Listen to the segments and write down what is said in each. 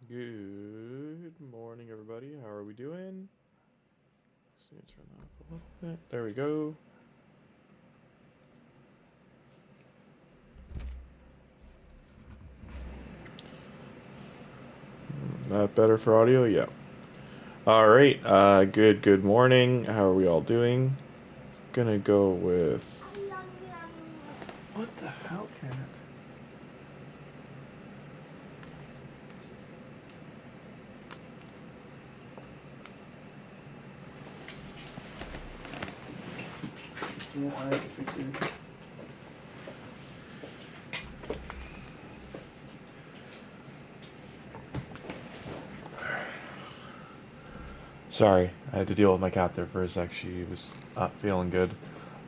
Good morning, everybody. How are we doing? Just need to turn that up a little bit. There we go. That better for audio? Yeah. All right. Good morning. How are we all doing? Gonna go with. What the hell, cat? Yeah, I figured. Sorry, I had to deal with my cat there for a sec. She was not feeling good.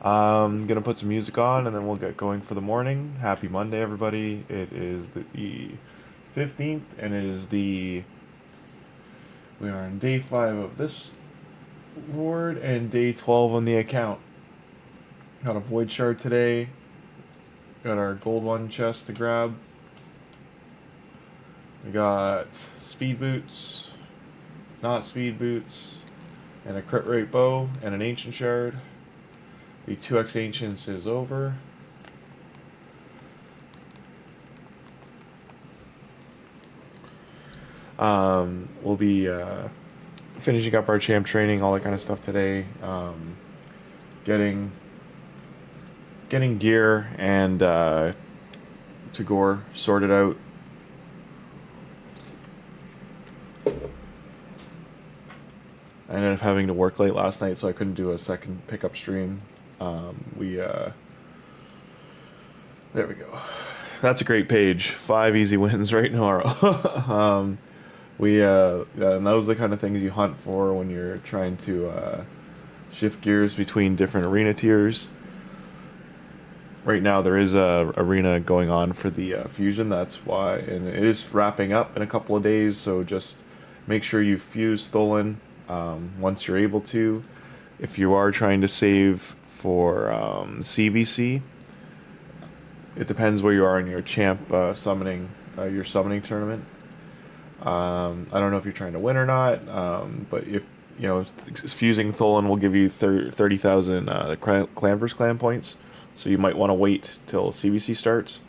Gonna put some music on and then we'll get going for the morning. Happy Monday, everybody. It is the 15th and it is the. We are on day 5 of this ward and day 12 on the account. Got a void shard today. Got our gold one chest to grab. We got speed boots, not speed boots, and a crit rate bow and an ancient shard. The 2x ancients is over. We'll be finishing up our champ training, all that kind of stuff today. Getting gear and Tagoar sorted out. I ended up having to work late last night, so I couldn't do a second pickup stream. There we go. That's a great page. 5 easy wins right in a row. And those are the kind of things you hunt for when you're trying to shift gears between different arena tiers. Right now there is a arena going on for the fusion. That's why, and it is wrapping up in a couple of days. So just make sure you fuse THOLIN once you're able to. If you are trying to save for CBC, it depends where you are in your champ summoning tournament. I don't know if you're trying to win or not, but if you know, fusing THOLIN will give you 30,000 clan vs clan points. So you might want to wait till CBC starts.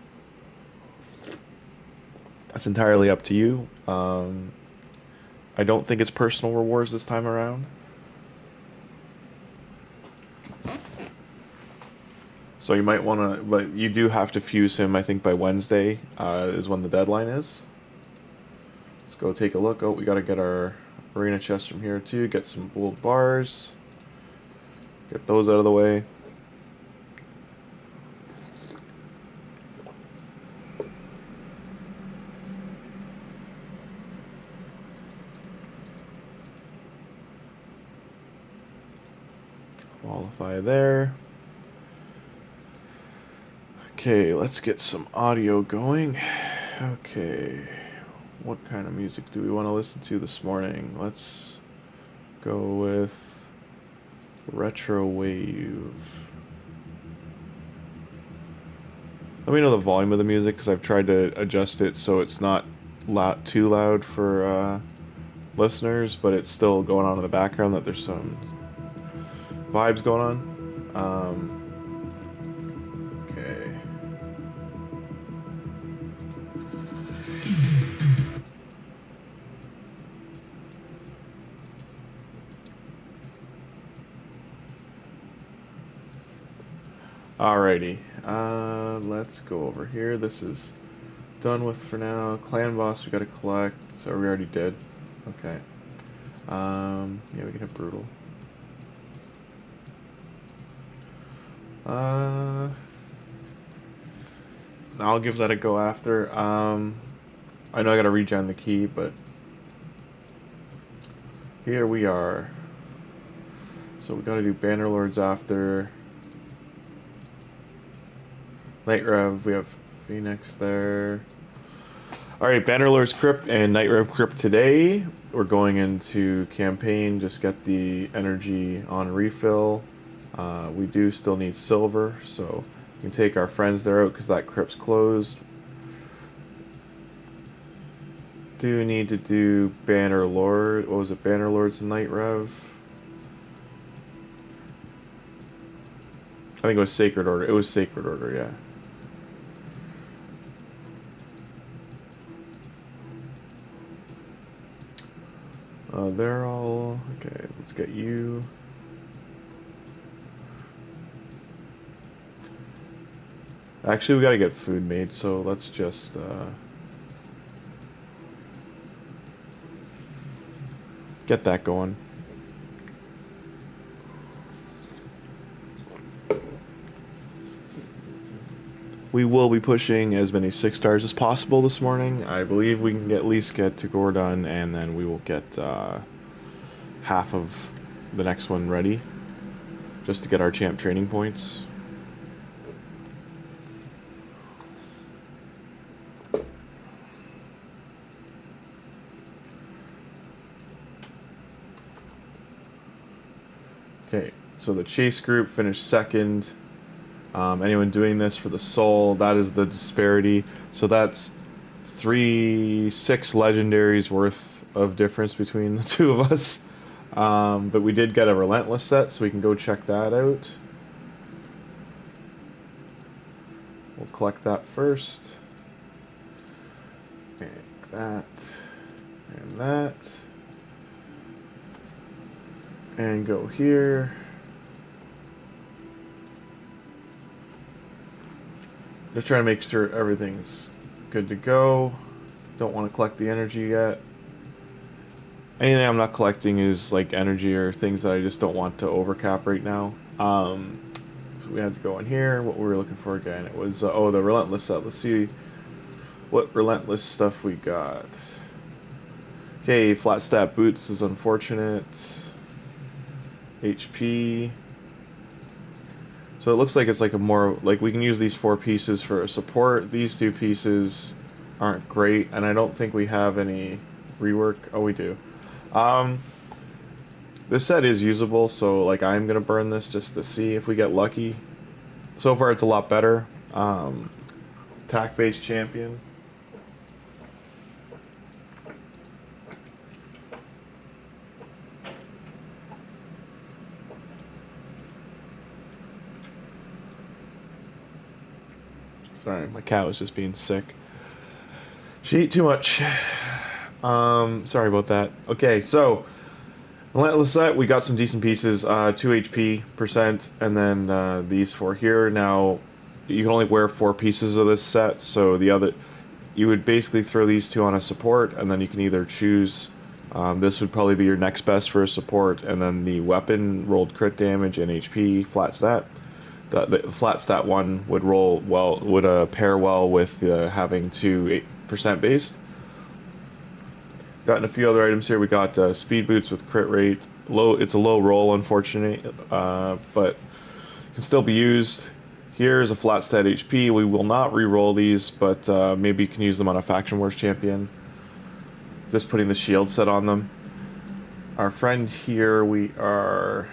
That's entirely up to you. I don't think it's personal rewards this time around. So you might want to, but you do have to fuse him, I think, by Wednesday is when the deadline is. Let's go take a look. Oh, we got to get our arena chest from here too. Get some gold bars. Get those out of the way. Qualify there. Okay, let's get some audio going. Okay, what kind of music do we want to listen to this morning? Let's go with Retro Wave. Let me know the volume of the music because I've tried to adjust it so it's not too loud for listeners, but it's still going on in the background that there's some vibes going on. Okay. Alrighty. Let's go over here. This is done with for now. Clan boss we gotta collect. So we already did. Okay. Yeah, we can hit brutal. I'll give that a go after. I know I gotta regen the key, but here we are. So we gotta do Bannerlords after. Night Rev, we have Phoenix there. Alright, Bannerlord's Crypt and Night Rev Crypt today. We're going into campaign, just get the energy on refill. We do still need silver, so we can take our friends there out because that crypt's closed. do need to do Banner Lord. What was it? Banner Lord's Night Rev. I think it was Sacred Order. It was Sacred Order, yeah. They're all... Okay, let's get you. Actually, we gotta get food made, so let's just... get that going. We will be pushing as many 6 stars as possible this morning. I believe we can at least get Tagoar done, and then we will get half of the next one ready, just to get our champ training points. Okay, so the chase group finished second. Anyone doing this for the soul, that is the disparity. So that's 6 legendaries worth of difference between the two of us. But we did get a relentless set, so we can go check that out. We'll collect that first. Make that. And that. And go here. Just trying to make sure everything's good to go. Don't want to collect the energy yet. Anything I'm not collecting is like energy or things that I just don't want to overcap right now. So we had to go in here. What we were looking for again, it was oh, the relentless set. Let's see what relentless stuff we got. Okay, flat stat boots is unfortunate. HP. So it looks like it's like a more, like we can use these 4 pieces for support. These 2 pieces aren't great, and I don't think we have any rework. Oh, we do. This set is usable, so like I'm gonna burn this just to see if we get lucky. So far it's a lot better. Attack-based champion. Sorry, my cat was just being sick. She ate too much. Sorry about that. Okay, so relentless set, we got some decent pieces. 2 HP %, and then these 4 here. Now you can only wear 4 pieces of this set, so the other, you would basically throw these 2 on a support, and then you can either choose. This would probably be your next best for a support, and then the weapon rolled crit damage and HP flat stat. The flat stat one would roll well, would pair well with having 2 8% based. Gotten a few other items here. We got speed boots with crit rate. Low, it's a low roll, unfortunately, but can still be used. Here's a flat stat HP. We will not re-roll these, but maybe you can use them on a Faction Wars champion. Just putting the shield set on them. Our friend here, we are.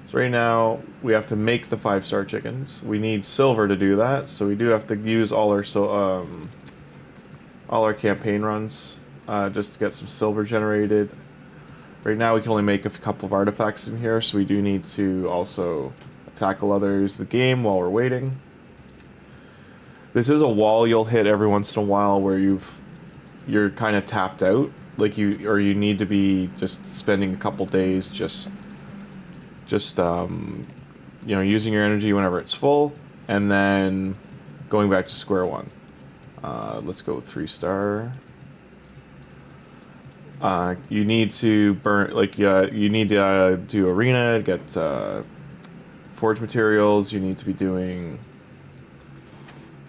So right now, we have to make the 5-star chickens. We need silver to do that, so we do have to use all our campaign runs just to get some silver generated. Right now, we can only make a couple of artifacts in here, so we do need to also tackle others the game while we're waiting. This is a wall you'll hit every once in a while where you're kind of tapped out, like you need to be just spending a couple days just you know, using your energy whenever it's full, and then going back to square one. Let's go 3-star. You need to burn, like, you need to do arena, get forge materials. You need to be doing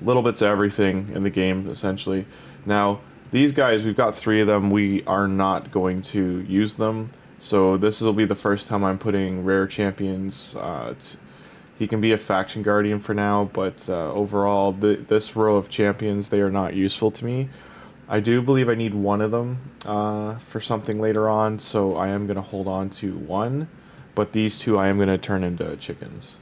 little bits of everything in the game, essentially. Now, these guys, we've got 3 of them. We are not going to use them. So this will be the first time I'm putting rare champions. He can be a faction guardian for now, but overall, this row of champions, they are not useful to me. I do believe I need 1 of them for something later on, so I am going to hold on to 1. But these 2 I am going to turn into chickens.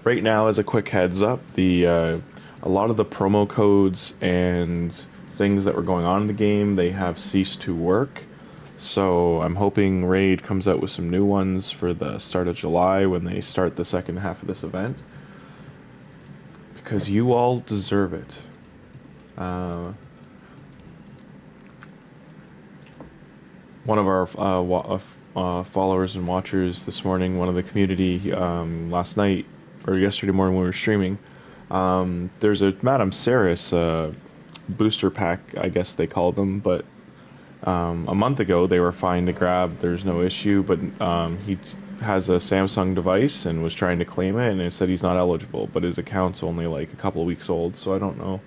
right now, as a quick heads up, a lot of the promo codes and things that were going on in the game, they have ceased to work. So I'm hoping Raid comes out with some new ones for the start of July when they start the second half of this event. Because you all deserve it. One of our followers and watchers this morning, one of the community, last night, or yesterday morning when we were streaming, there's a Madame Saris booster pack, I guess they called them, but a month ago they were fine to grab, there's no issue, but he has a Samsung device and was trying to claim it, and it said he's not eligible, but his account's only like a couple of weeks old, so I don't know.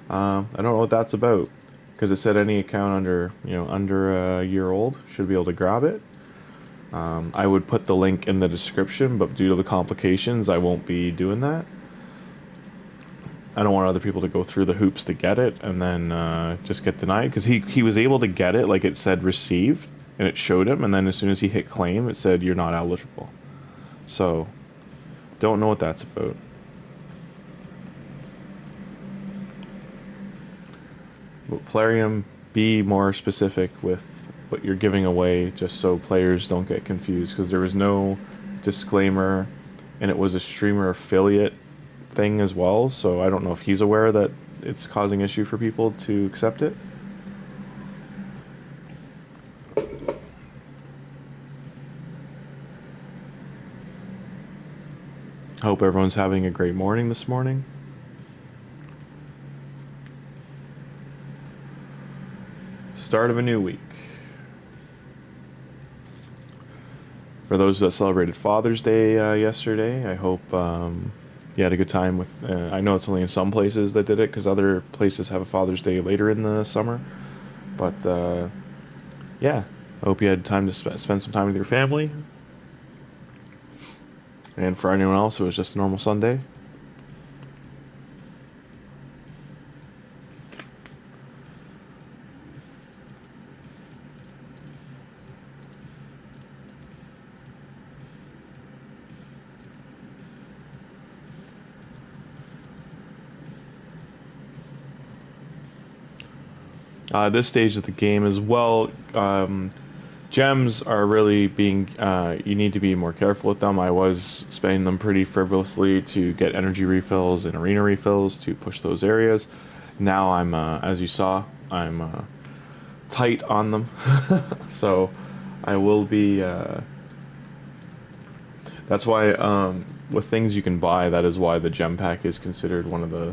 I don't know what that's about, because it said any account under a year old should be able to grab it. I would put the link in the description, but due to the complications, I won't be doing that. I don't want other people to go through the hoops to get it and then just get denied, because he was able to get it, like it said received, and it showed him, and then as soon as he hit claim, it said you're not eligible. So, don't know what that's about. But Plarium, be more specific with what you're giving away, just so players don't get confused, because there was no disclaimer, and it was a streamer affiliate thing as well, so I don't know if he's aware that it's causing issue for people to accept it. I hope everyone's having a great morning this morning. Start of a new week. For those that celebrated Father's Day yesterday, I hope you had a good time with... I know it's only in some places that did it, because other places have a Father's Day later in the summer. But, yeah, I hope you had time to spend some time with your family. And for anyone else, it was just a normal Sunday. This stage of the game as well, gems are really being, you need to be more careful with them. I was spending them pretty frivolously to get energy refills and arena refills to push those areas. Now I'm, as you saw, I'm tight on them. So I will be, that's why with things you can buy, that is why the gem pack is considered one of the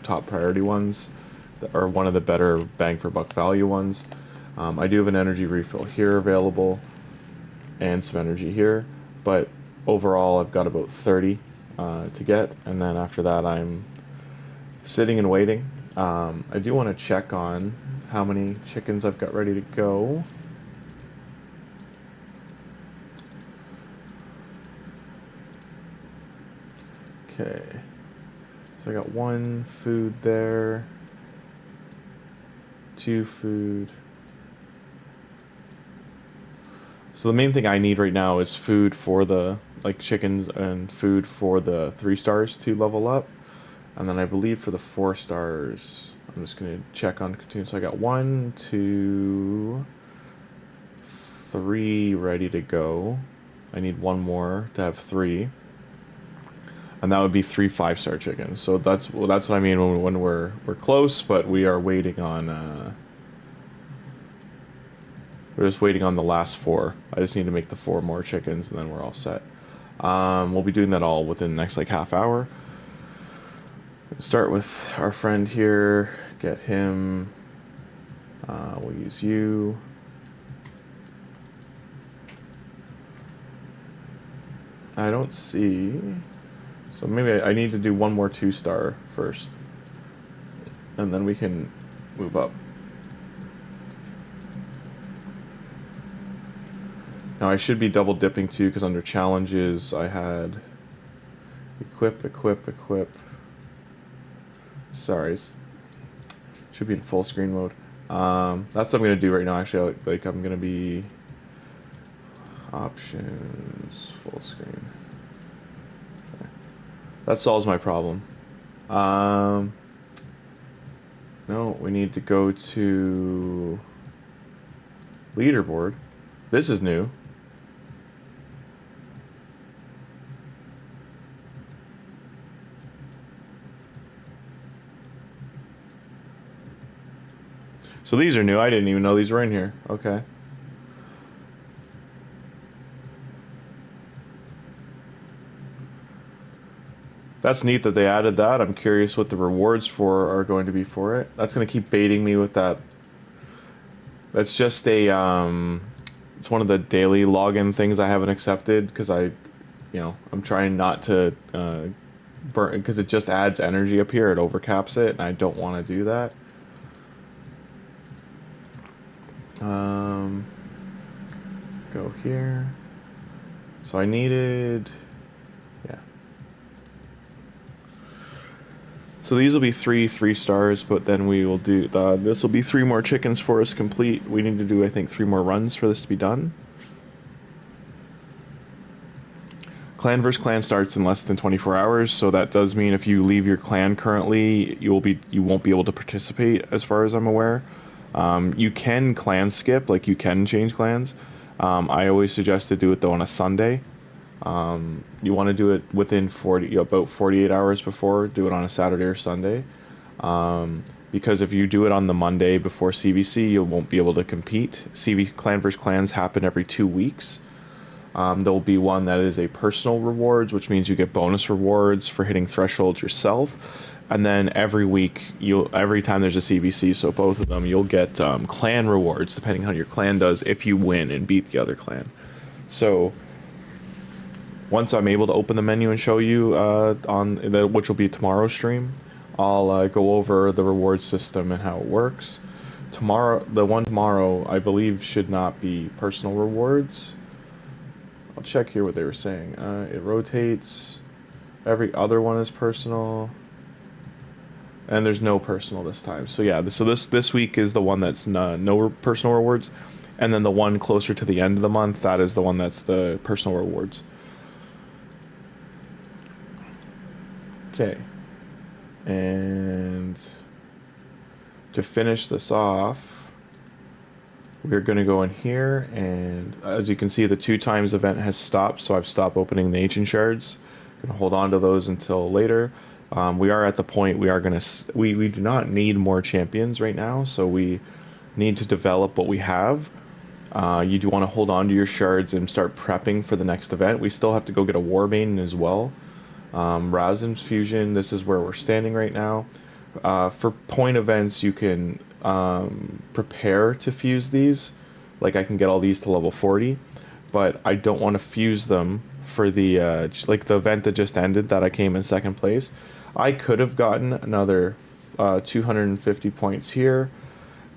top priority ones, or one of the better bang for buck value ones. I do have an energy refill here available and some energy here, but overall I've got about 30 to get, and then after that I'm sitting and waiting. I do want to check on how many chickens I've got ready to go. Okay, so I got 1 food there, 2 food. So the main thing I need right now is food for the, like, chickens, and food for the 3 stars to level up. And then I believe for the 4 stars, I'm just going to check on continue. So I got 1, 2, 3 ready to go. I need 1 more to have 3. And that would be 3 5-star chickens. So that's what I mean when we're close, but we are waiting on... we're just waiting on the last 4. I just need to make the 4 more chickens, and then we're all set. We'll be doing that all within the next like half hour. Start with our friend here. Get him. We'll use you. I don't see... So maybe I need to do 1 more 2-star first, and then we can move up. Now I should be double dipping too, because under challenges I had equip. Sorry, it should be in full screen mode. That's what I'm gonna do right now. Actually, like I'm gonna be options full screen. Okay. That solves my problem. No, we need to go to leaderboard. This is new. So these are new. I didn't even know these were in here. Okay. That's neat that they added that. I'm curious what the rewards for are going to be for it. That's going to keep baiting me with that. That's just a, it's one of the daily login things I haven't accepted because I'm trying not to burn, because it just adds energy up here. It overcaps it, and I don't want to do that. Go here. So I needed, yeah. So these will be three stars, but then we will do, this will be 3 more chickens for us complete. We need to do, I think, 3 more runs for this to be done. Clan vs. clan starts in less than 24 hours, so that does mean if you leave your clan currently, you won't be able to participate, as far as I'm aware. You can clan skip, like you can change clans. I always suggest to do it though on a Sunday. You want to do it within about 48 hours before. Do it on a Saturday or Sunday, because if you do it on the Monday before CVC, you won't be able to compete. Clan vs. clans happen every 2 weeks. There will be one that is a personal rewards, which means you get bonus rewards for hitting thresholds yourself. And then every week, every time there's a CVC, so both of them, you'll get clan rewards, depending on how your clan does, if you win and beat the other clan. So once I'm able to open the menu and show you which will be tomorrow's stream, I'll go over the reward system and how it works. The one tomorrow, I believe, should not be personal rewards. I'll check here what they were saying. It rotates. Every other one is personal. And there's no personal this time. So yeah, so this week is the one that's no personal rewards. And then the one closer to the end of the month, that is the one that's the personal rewards. Okay. And to finish this off, we're going to go in here, and as you can see, the 2 times event has stopped, so I've stopped opening the ancient shards. I'm going to hold on to those until later. We are at the point we do not need more champions right now, so we need to develop what we have. You do want to hold on to your shards and start prepping for the next event. We still have to go get a Warbane as well. Rasen's Fusion, this is where we're standing right now. For point events, you can prepare to fuse these. Like I can get all these to level 40, but I don't want to fuse them for the like the event that just ended that I came in 2nd place. I could have gotten another 250 points here,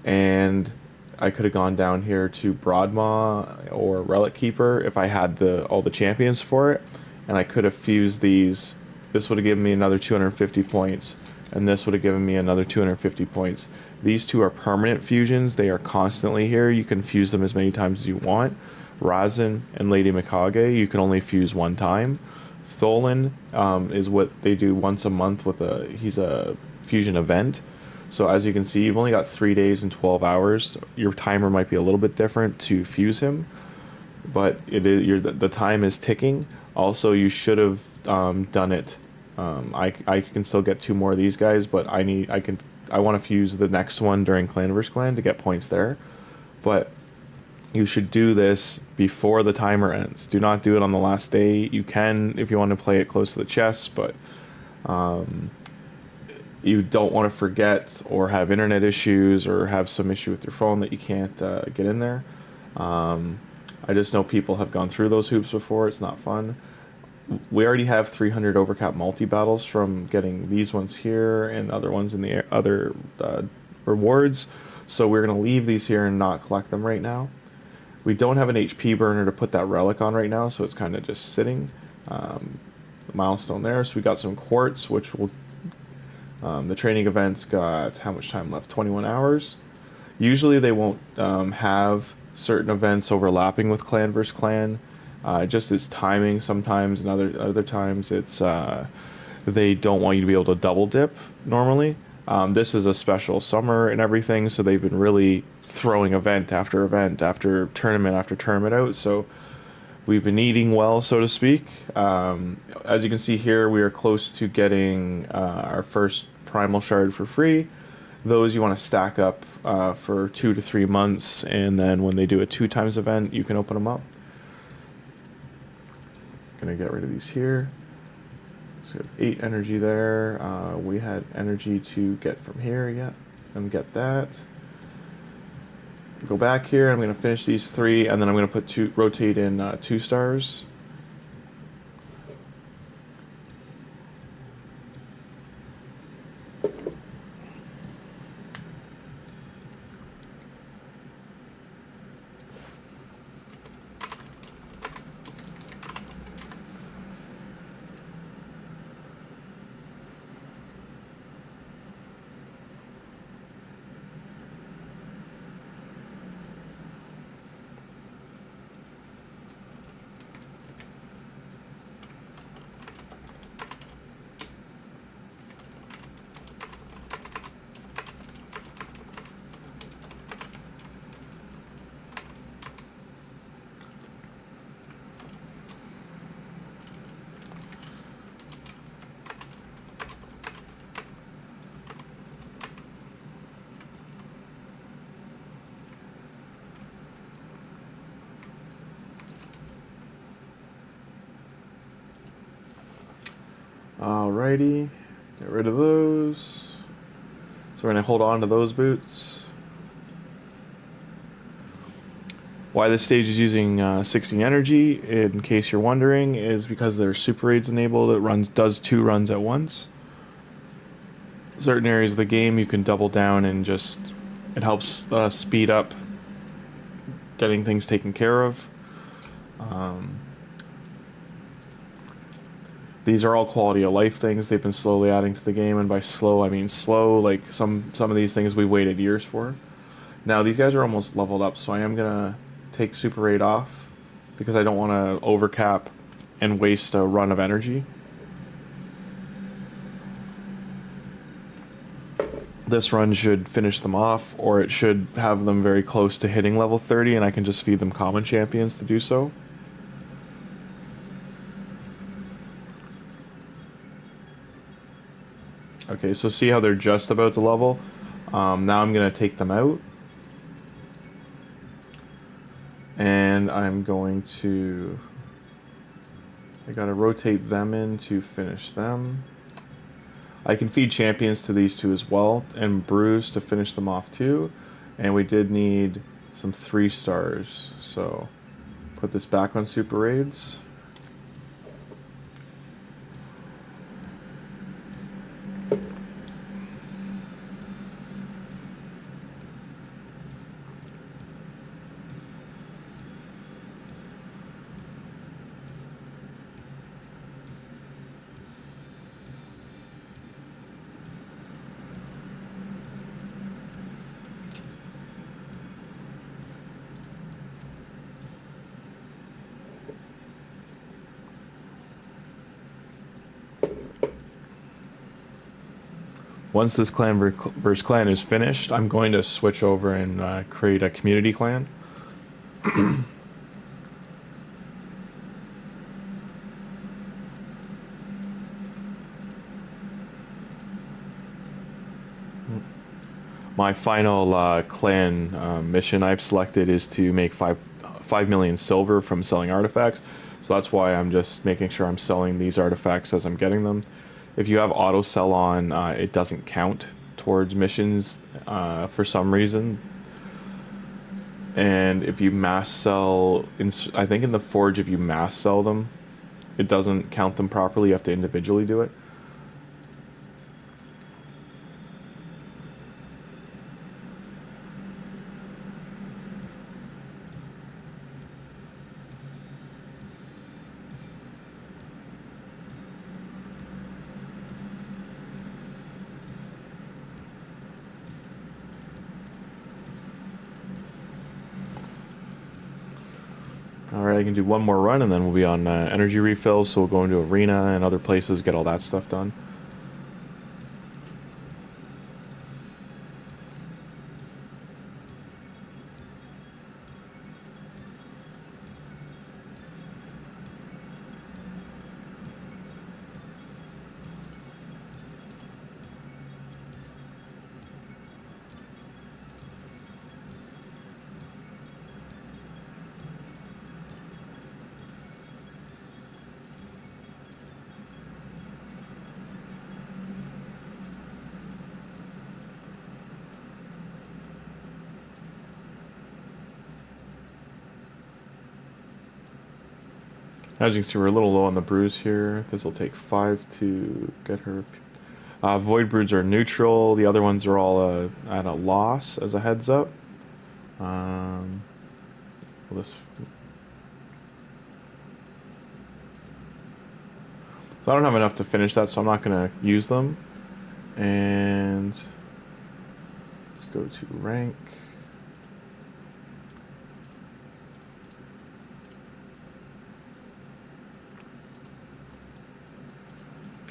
and I could have gone down here to Broadmaw or Relic Keeper if I had all the champions for it, and I could have fused these. This would have given me another 250 points, and this would have given me another 250 points. These 2 are permanent fusions. They are constantly here. You can fuse them as many times as you want. Rasen and Lady Mikage, you can only fuse 1 time. THOLIN is what they do once a month he's a fusion event. So as you can see, you've only got 3 days and 12 hours. Your timer might be a little bit different to fuse him, but the time is ticking. Also, you should have done it. I can still get 2 more of these guys, but I want to fuse the next one during Clan vs. Clan to get points there. But you should do this before the timer ends. Do not do it on the last day. You can if you want to play it close to the chest, but you don't want to forget or have internet issues or have some issue with your phone that you can't get in there. I just know people have gone through those hoops before. It's not fun. We already have 300 overcap multi-battles from getting these ones here and other ones in the other rewards. So we're going to leave these here and not collect them right now. We don't have an HP burner to put that relic on right now, so it's kind of just sitting. The milestone there. So we got some quartz, which will... the training event's got how much time left? 21 hours. Usually they won't have certain events overlapping with Clan vs. Clan. Just its timing sometimes, and other times it's they don't want you to be able to double dip normally. This is a special summer and everything, so they've been really throwing event after tournament out. So we've been eating well, so to speak. As you can see here, we are close to getting our first primal shard for free. Those you want to stack up for 2 to 3 months, and then when they do a 2 times event, you can open them up. Gonna get rid of these here. So we have 8 energy there. We had energy to get from here, yeah, and get that. Go back here. I'm gonna finish these 3, and then I'm gonna rotate in 2 stars. Alrighty, get rid of those. So we're going to hold on to those boots. Why this stage is using 16 energy, in case you're wondering, is because there's super raids enabled. It does 2 runs at once. Certain areas of the game you can double down and it helps speed up getting things taken care of. These are all quality of life things they've been slowly adding to the game, and by slow I mean slow. Like some of these things we waited years for. Now these guys are almost leveled up, so I am gonna take Super Raid off because I don't want to overcap and waste a run of energy. This run should finish them off, or it should have them very close to hitting level 30, and I can just feed them common champions to do so. Okay, so see how they're just about to level? Now I'm going to take them out. And I'm going to... I got to rotate them in to finish them. I can feed champions to these 2 as well, and brews to finish them off too. And we did need some 3 stars, so put this back on super raids. Once this clan versus clan is finished, I'm going to switch over and create a community clan. My final clan mission I've selected is to make 5 million silver from selling artifacts. So that's why I'm just making sure I'm selling these artifacts as I'm getting them. If you have auto sell on, it doesn't count towards missions for some reason. And if you mass sell, I think in the Forge, if you mass sell them, it doesn't count them properly. You have to individually do it. Alright, I can do one more run and then we'll be on energy refills, so we'll go into arena and other places, get all that stuff done. As you can see, we're a little low on the brews here. This will take 5 to get her. Void broods are neutral. The other ones are all at a loss, as a heads up. Well, this. So I don't have enough to finish that, so I'm not going to use them. And let's go to rank.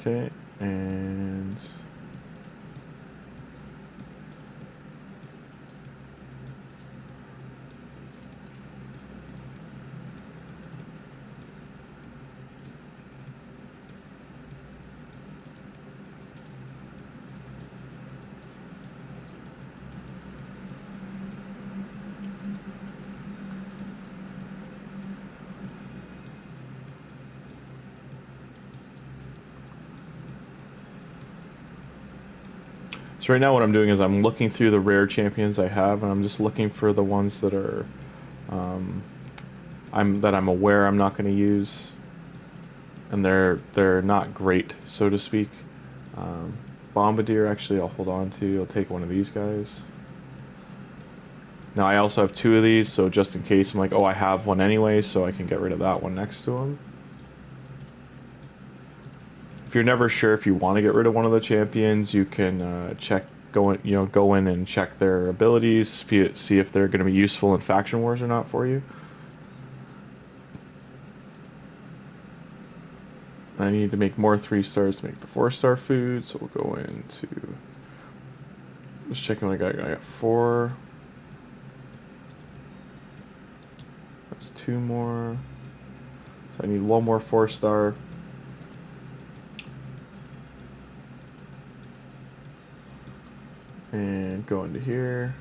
Okay, and so right now what I'm doing is I'm looking through the rare champions I have, and I'm just looking for the ones that are I'm aware I'm not going to use, and they're not great, so to speak. Bombardier, actually, I'll hold on to. I'll take one of these guys. Now I also have 2 of these, so just in case I'm like, oh, I have one anyway, so I can get rid of that one next to him. If you're never sure if you want to get rid of one of the champions, you can go in and check their abilities, see if they're going to be useful in faction wars or not for you. I need to make more 3 stars to make the 4-star food, so we'll go into just checking what I got 4. That's 2 more. So I need 1 more 4-star. And go into here.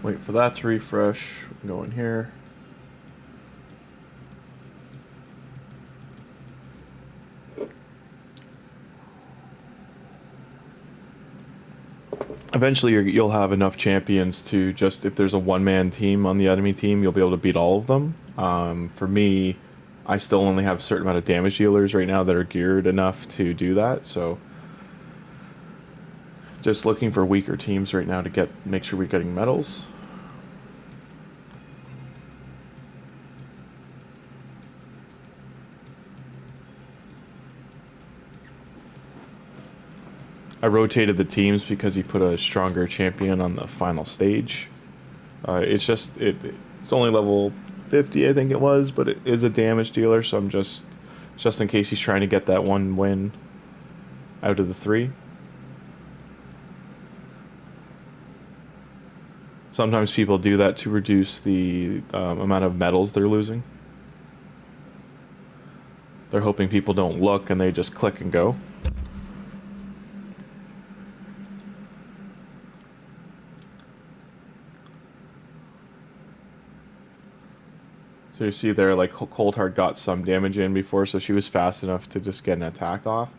Wait for that to refresh. Go in here. Eventually you'll have enough champions to just, if there's a one-man team on the enemy team, you'll be able to beat all of them. For me, I still only have a certain amount of damage dealers right now that are geared enough to do that, so just looking for weaker teams right now to make sure we're getting medals. I rotated the teams because he put a stronger champion on the final stage. It's only level 50, I think it was, but it is a damage dealer, so I'm just in case he's trying to get that 1 win out of the 3. Sometimes people do that to reduce the amount of medals they're losing. They're hoping people don't look and they just click and go. So you see there, like Cold Hard got some damage in before, so she was fast enough to just get an attack off.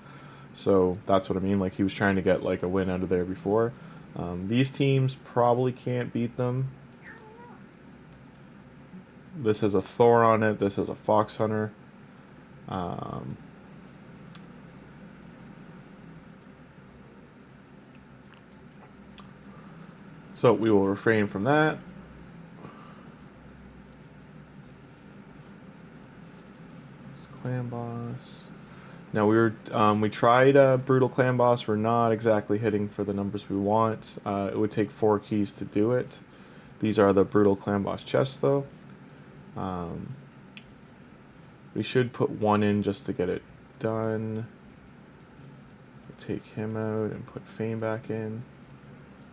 So that's what I mean. Like he was trying to get like a win out of there before. These teams probably can't beat them. This has a Thor on it. This has a Fox Hunter. So we will refrain from that. Clan boss. Now we tried brutal clan boss. We're not exactly hitting for the numbers we want. It would take 4 keys to do it. These are the brutal clan boss chests though. We should put 1 in just to get it done. Take him out and put Fame back in.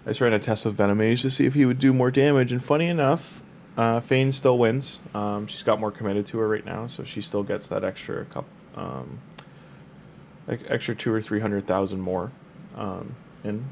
I just ran a test with Venomage to see if he would do more damage, and funny enough, Fane still wins. She's got more committed to her right now, so she still gets that extra extra 200,000 or 300,000 more in.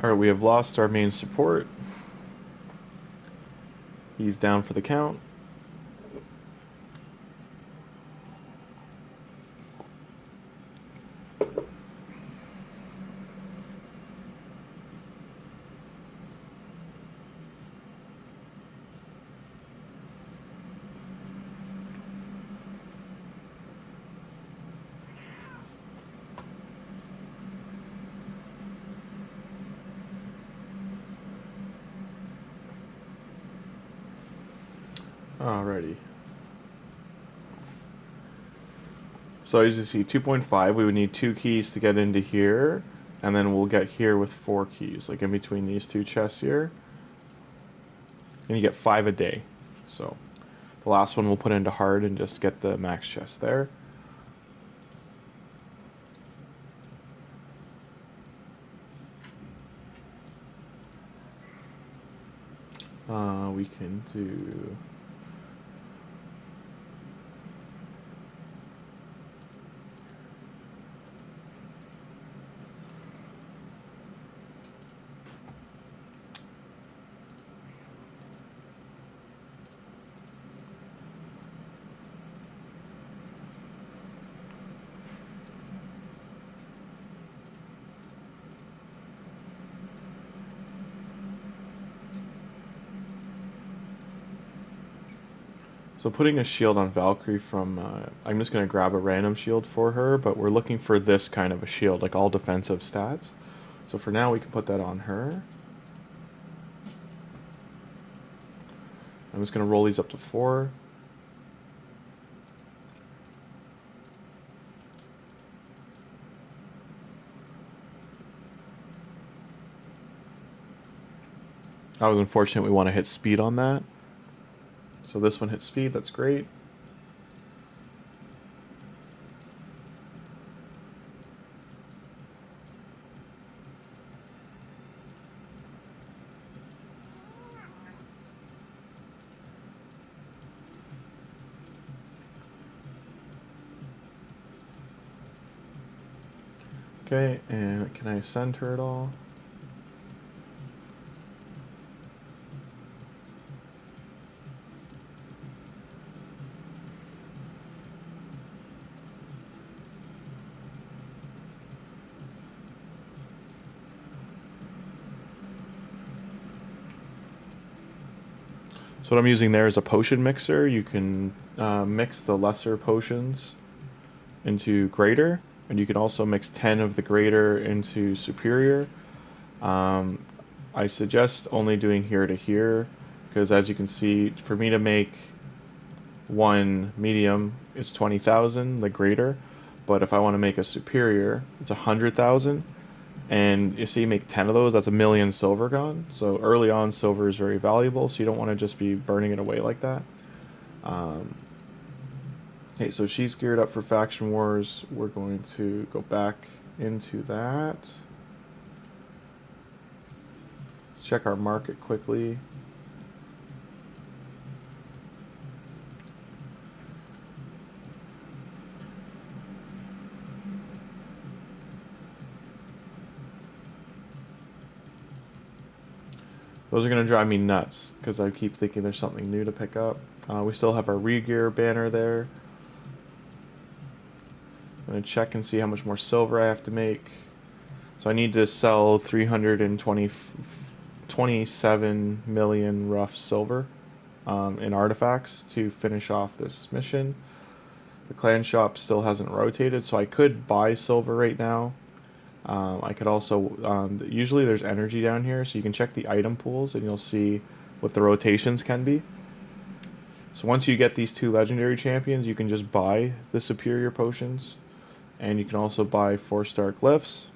Alright, we have lost our main support. He's down for the count. Alrighty. So as you see, 2.5, we would need 2 keys to get into here, and then we'll get here with 4 keys, like in between these 2 chests here. And you get 5 a day. So the last one we'll put into hard and just get the max chest there. We can do... So putting a shield on Valkyrie from, I'm just going to grab a random shield for her, but we're looking for this kind of a shield, like all defensive stats. So for now we can put that on her. I'm just going to roll these up to 4. I was unfortunate. We want to hit speed on that. So this one hit speed. That's great. Okay, and can I send her at all? So what I'm using there is a potion mixer. You can mix the lesser potions into greater, and you can also mix 10 of the greater into superior. I suggest only doing here to here, because as you can see, for me to make one medium, it's 20,000, the greater, but if I want to make a superior, it's 100,000. And you see, you make 10 of those, that's 1,000,000 silver gone. So early on, silver is very valuable, so you don't want to just be burning it away like that. Okay, so she's geared up for Faction Wars. We're going to go back into that. Let's check our market quickly. Those are going to drive me nuts because I keep thinking there's something new to pick up. We still have our re-gear banner there. I'm going to check and see how much more silver I have to make. So I need to sell 327 million rough silver in artifacts to finish off this mission. The clan shop still hasn't rotated, so I could buy silver right now. I could also, usually there's energy down here, so you can check the item pools and you'll see what the rotations can be. So once you get these 2 legendary champions, you can just buy the superior potions, and you can also buy 4-star glyphs.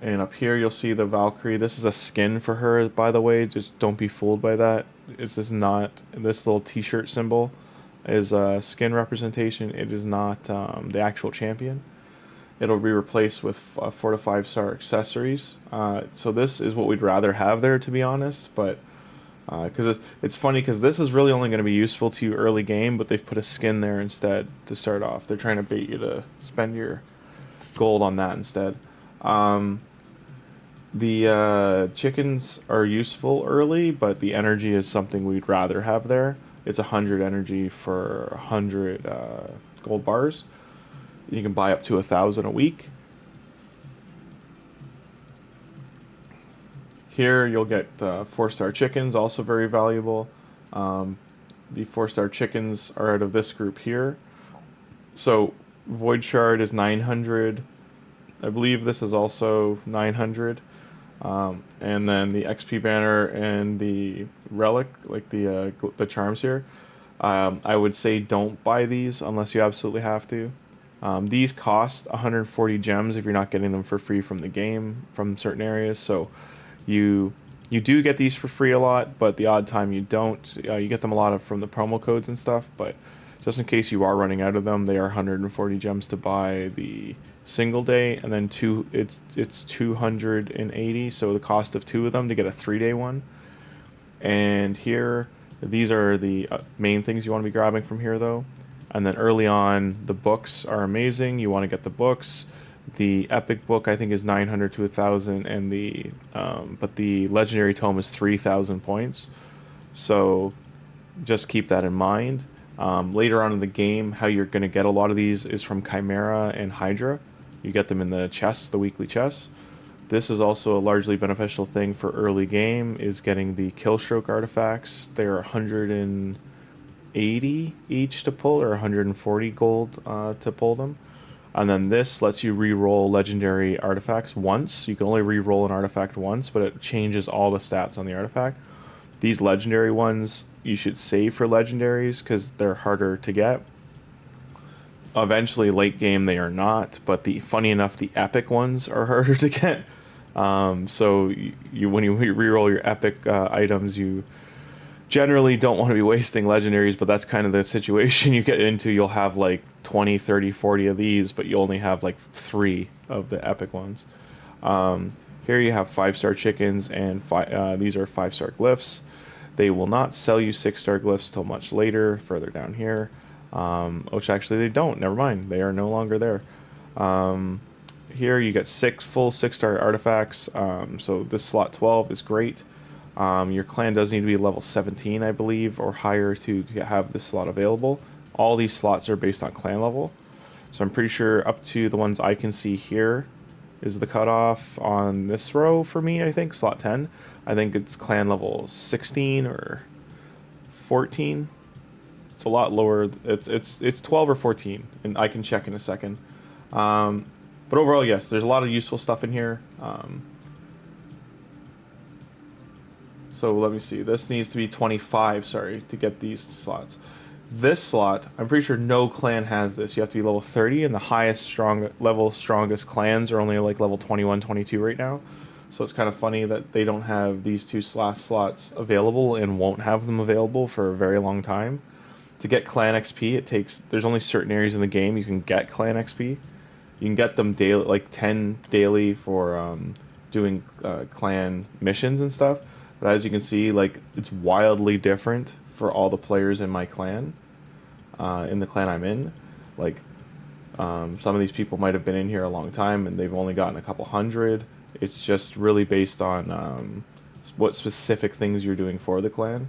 And up here you'll see the Valkyrie. This is a skin for her, by the way, just don't be fooled by that. It's just not, this little t-shirt symbol is a skin representation. It is not the actual champion. It'll be replaced with 4 to 5-star accessories. So this is what we'd rather have there, to be honest. But because it's funny, because this is really only going to be useful to you early game, but they've put a skin there instead to start off. They're trying to bait you to spend your gold on that instead. The chickens are useful early, but the energy is something we'd rather have there. It's 100 energy for 100 gold bars. You can buy up to 1,000 a week. Here you'll get 4-star chickens, also very valuable. The 4-star chickens are out of this group here. So Void Shard is 900. I believe this is also 900. And then the XP banner and the relic, like the charms here, I would say don't buy these unless you absolutely have to. These cost 140 gems if you're not getting them for free from the game, from certain areas. So you do get these for free a lot, but the odd time you don't. You get them a lot from the promo codes and stuff, but just in case you are running out of them, they are 140 gems to buy the single day, and then it's 280, so the cost of 2 of them to get a 3-day one. And here, these are the main things you want to be grabbing from here, though. And then early on, the books are amazing. You want to get the books. The epic book, I think, is 900 to 1,000, and but the legendary tome is 3,000 points. So just keep that in mind. Later on in the game, how you're going to get a lot of these is from Chimera and Hydra. You get them in the chests, the weekly chests. This is also a largely beneficial thing for early game, is getting the Killstroke artifacts. They're 180 each to pull, or 140 gold to pull them. And then this lets you re-roll legendary artifacts once. You can only re-roll an artifact once, but it changes all the stats on the artifact. These legendary ones, you should save for legendaries because they're harder to get. Eventually, late game, they are not, but funny enough, the epic ones are harder to get. So when you reroll your epic items, you generally don't want to be wasting legendaries, but that's kind of the situation you get into. You'll have like 20, 30, 40 of these, but you only have like 3 of the epic ones. Here you have 5-star chickens, and these are 5-star glyphs. They will not sell you 6-star glyphs till much later, further down here. Which actually they don't. Never mind. They are no longer there. Here you get full 6-star artifacts. So this slot 12 is great. Your clan does need to be level 17, I believe, or higher to have this slot available. All these slots are based on clan level. So I'm pretty sure up to the ones I can see here is the cutoff on this row for me, I think. Slot 10. I think it's clan level 16 or 14. It's a lot lower. It's 12 or 14, and I can check in a second. But overall, yes, there's a lot of useful stuff in here. So let me see. This needs to be 25, sorry, to get these slots. This slot, I'm pretty sure no clan has this. You have to be level 30, and the highest strongest clans are only like level 21, 22 right now. So it's kind of funny that they don't have these 2 slots available and won't have them available for a very long time. To get clan XP, there's only certain areas in the game you can get clan XP. You can get them daily, like 10 daily for doing clan missions and stuff. But as you can see, like, it's wildly different for all the players in my clan, in the clan I'm in. Like, some of these people might have been in here a long time and they've only gotten a couple hundred. It's just really based on what specific things you're doing for the clan.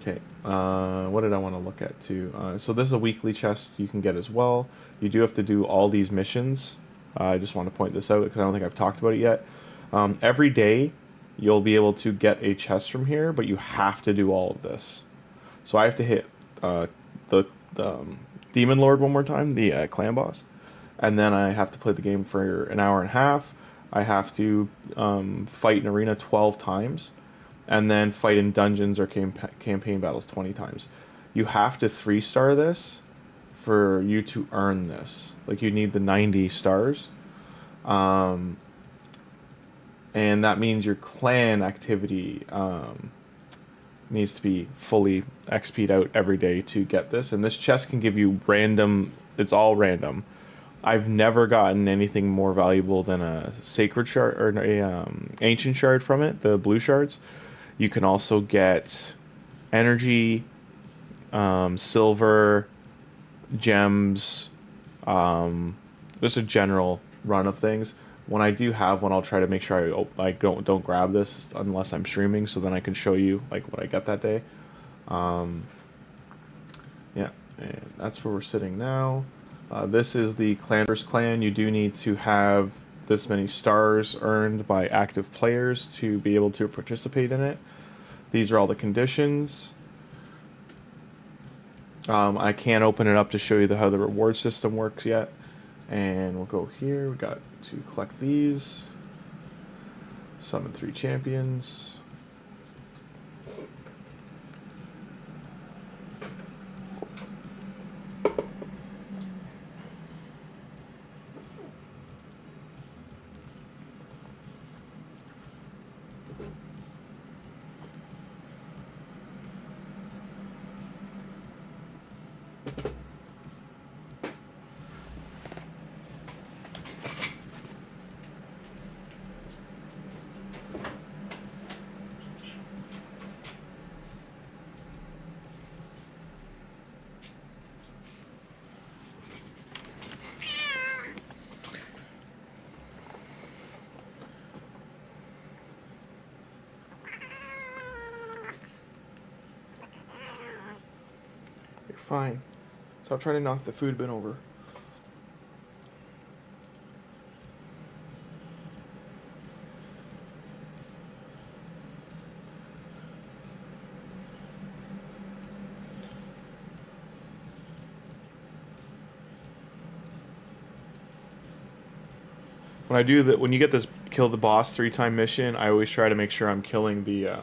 Okay, what did I want to look at too? So this is a weekly chest you can get as well. You do have to do all these missions. I just want to point this out because I don't think I've talked about it yet. Every day you'll be able to get a chest from here, but you have to do all of this. So I have to hit the Demon Lord one more time, the clan boss, and then I have to play the game for an hour and a half. I have to fight an arena 12 times, and then fight in dungeons or campaign battles 20 times. You have to 3-star this for you to earn this. Like, you need the 90 stars. And that means your clan activity needs to be fully XP'd out every day to get this. And this chest can give you random, it's all random. I've never gotten anything more valuable than a sacred shard or a ancient shard from it, the blue shards. You can also get energy, silver, gems, just a general run of things. When I do have one, I'll try to make sure I don't grab this unless I'm streaming, so then I can show you like what I get that day. Yeah, and that's where we're sitting now. This is the clan versus clan. You do need to have this many stars earned by active players to be able to participate in it. These are all the conditions. I can't open it up to show you how the reward system works yet. And we'll go here. We got to collect these. Summon 3 champions. Fine. Stop trying to knock the food bin over. When I do that, when you get this kill the boss 3-time mission, I always try to make sure I'm killing the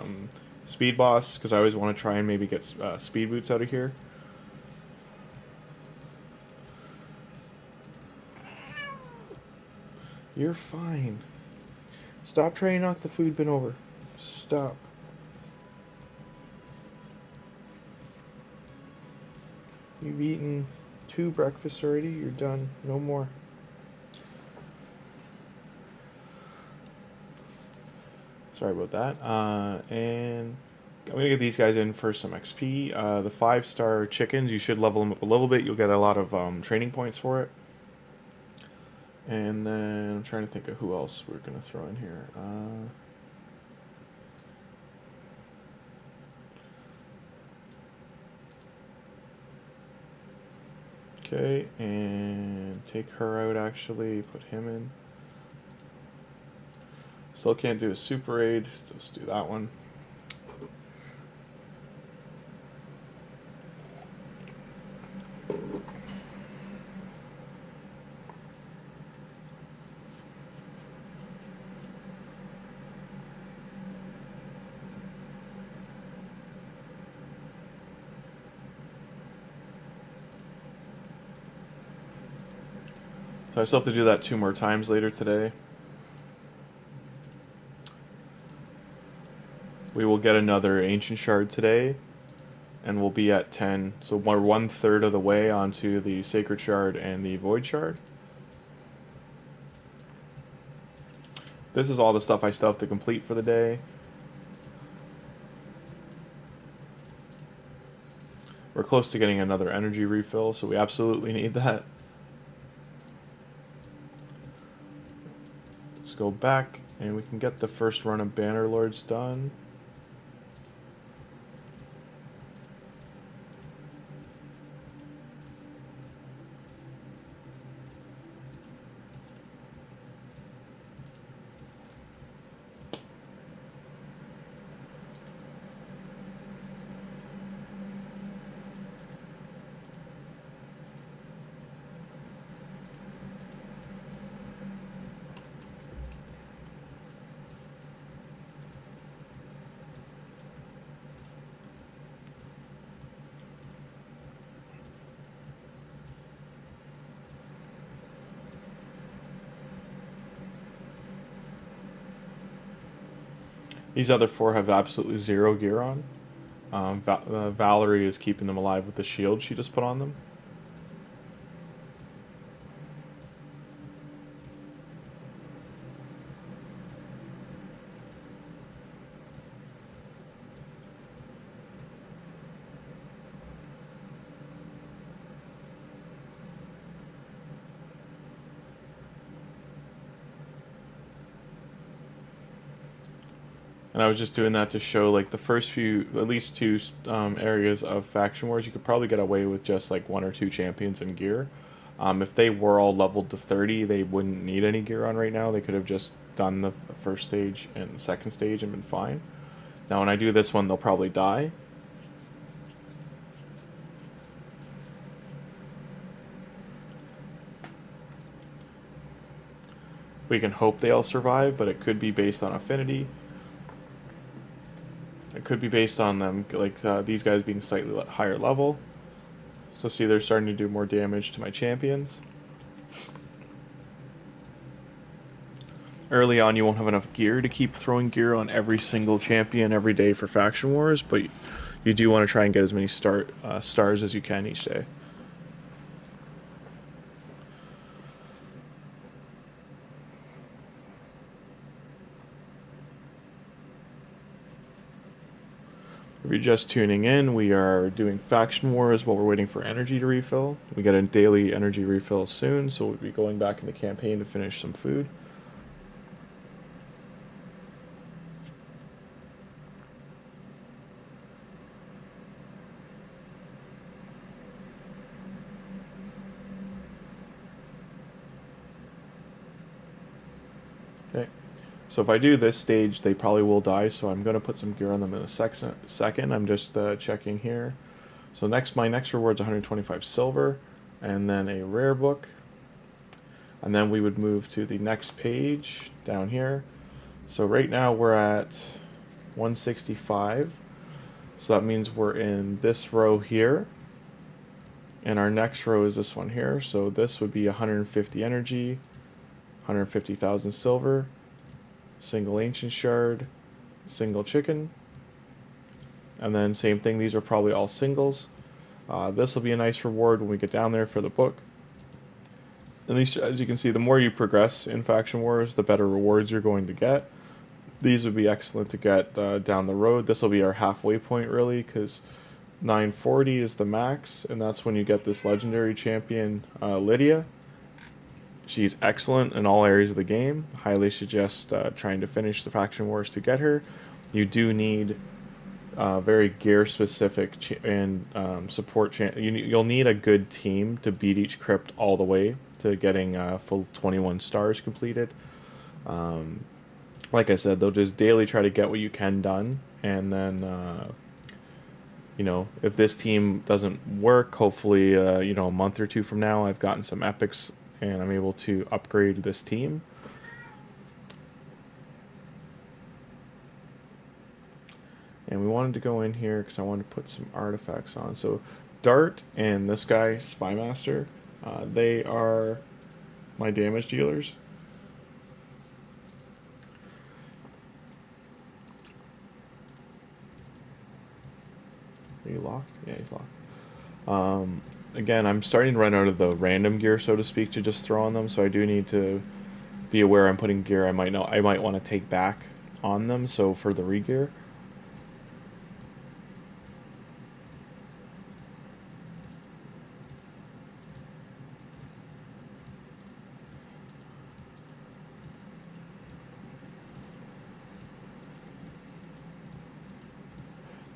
speed boss, because I always want to try and maybe get speed boots out of here. You're fine. Stop trying to knock the food bin over. Stop. You've eaten 2 breakfasts already. You're done. No more. Sorry about that. And I'm going to get these guys in for some XP. The 5-star chickens, you should level them up a little bit. You'll get a lot of training points for it. And then I'm trying to think of who else we're going to throw in here. Okay, and take her out actually, put him in. Still can't do a super aid, let's do that one. So I still have to do that 2 more times later today. We will get another ancient shard today, and we'll be at 10. So we're 1/3 of the way onto the sacred shard and the void shard. This is all the stuff I still have to complete for the day. We're close to getting another energy refill, so we absolutely need that. Let's go back, and we can get the first run of Banner Lords done. These other 4 have absolutely 0 gear on. Valerie is keeping them alive with the shield she just put on them. And I was just doing that to show, like, the first few, at least 2 areas of Faction Wars, you could probably get away with just, like, 1 or 2 champions and gear. If they were all leveled to 30, they wouldn't need any gear on right now. They could have just done the first stage and the second stage and been fine. Now, when I do this one, they'll probably die. We can hope they all survive, but it could be based on affinity. It could be based on them, like these guys being slightly higher level. So see, they're starting to do more damage to my champions. Early on, you won't have enough gear to keep throwing gear on every single champion every day for Faction Wars, but you do want to try and get as many stars as you can each day. If you're just tuning in, we are doing Faction Wars while we're waiting for energy to refill. We get a daily energy refill soon, so we'll be going back in the campaign to finish some food. Okay. So if I do this stage, they probably will die, so I'm going to put some gear on them in a second. I'm just checking here. So my next reward's 125 silver, and then a rare book. And then we would move to the next page down here. So right now we're at 165. So that means we're in this row here. And our next row is this one here. So this would be 150 energy, 150,000 silver, single ancient shard, single chicken, and then same thing, these are probably all singles. This will be a nice reward when we get down there for the book. And these, as you can see, the more you progress in Faction Wars, the better rewards you're going to get. These would be excellent to get down the road. This will be our halfway point, really, because 940 is the max, and that's when you get this legendary champion, Lydia. She's excellent in all areas of the game. Highly suggest trying to finish the Faction Wars to get her. You do need very gear-specific and support. You'll need a good team to beat each crypt all the way to getting full 21 stars completed. Like I said, they'll just daily try to get what you can done, and then you know, if this team doesn't work, hopefully you know, a month or two from now I've gotten some epics and I'm able to upgrade this team. And we wanted to go in here because I wanted to put some artifacts on. So Dart and this guy, Spymaster, they are my damage dealers. Are you locked? Yeah, he's locked. Again, I'm starting to run out of the random gear, so to speak, to just throw on them. So I do need to be aware I'm putting gear I might want to take back on them. So for the re-gear.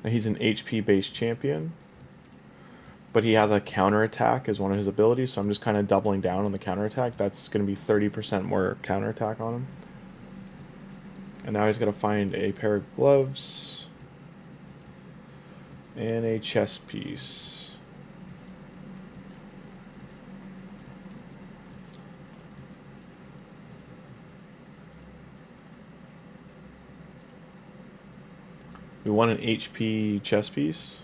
Now he's an HP based champion, but he has a counterattack as one of his abilities, so I'm just kind of doubling down on the counterattack. That's going to be 30% more counterattack on him. And now he's got to find a pair of gloves and a chest piece. We want an HP chest piece.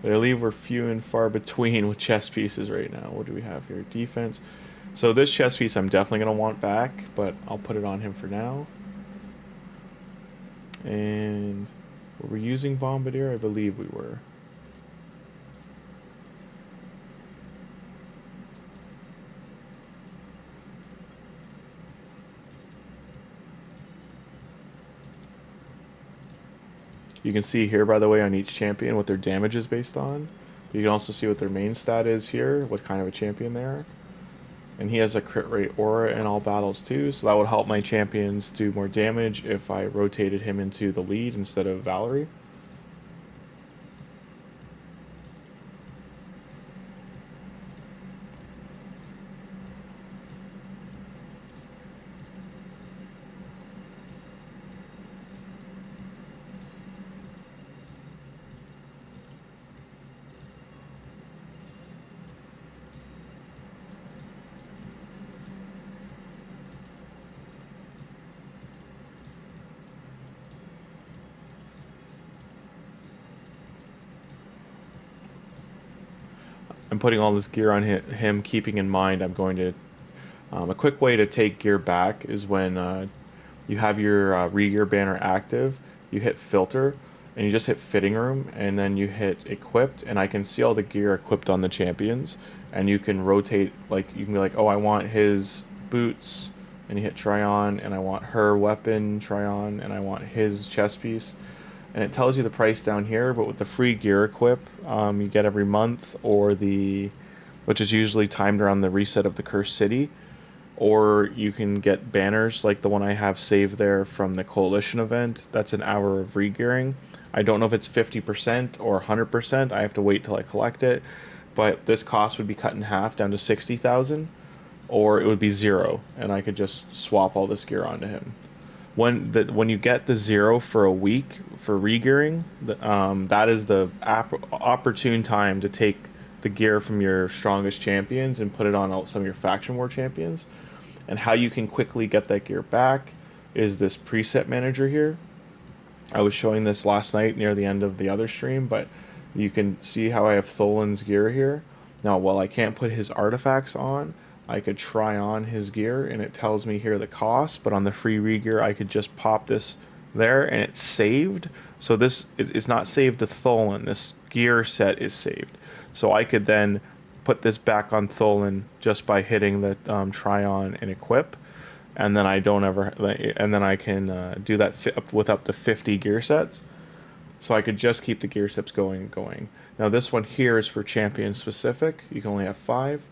But I believe we're few and far between with chest pieces right now. What do we have here? Defense. So this chest piece I'm definitely going to want back, but I'll put it on him for now. And were we using Bombardier? I believe we were. You can see here, by the way, on each champion what their damage is based on. You can also see what their main stat is here, what kind of a champion they are. And he has a crit rate aura in all battles too, so that would help my champions do more damage if I rotated him into the lead instead of Valerie. I'm putting all this gear on him, keeping in mind I'm going to... a quick way to take gear back is when you have your re-gear banner active, you hit filter, and you just hit fitting room, and then you hit equipped, and I can see all the gear equipped on the champions, and you can rotate, like, you can be like, oh, I want his boots, and you hit try on, and I want her weapon, try on, and I want his chest piece. And it tells you the price down here, but with the free gear equip, you get every month, or which is usually timed around the reset of the Cursed City, or you can get banners like the one I have saved there from the Coalition event. That's an hour of re-gearing. I don't know if it's 50% or 100%. I have to wait till I collect it, but this cost would be cut in half down to 60,000, or it would be 0, and I could just swap all this gear onto him. When you get the 0 for a week for re-gearing, that is the opportune time to take the gear from your strongest champions and put it on some of your faction war champions. And how you can quickly get that gear back is this preset manager here. I was showing this last night near the end of the other stream, but you can see how I have Tholin's gear here. Now, while I can't put his artifacts on, I could try on his gear, and it tells me here the cost, but on the free re-gear, I could just pop this there, and it's saved. So this it's not saved to THOLIN. This gear set is saved. So I could then put this back on THOLIN just by hitting the try on and equip, and then I don't ever, and then I can do that with up to 50 gear sets. So I could just keep the gear sets going. Now this one here is for champion specific. You can only have 5.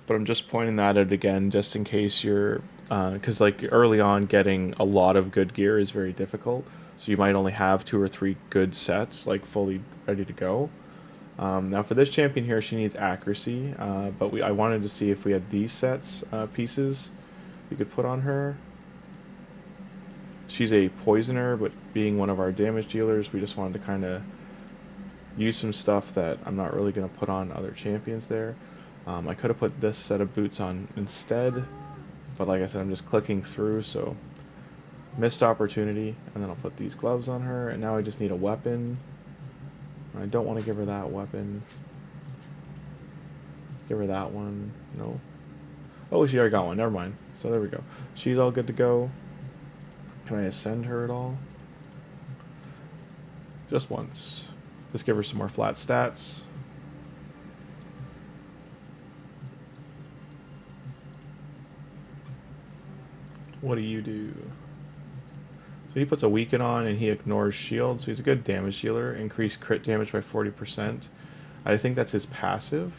But I'm just pointing that out again, just in case you're, because like early on, getting a lot of good gear is very difficult. So you might only have 2 or 3 good sets, like fully ready to go. Now for this champion here, she needs accuracy, but I wanted to see if we had these sets pieces we could put on her. She's a poisoner, but being one of our damage dealers, we just wanted to kind of use some stuff that I'm not really going to put on other champions there. I could have put this set of boots on instead, but like I said, I'm just clicking through, so missed opportunity. And then I'll put these gloves on her, and now I just need a weapon. I don't want to give her that weapon. Give her that one. No. Oh, she already got one. Never mind. So there we go. She's all good to go. Can I ascend her at all? Just once. Let's give her some more flat stats. What do you do? So he puts a weaken on and he ignores shield, so he's a good damage dealer. Increased crit damage by 40%. I think that's his passive,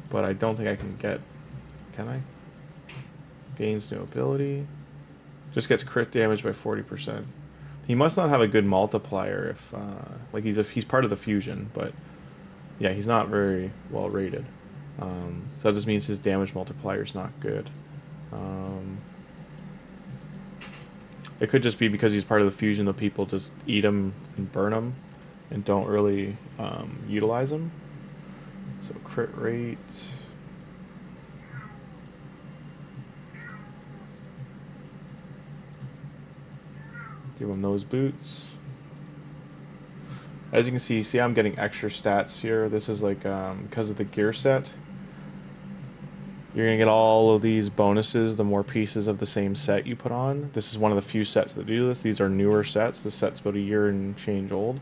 but I don't think I can get... Can I? Gains no ability. Just gets crit damage by 40%. He must not have a good multiplier if... like he's part of the fusion, but... Yeah, he's not very well rated. So that just means his damage multiplier is not good. It could just be because he's part of the fusion that people just eat him and burn him and don't really utilize him. So crit rate. Give him those boots. As you can see I'm getting extra stats here. This is like because of the gear set. You're going to get all of these bonuses the more pieces of the same set you put on. This is one of the few sets that do this. These are newer sets. This set's about a year and change old.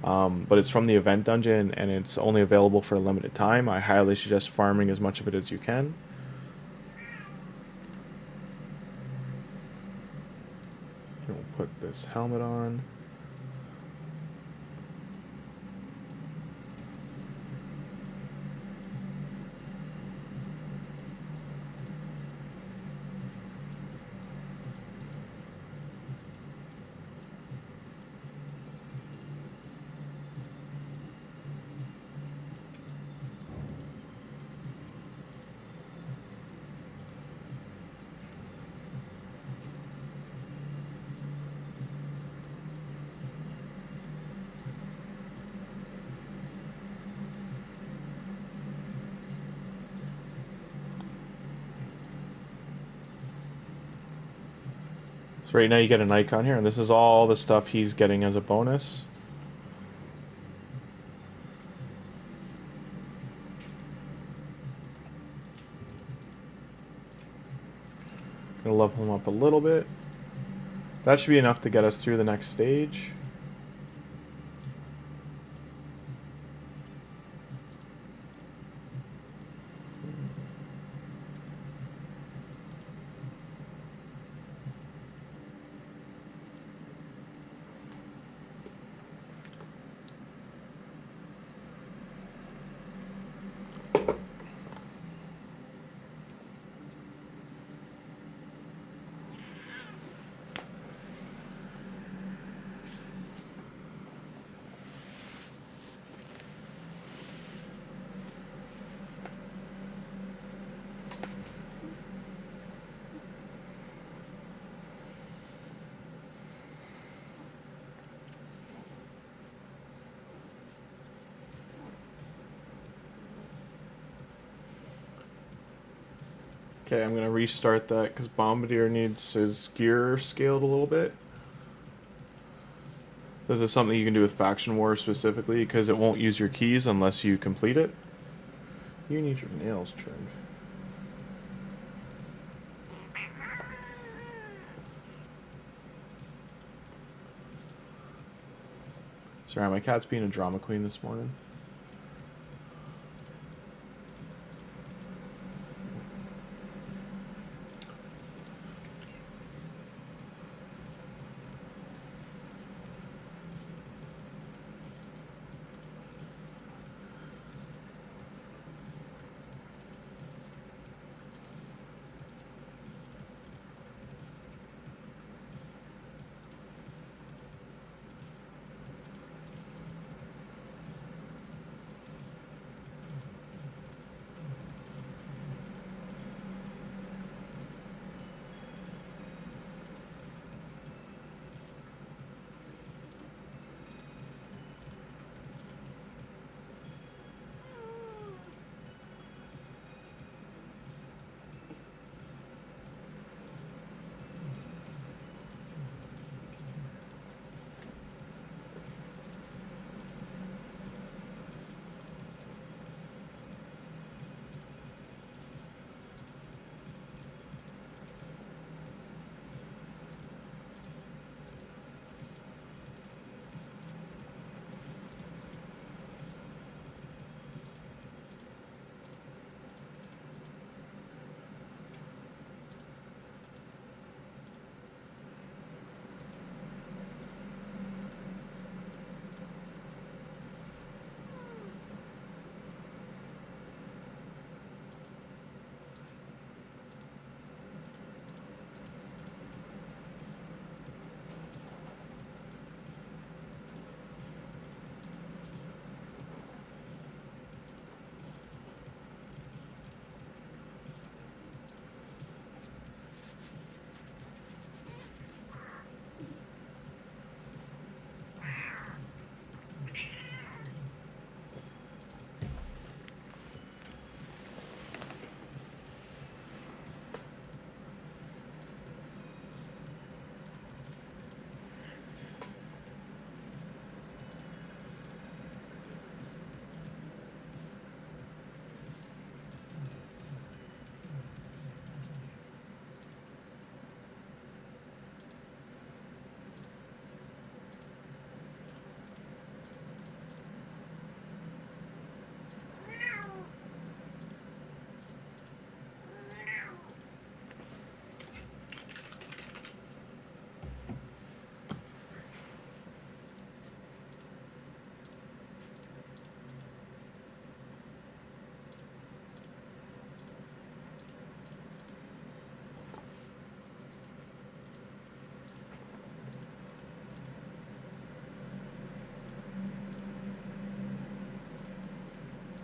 But it's from the event dungeon, and it's only available for a limited time. I highly suggest farming as much of it as you can. We'll put this helmet on. So right now you get an icon here, and this is all the stuff he's getting as a bonus. Gonna level him up a little bit. That should be enough to get us through the next stage. Okay, I'm going to restart that because Bombardier needs his gear scaled a little bit. This is something you can do with Faction War specifically, because it won't use your keys unless you complete it. You need your nails trimmed. Sorry, my cat's being a drama queen this morning.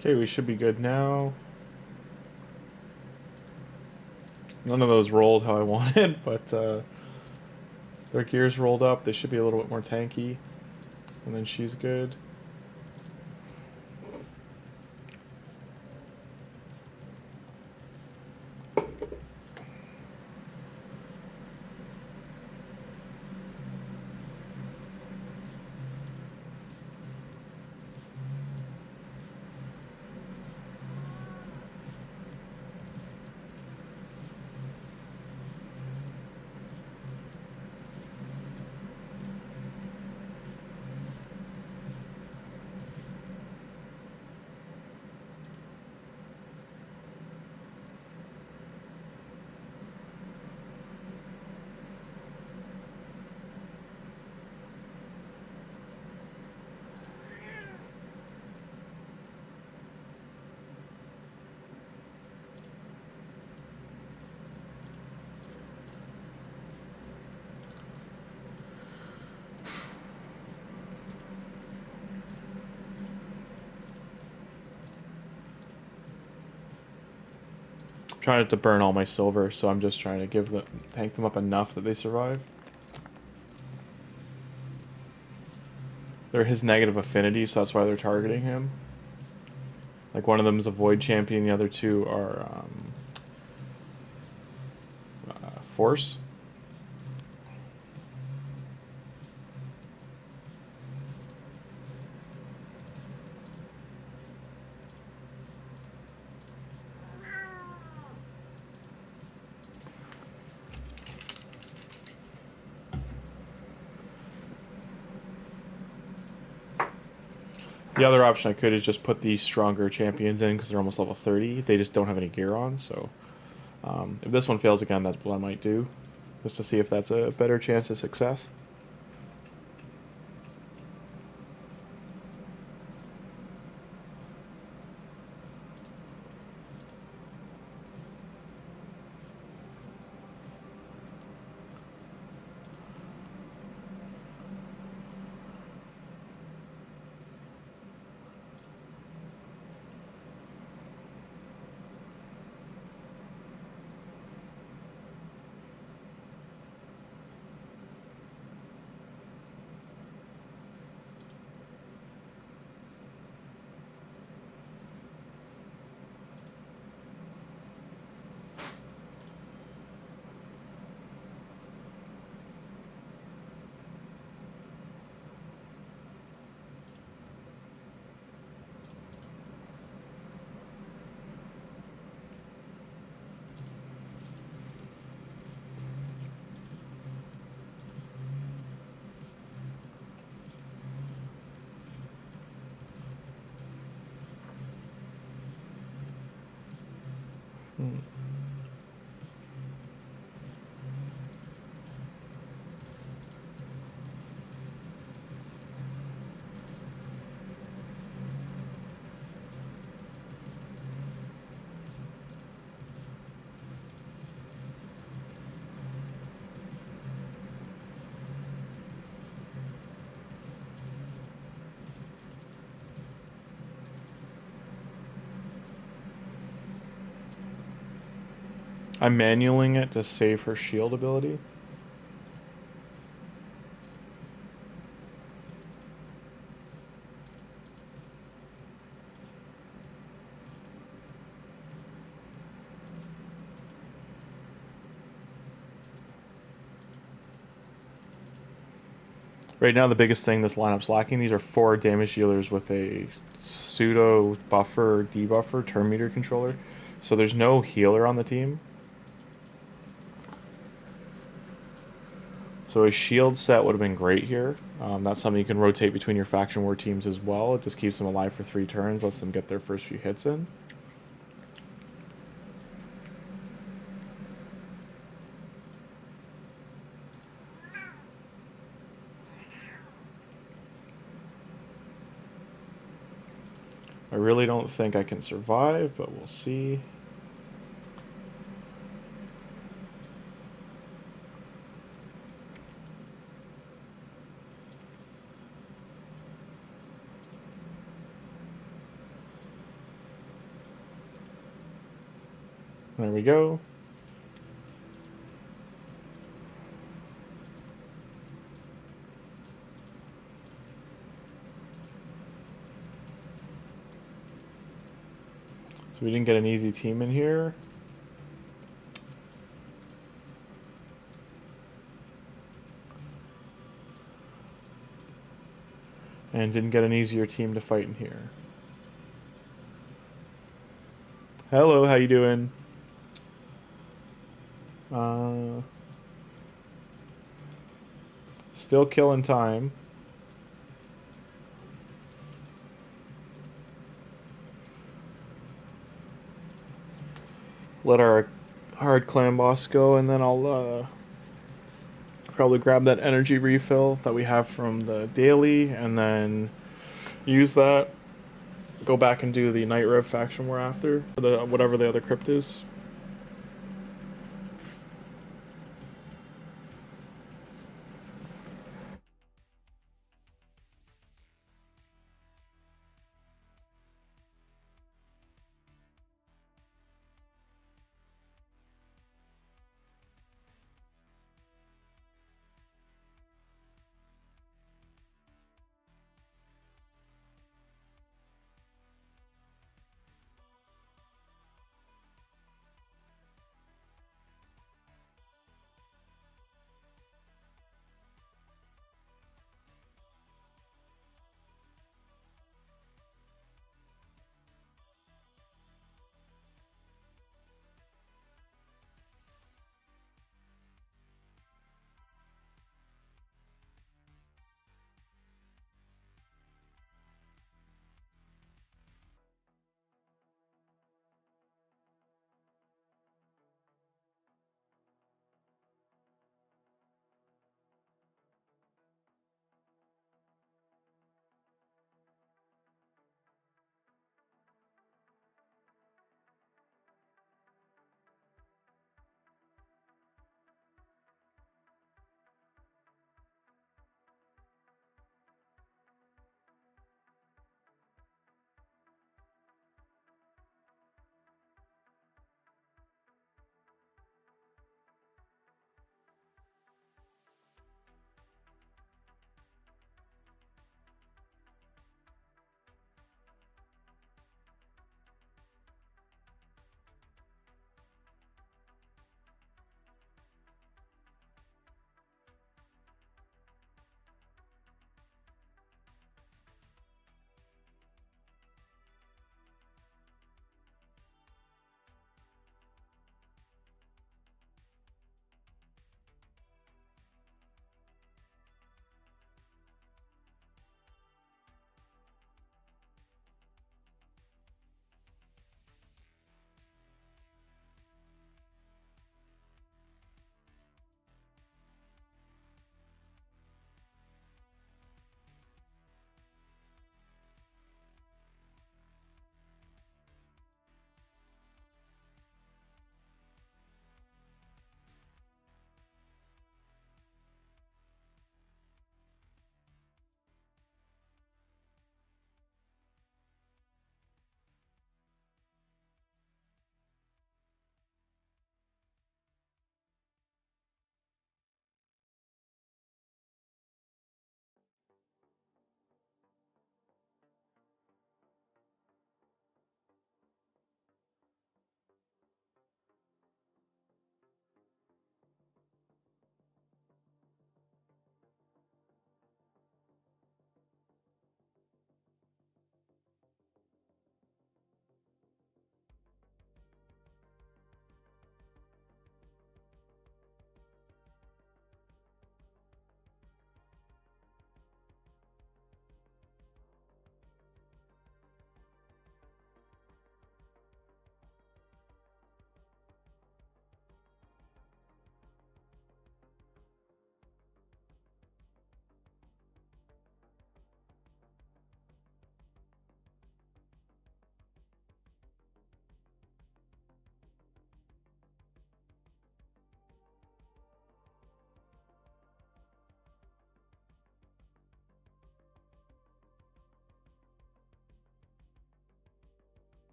Okay, we should be good now. None of those rolled how I wanted, but their gears rolled up. They should be a little bit more tanky. And then she's good. Trying to burn all my silver, so I'm just trying to tank them up enough that they survive. They're his negative affinity, so that's why they're targeting him. Like, one of them is a void champion, the other two are force. The other option I could is just put these stronger champions in because they're almost level 30. They just don't have any gear on, so if this one fails again, that's what I might do, just to see if that's a better chance of success. I'm manualing it to save her shield ability. Right now, the biggest thing this lineup's lacking, these are 4 damage dealers with a pseudo buffer, debuffer, turn meter controller. So there's no healer on the team. So a shield set would have been great here. That's something you can rotate between your faction war teams as well. It just keeps them alive for 3 turns, lets them get their first few hits in. I really don't think I can survive, but we'll see. There we go. So we didn't get an easy team in here. And didn't get an easier team to fight in here. Hello, how you doing? Still killing time. Let our hard clan boss go, and then I'll probably grab that energy refill that we have from the daily, and then use that. Go back and do the Night Rev faction war after, the whatever the other crypt is.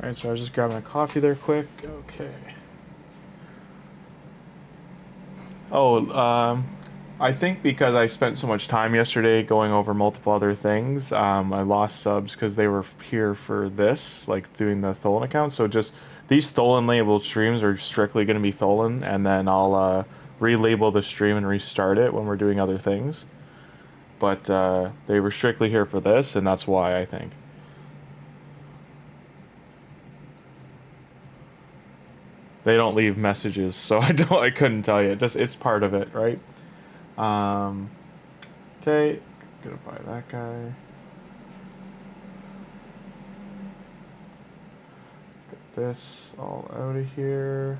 Alright, so I was just grabbing a coffee there quick. Okay. Oh, I think because I spent so much time yesterday going over multiple other things, I lost subs because they were here for this, like doing the THOLIN account. So just these THOLIN labeled streams are strictly going to be THOLIN, and then I'll relabel the stream and restart it when we're doing other things. But they were strictly here for this, and that's why I think. They don't leave messages, so I couldn't tell you. It's part of it, right? Okay, gonna buy that guy. Get this all out of here.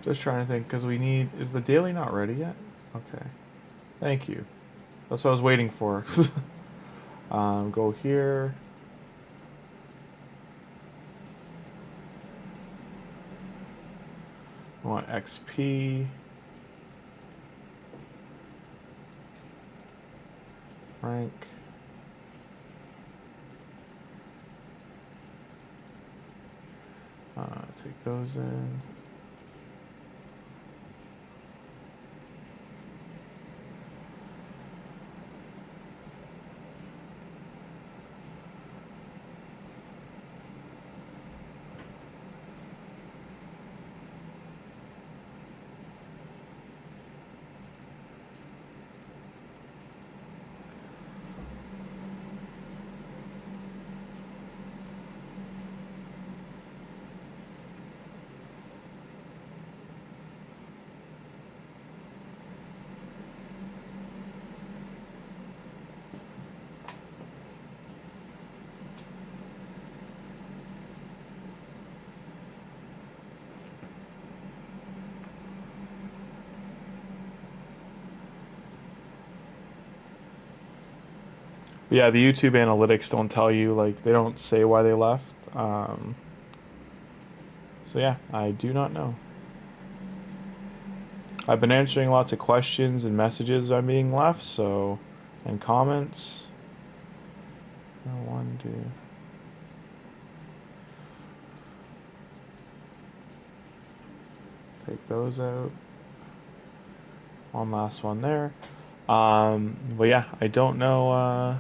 Just trying to think, because we need... Is the daily not ready yet? Okay. Thank you. That's what I was waiting for. Go here. I want XP. Rank. Take those in. Yeah, the YouTube analytics don't tell you, like, they don't say why they left. So yeah, I do not know. I've been answering lots of questions and messages I'm being left, so, and comments. One, two. Take those out. One last one there. But yeah, I don't know,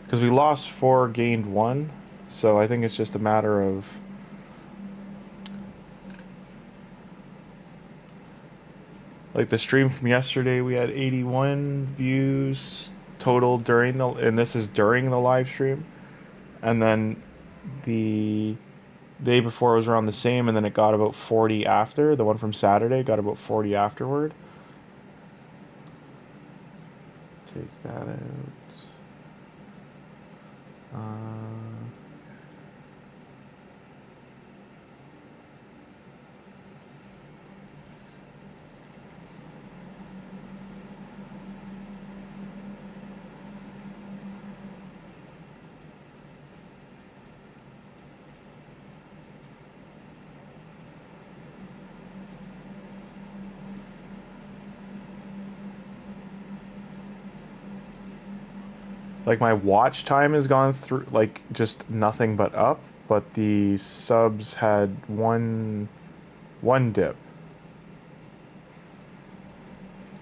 because we lost 4, gained 1, so I think it's just a matter of like the stream from yesterday. We had 81 views total during the, and this is during the live stream, and then the day before was around the same, and then it got about 40 after. The one from Saturday got about 40 afterward. Take that out. Like, my watch time has gone through, like, just nothing but up, but the subs had one dip.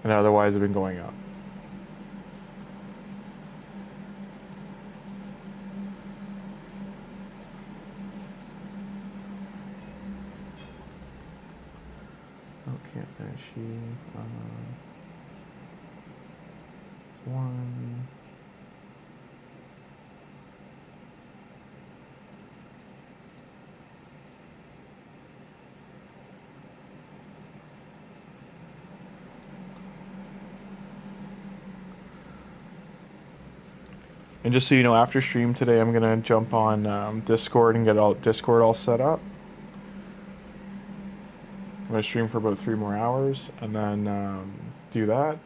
And otherwise have been going up. Oh, can't finish here. One. And just so you know, after stream today, I'm gonna jump on Discord and get Discord all set up. I'm gonna stream for about 3 more hours, and then do that.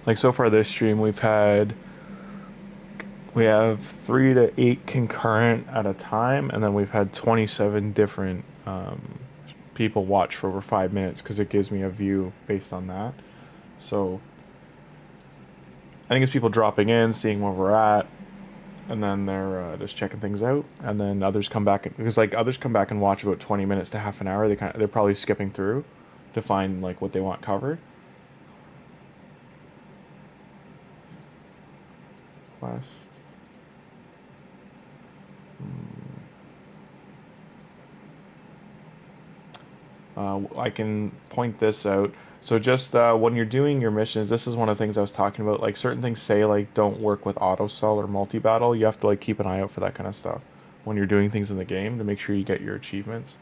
Like so far this stream, we have 3 to 8 concurrent at a time, and then we've had 27 different people watch for over 5 minutes because it gives me a view based on that. So I think it's people dropping in, seeing where we're at, and then they're just checking things out. And then others come back because like others come back and watch about 20 minutes to half an hour. They're probably skipping through to find like what they want covered. Quest. I can point this out. So just when you're doing your missions, this is one of the things I was talking about. Like certain things say like don't work with auto cell or multi battle. You have to like keep an eye out for that kind of stuff when you're doing things in the game to make sure you get your achievements.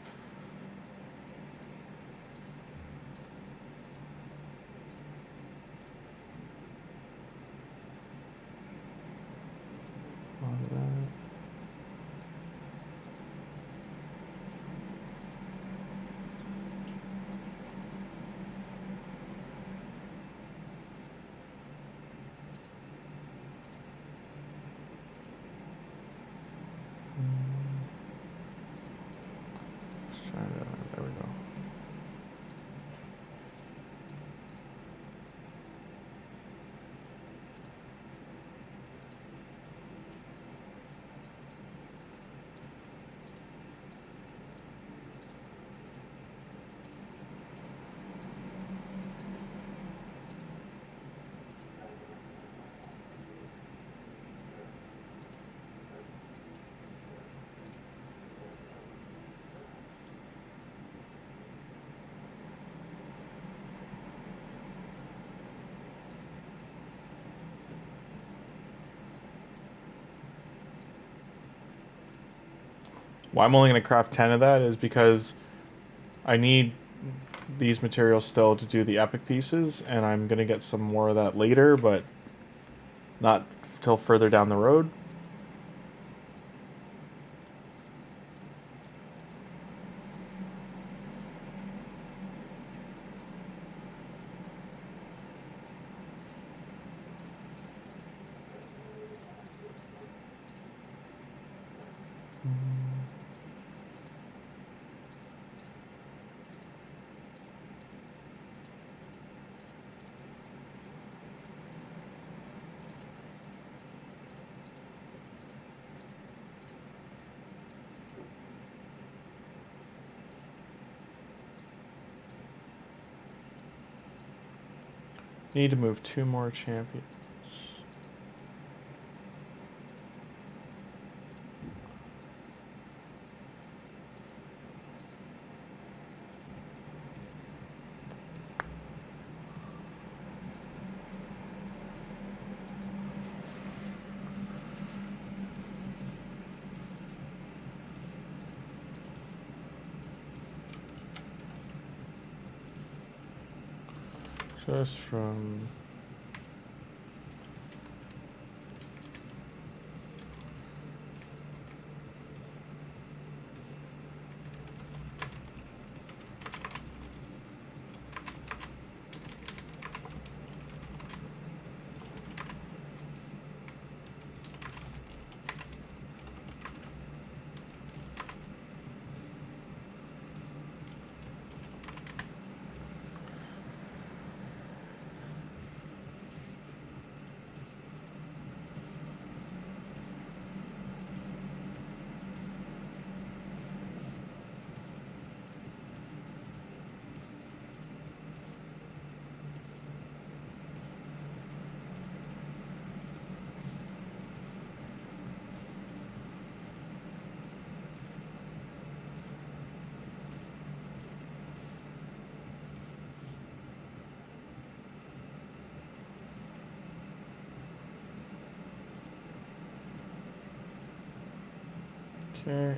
There we go. Why I'm only going to craft 10 of that is because I need these materials still to do the epic pieces, and I'm going to get some more of that later, but not till further down the road. Need to move 2 more champions. Just from... Okay.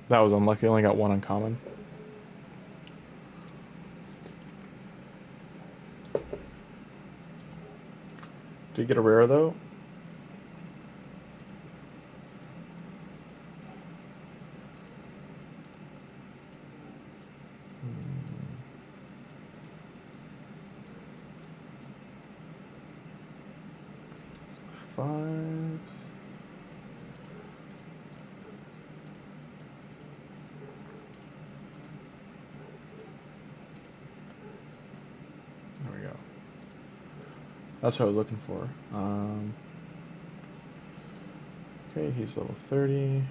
That was unlucky. I only got one uncommon. Did you get a rare though? Five. There we go. That's what I was looking for. Okay, he's level 30.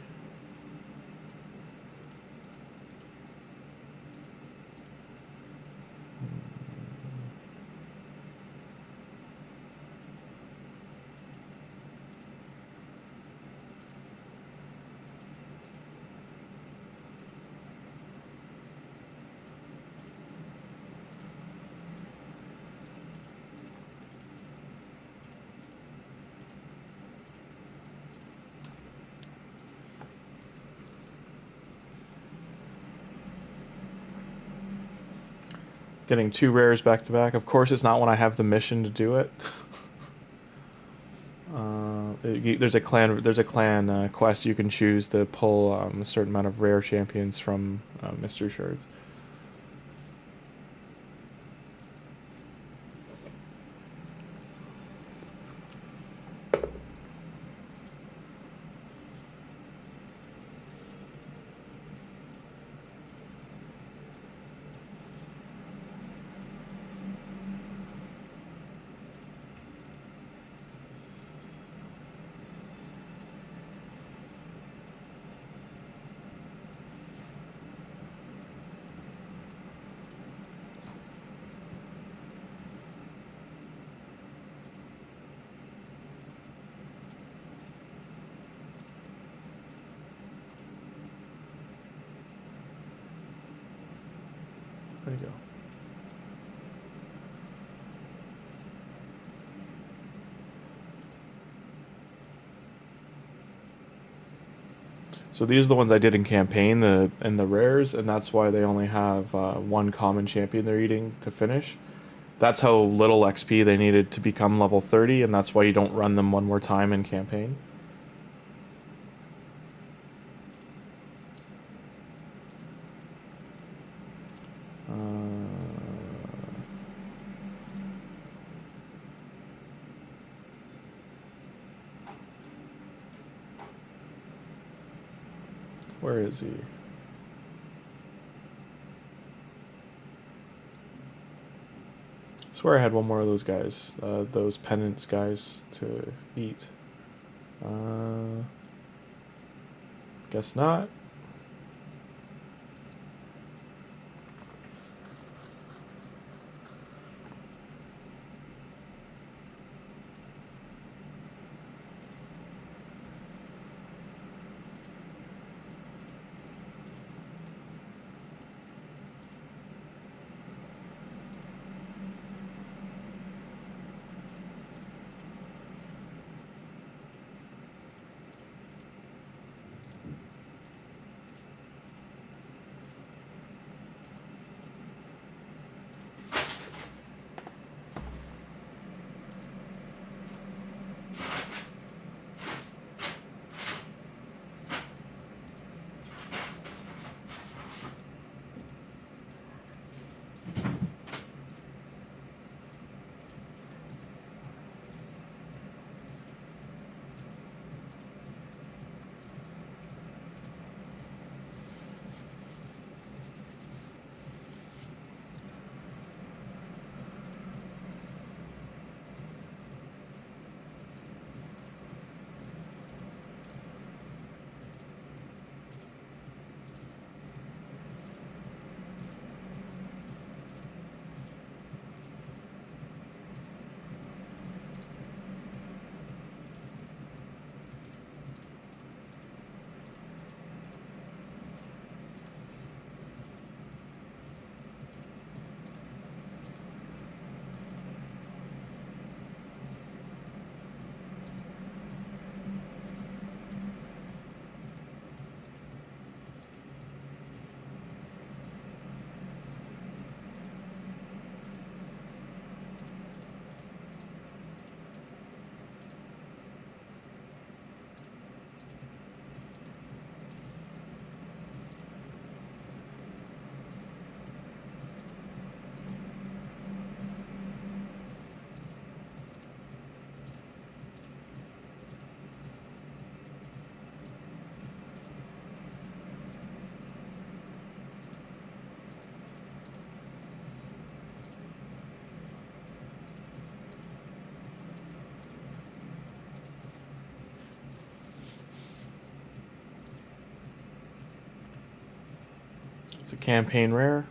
Getting 2 rares back to back. Of course, it's not when I have the mission to do it. There's a clan quest you can choose to pull a certain amount of rare champions from mystery shards. Where'd he go? So these are the ones I did in campaign, and the rares, and that's why they only have one common champion they're eating to finish. That's how little XP they needed to become level 30, and that's why you don't run them one more time in campaign. Where is he? I swear I had one more of those guys, those penance guys to eat. Guess not. It's a campaign rare.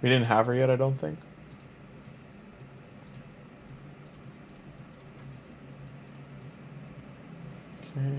We didn't have her yet, I don't think. Okay.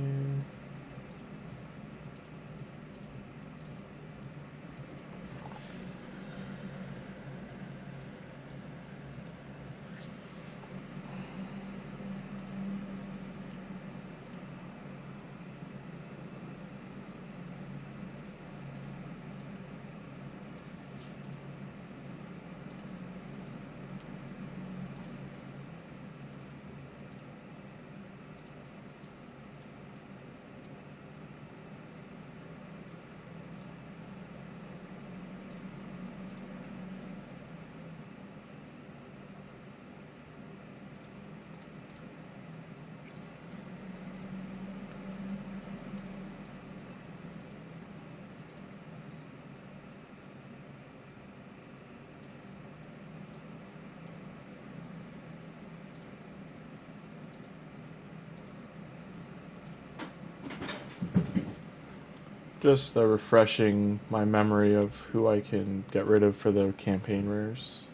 Just refreshing my memory of who I can get rid of for the campaign rares.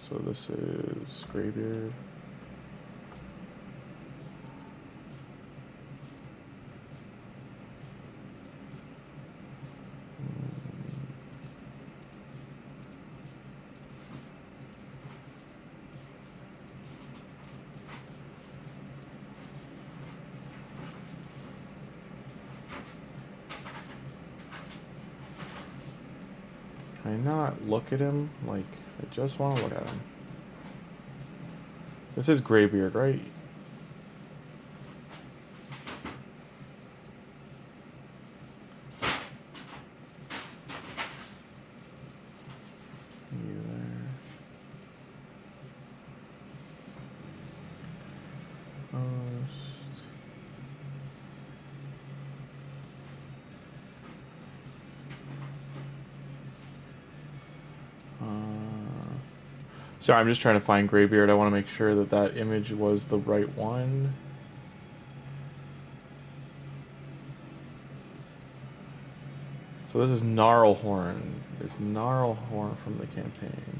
So this is Greybeard. Can I not look at him? Like, I just want to look at him. This is Greybeard, right? You there. Sorry, I'm just trying to find Greybeard. I want to make sure that that image was the right one. So this is Gnarlhorn. It's Gnarlhorn from the campaign.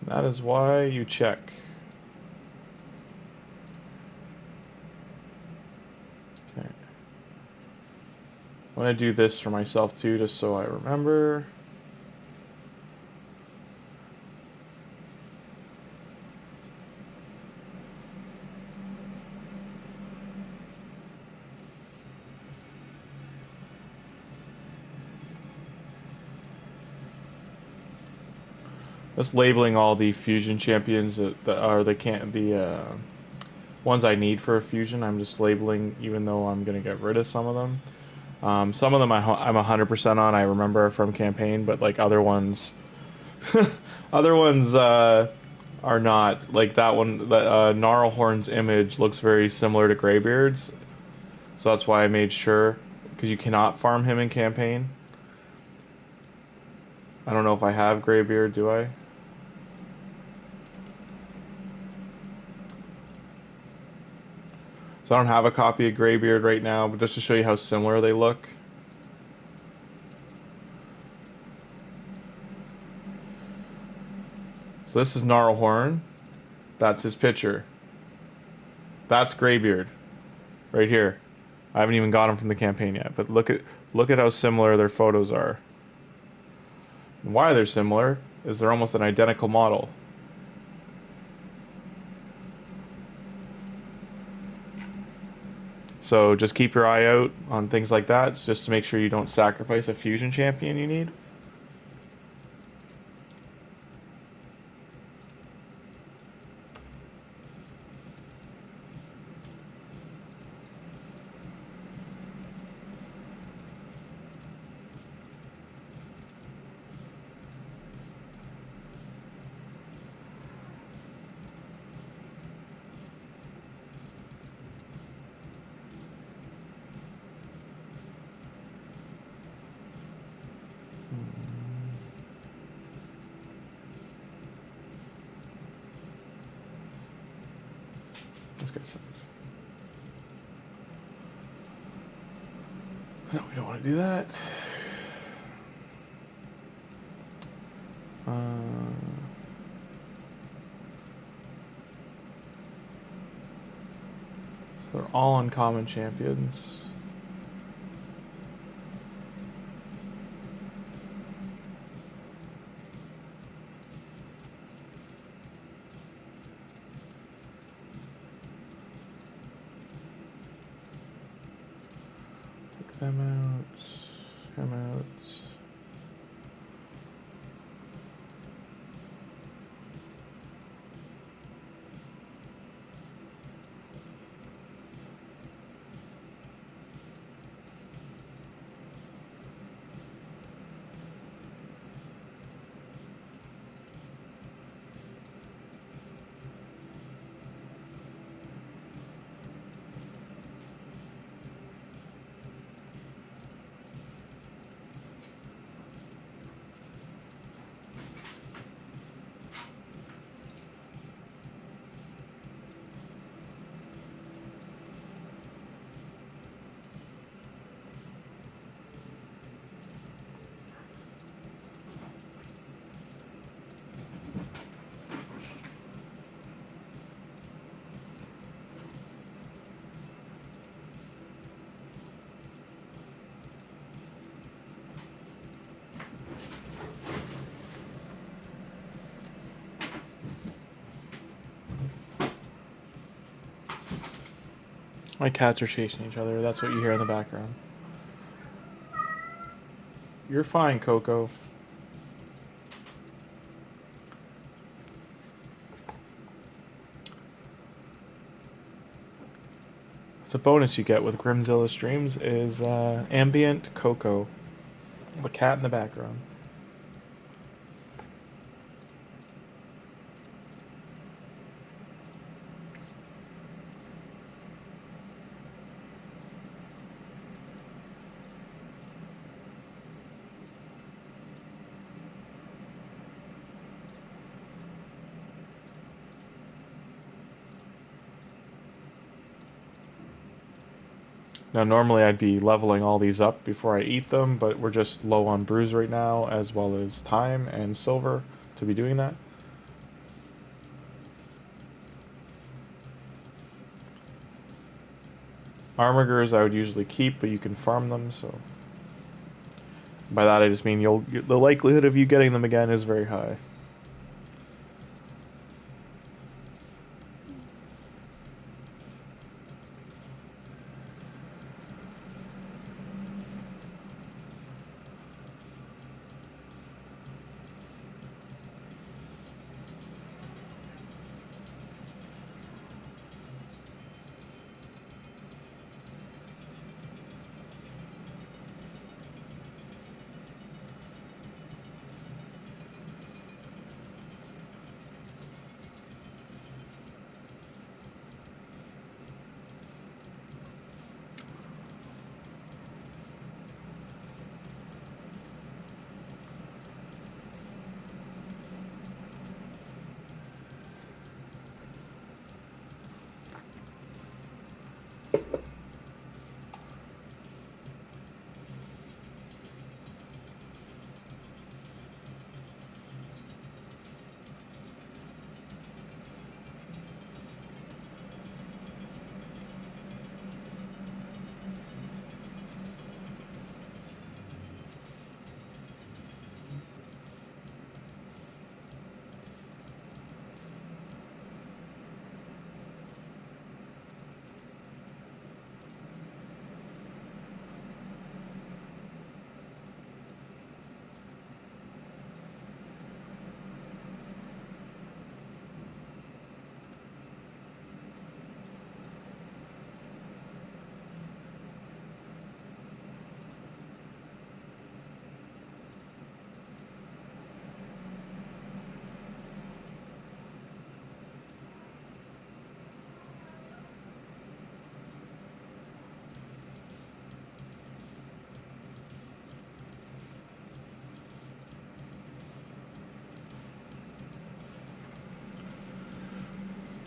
That is why you check. Okay. I'm going to do this for myself too, just so I remember. Just labeling all the fusion champions that are the ones I need for a fusion. I'm just labeling, even though I'm gonna get rid of some of them. Some of them I'm 100% on. I remember from campaign, but like other ones, other ones are not. Like that one, Gnarlhorn's image looks very similar to Greybeard's, so that's why I made sure, because you cannot farm him in campaign. I don't know if I have Greybeard, do I? So I don't have a copy of Greybeard right now, but just to show you how similar they look. So this is Gnarlhorn. That's his picture. That's Greybeard, right here. I haven't even got him from the campaign yet, but look at how similar their photos are. And why they're similar is they're almost an identical model. So just keep your eye out on things like that, just to make sure you don't sacrifice a fusion champion you need. get 6. No, we don't want to do that. So they're all uncommon champions. Take them out. Him out. My cats are chasing each other. That's what you hear in the background. You're fine, Coco. It's a bonus you get with Grimmzilla streams is ambient Coco. The cat in the background. Now normally I'd be leveling all these up before I eat them, but we're just low on brews right now, as well as time and silver to be doing that. Armigers I would usually keep, but you can farm them, so... By that I just mean the likelihood of you getting them again is very high.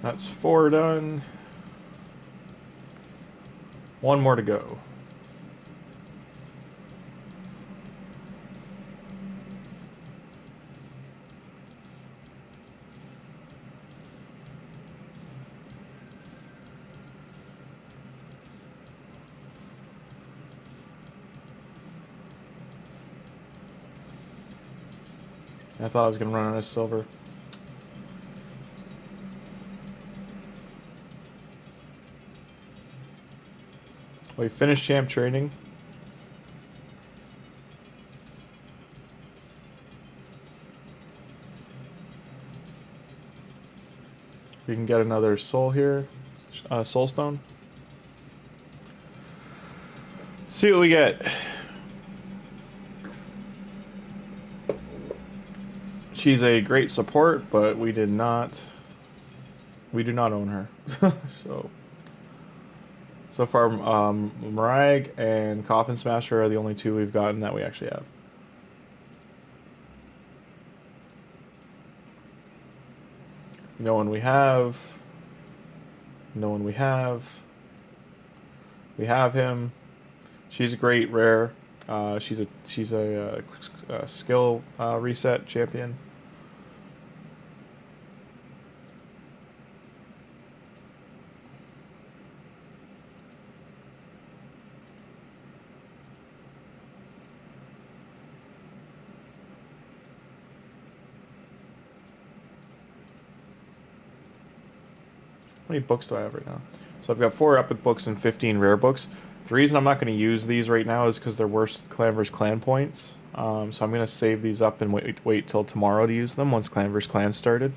That's 4 done. One more to go. I thought I was going to run out of silver. We finished champ training. We can get another soul here. Soul stone. See what we get. She's a great support, but we do not own her. So far, Marag and Coffin Smasher are the only two we've gotten that we actually have. No one we have. No one we have. We have him. She's a great rare. She's a skill reset champion. How many books do I have right now? So I've got 4 epic books and 15 rare books. The reason I'm not going to use these right now is because they're worse clan vs clan points. So I'm going to save these up and wait till tomorrow to use them once clan vs clan started.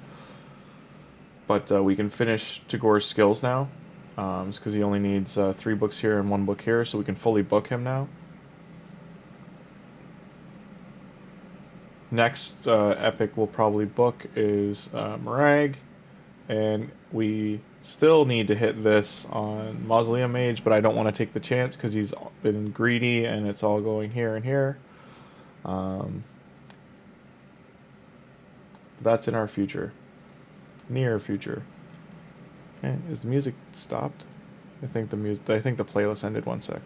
But we can finish Tagoar's skills now. Because he only needs 3 books here and 1 book here, so we can fully book him now. Next epic we'll probably book is Marag. And we still need to hit this on Mausoleum Mage, but I don't want to take the chance because he's been greedy and it's all going here and here. That's in our future. Near future. Okay, is the music stopped? I think the playlist ended. One sec.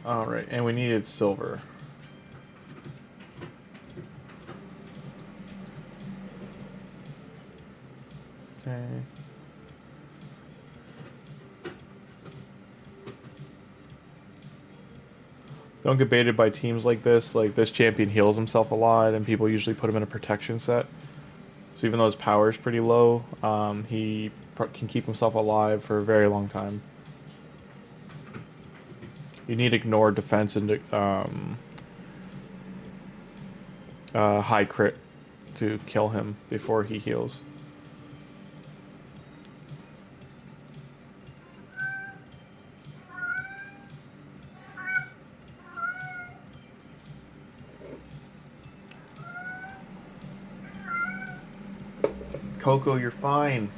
Alright, and we needed silver. Okay. Don't get baited by teams like this. Like, this champion heals himself a lot, and people usually put him in a protection set. So even though his power is pretty low, he can keep himself alive for a very long time. You need ignore defense and high crit to kill him before he heals. Coco, you're fine.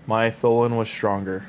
My THOLIN was stronger.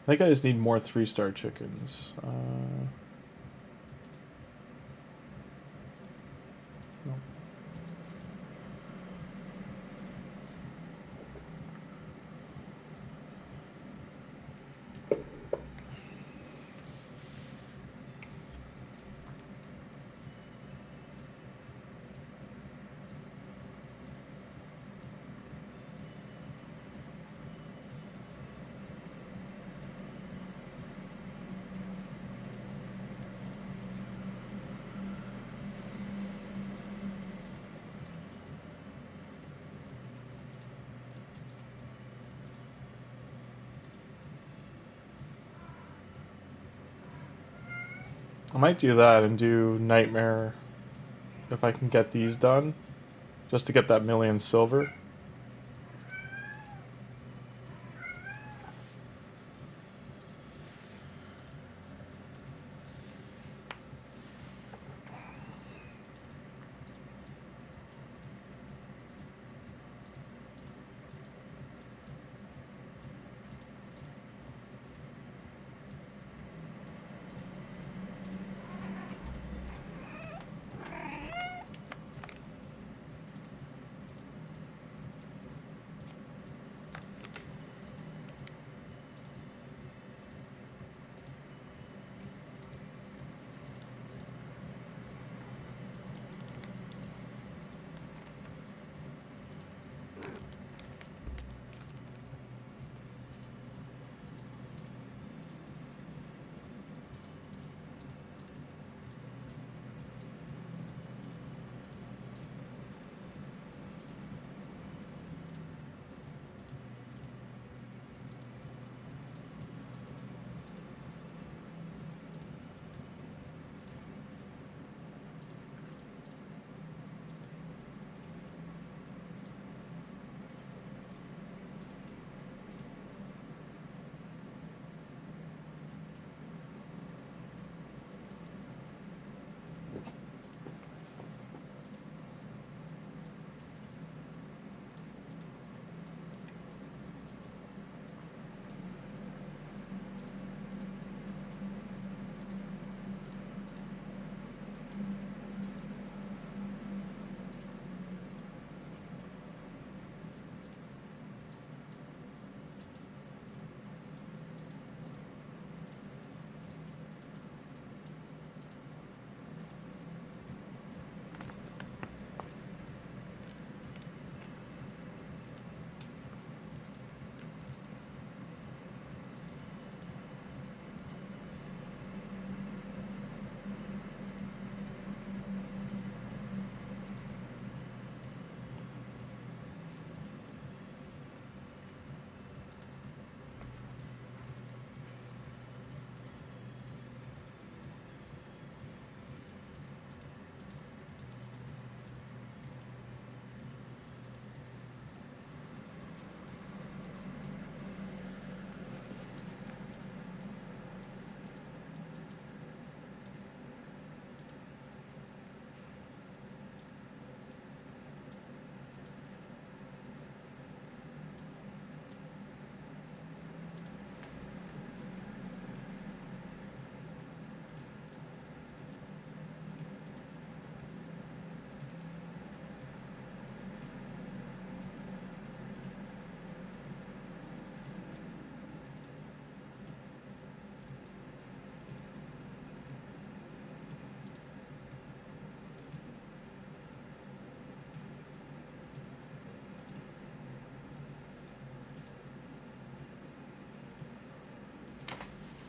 think I just need more 3-star chickens. No. I might do that and do Nightmare if I can get these done, just to get that 1,000,000 silver.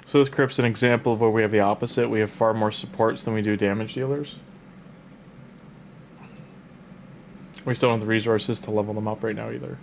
So this crypt's an example of where we have the opposite. We have far more supports than we do damage dealers. We still don't have the resources to level them up right now either.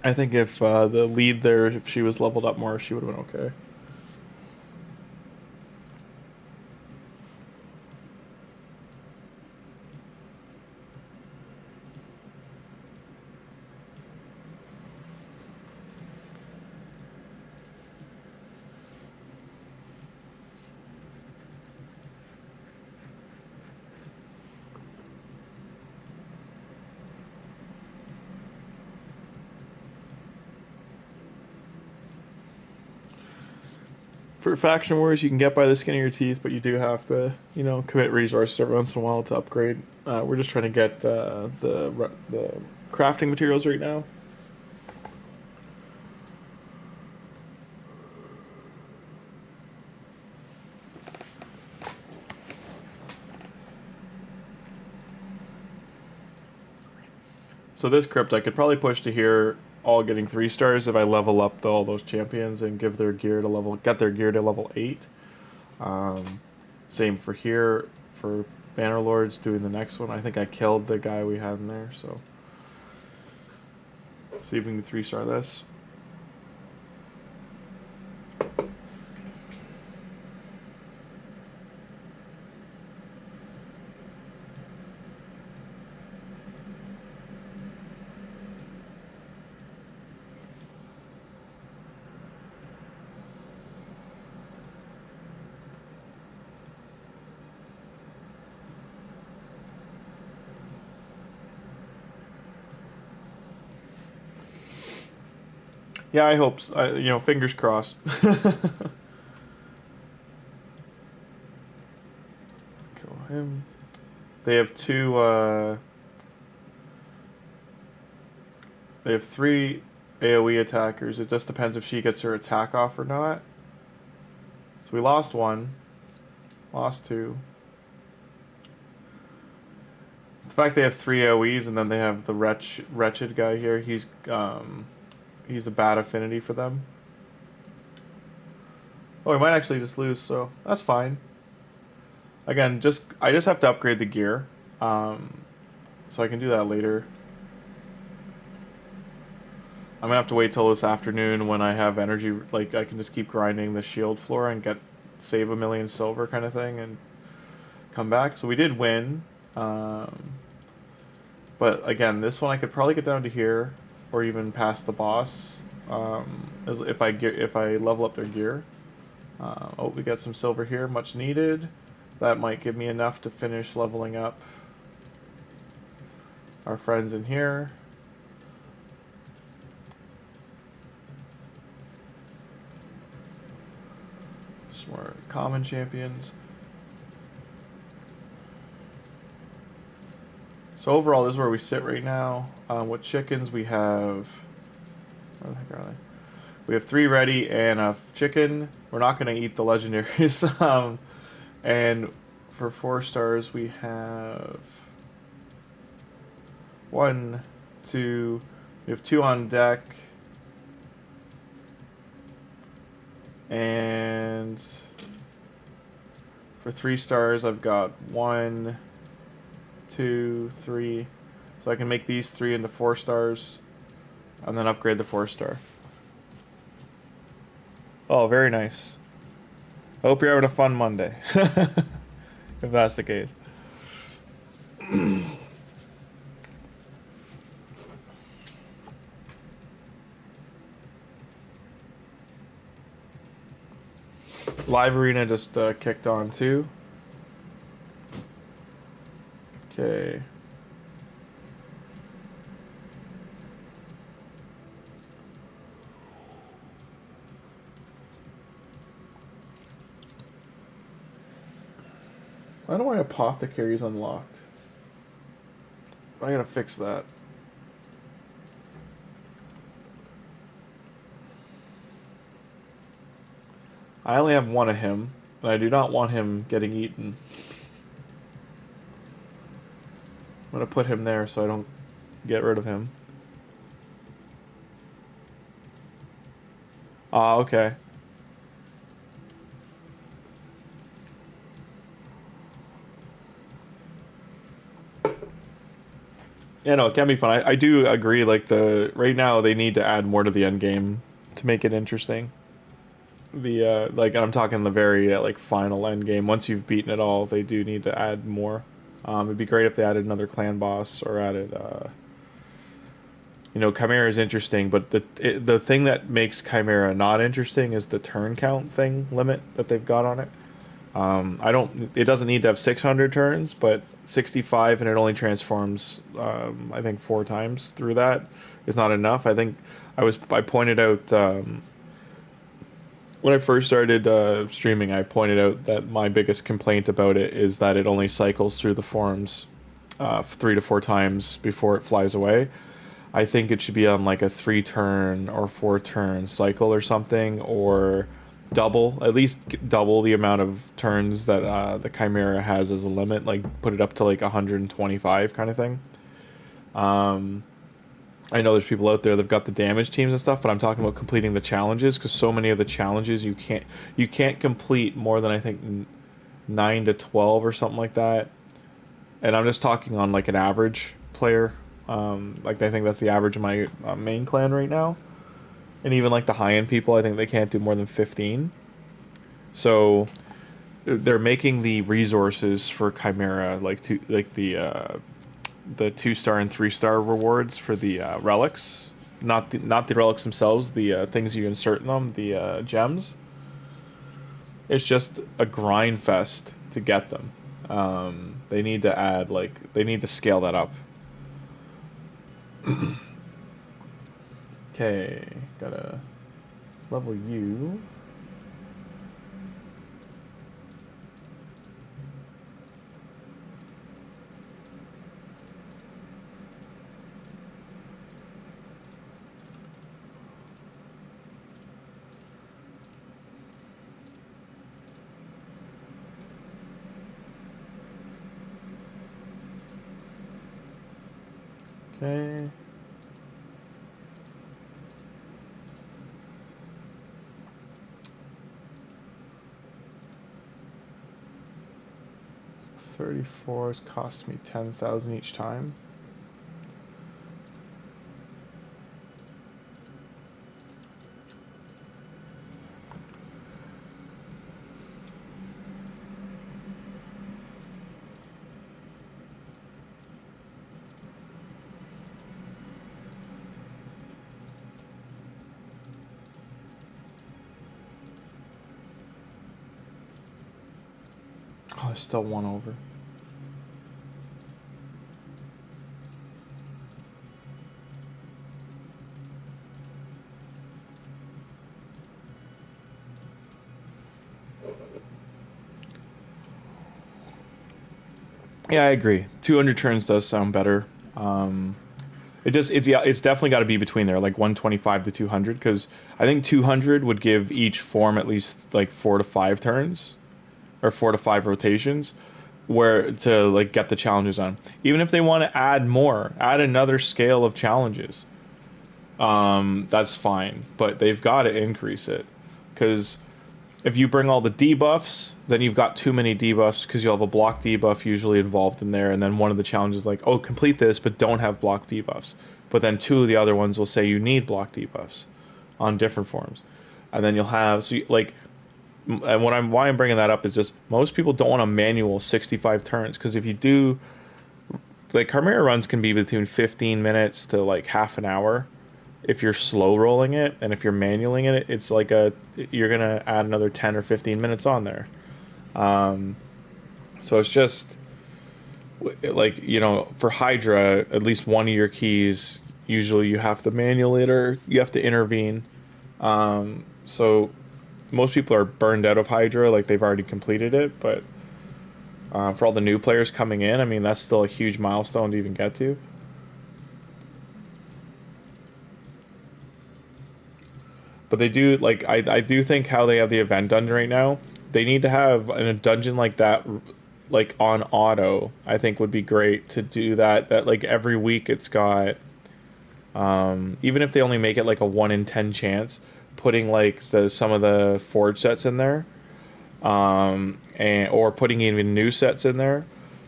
I think if the lead there, if she was leveled up more, she would have been okay. For faction wars, you can get by the skin of your teeth, but you do have to, commit resources every once in a while to upgrade. We're just trying to get the crafting materials right now. So this crypt I could probably push to here, all getting 3 stars if I level up all those champions and give their gear to get their gear to level 8. Same for here for Banner Lords doing the next one. I think I killed the guy we had in there, so see if we can 3-star this. Yeah, I hope so. Fingers crossed. Kill him. They have 2 they have 3 AoE attackers. It just depends if she gets her attack off or not. So we lost 1. Lost 2. The fact they have 3 AoEs and then they have the wretched guy here, he's a bad affinity for them. Oh, we might actually just lose, so that's fine. Again, I just have to upgrade the gear, so I can do that later. I'm gonna have to wait till this afternoon when I have energy. Like I can just keep grinding the shield floor and save 1 million silver kind of thing and come back. So we did win, but again, this one I could probably get down to here. Or even past the boss, if I level up their gear. Oh, we got some silver here, much needed. That might give me enough to finish leveling up our friends in here. Some more common champions. So overall, this is where we sit right now. With chickens, we have... Where the heck are they? We have 3 ready and a chicken. We're not going to eat the legendaries. And for 4 stars, we have... 1, 2... We have 2 on deck. And... For 3 stars, I've got 1... 2, 3, so I can make these 3 into 4 stars and then upgrade the 4-star. Oh, very nice. I hope you're having a fun Monday. If that's the case. Live Arena just kicked on too. Okay. Why don't my apothecary is unlocked? I gotta fix that. I only have 1 of him, and I do not want him getting eaten. I'm gonna put him there so I don't get rid of him. Ah, okay. Yeah, no, it can be fun. I do agree. Like right now, they need to add more to the end game to make it interesting. Like I'm talking the very like final end game. Once you've beaten it all, they do need to add more. It'd be great if they added another clan boss or added. Chimera is interesting, but the thing that makes Chimera not interesting is the turn count thing limit that they've got on it. I don't. It doesn't need to have 600 turns, but 65, and it only transforms. I think 4 times through that is not enough. I think I pointed out when I first started streaming. I pointed out that my biggest complaint about it is that it only cycles through the forms 3 to 4 times before it flies away. I think it should be on like a 3-turn or 4-turn cycle or something, or at least double the amount of turns that the Chimera has as a limit. Like put it up to like 125 kind of thing. I know there's people out there that've got the damage teams and stuff, but I'm talking about completing the challenges, because so many of the challenges you can't complete more than I think 9 to 12 or something like that. And I'm just talking on like an average player. Like I think that's the average of my main clan right now. And even like the high-end people, I think they can't do more than 15. So they're making the resources for Chimera like the 2-star and 3-star rewards for the relics, not the relics themselves, the things you insert in them, the gems. It's just a grind fest to get them. They need to scale that up. Okay, gotta level you. Okay. So 34's cost me 10,000 each time. Oh, there's still one over. Yeah, I agree. 200 turns does sound better. It's definitely got to be between there, like 125 to 200, because I think 200 would give each form at least like 4 to 5 turns, or 4 to 5 rotations, where to like get the challenges on. Even if they want to add another scale of challenges, that's fine. But they've got to increase it, because if you bring all the debuffs, then you've got too many debuffs, because you'll have a block debuff usually involved in there, and then one of the challenges is like, oh, complete this, but don't have block debuffs. But then 2 of the other ones will say you need block debuffs on different forms, and then you'll have and why I'm bringing that up is just most people don't want a manual 65 turns, because if you do, like Chimera runs can be between 15 minutes to like half an hour. If you're slow rolling it, and if you're manualing it, it's like you're gonna add another 10 or 15 minutes on there. So it's just like, for Hydra, at least one of your keys, usually you have to manual it or you have to intervene. So most people are burned out of Hydra, like they've already completed it, but for all the new players coming in, I mean, that's still a huge milestone to even get to. But they do, like, I do think how they have the event dungeon right now, they need to have a dungeon like that, like, on auto, I think would be great to do that like, every week it's got, even if they only make it, like, a 1 in 10 chance, putting, like, some of the forge sets in there, or putting even new sets in there,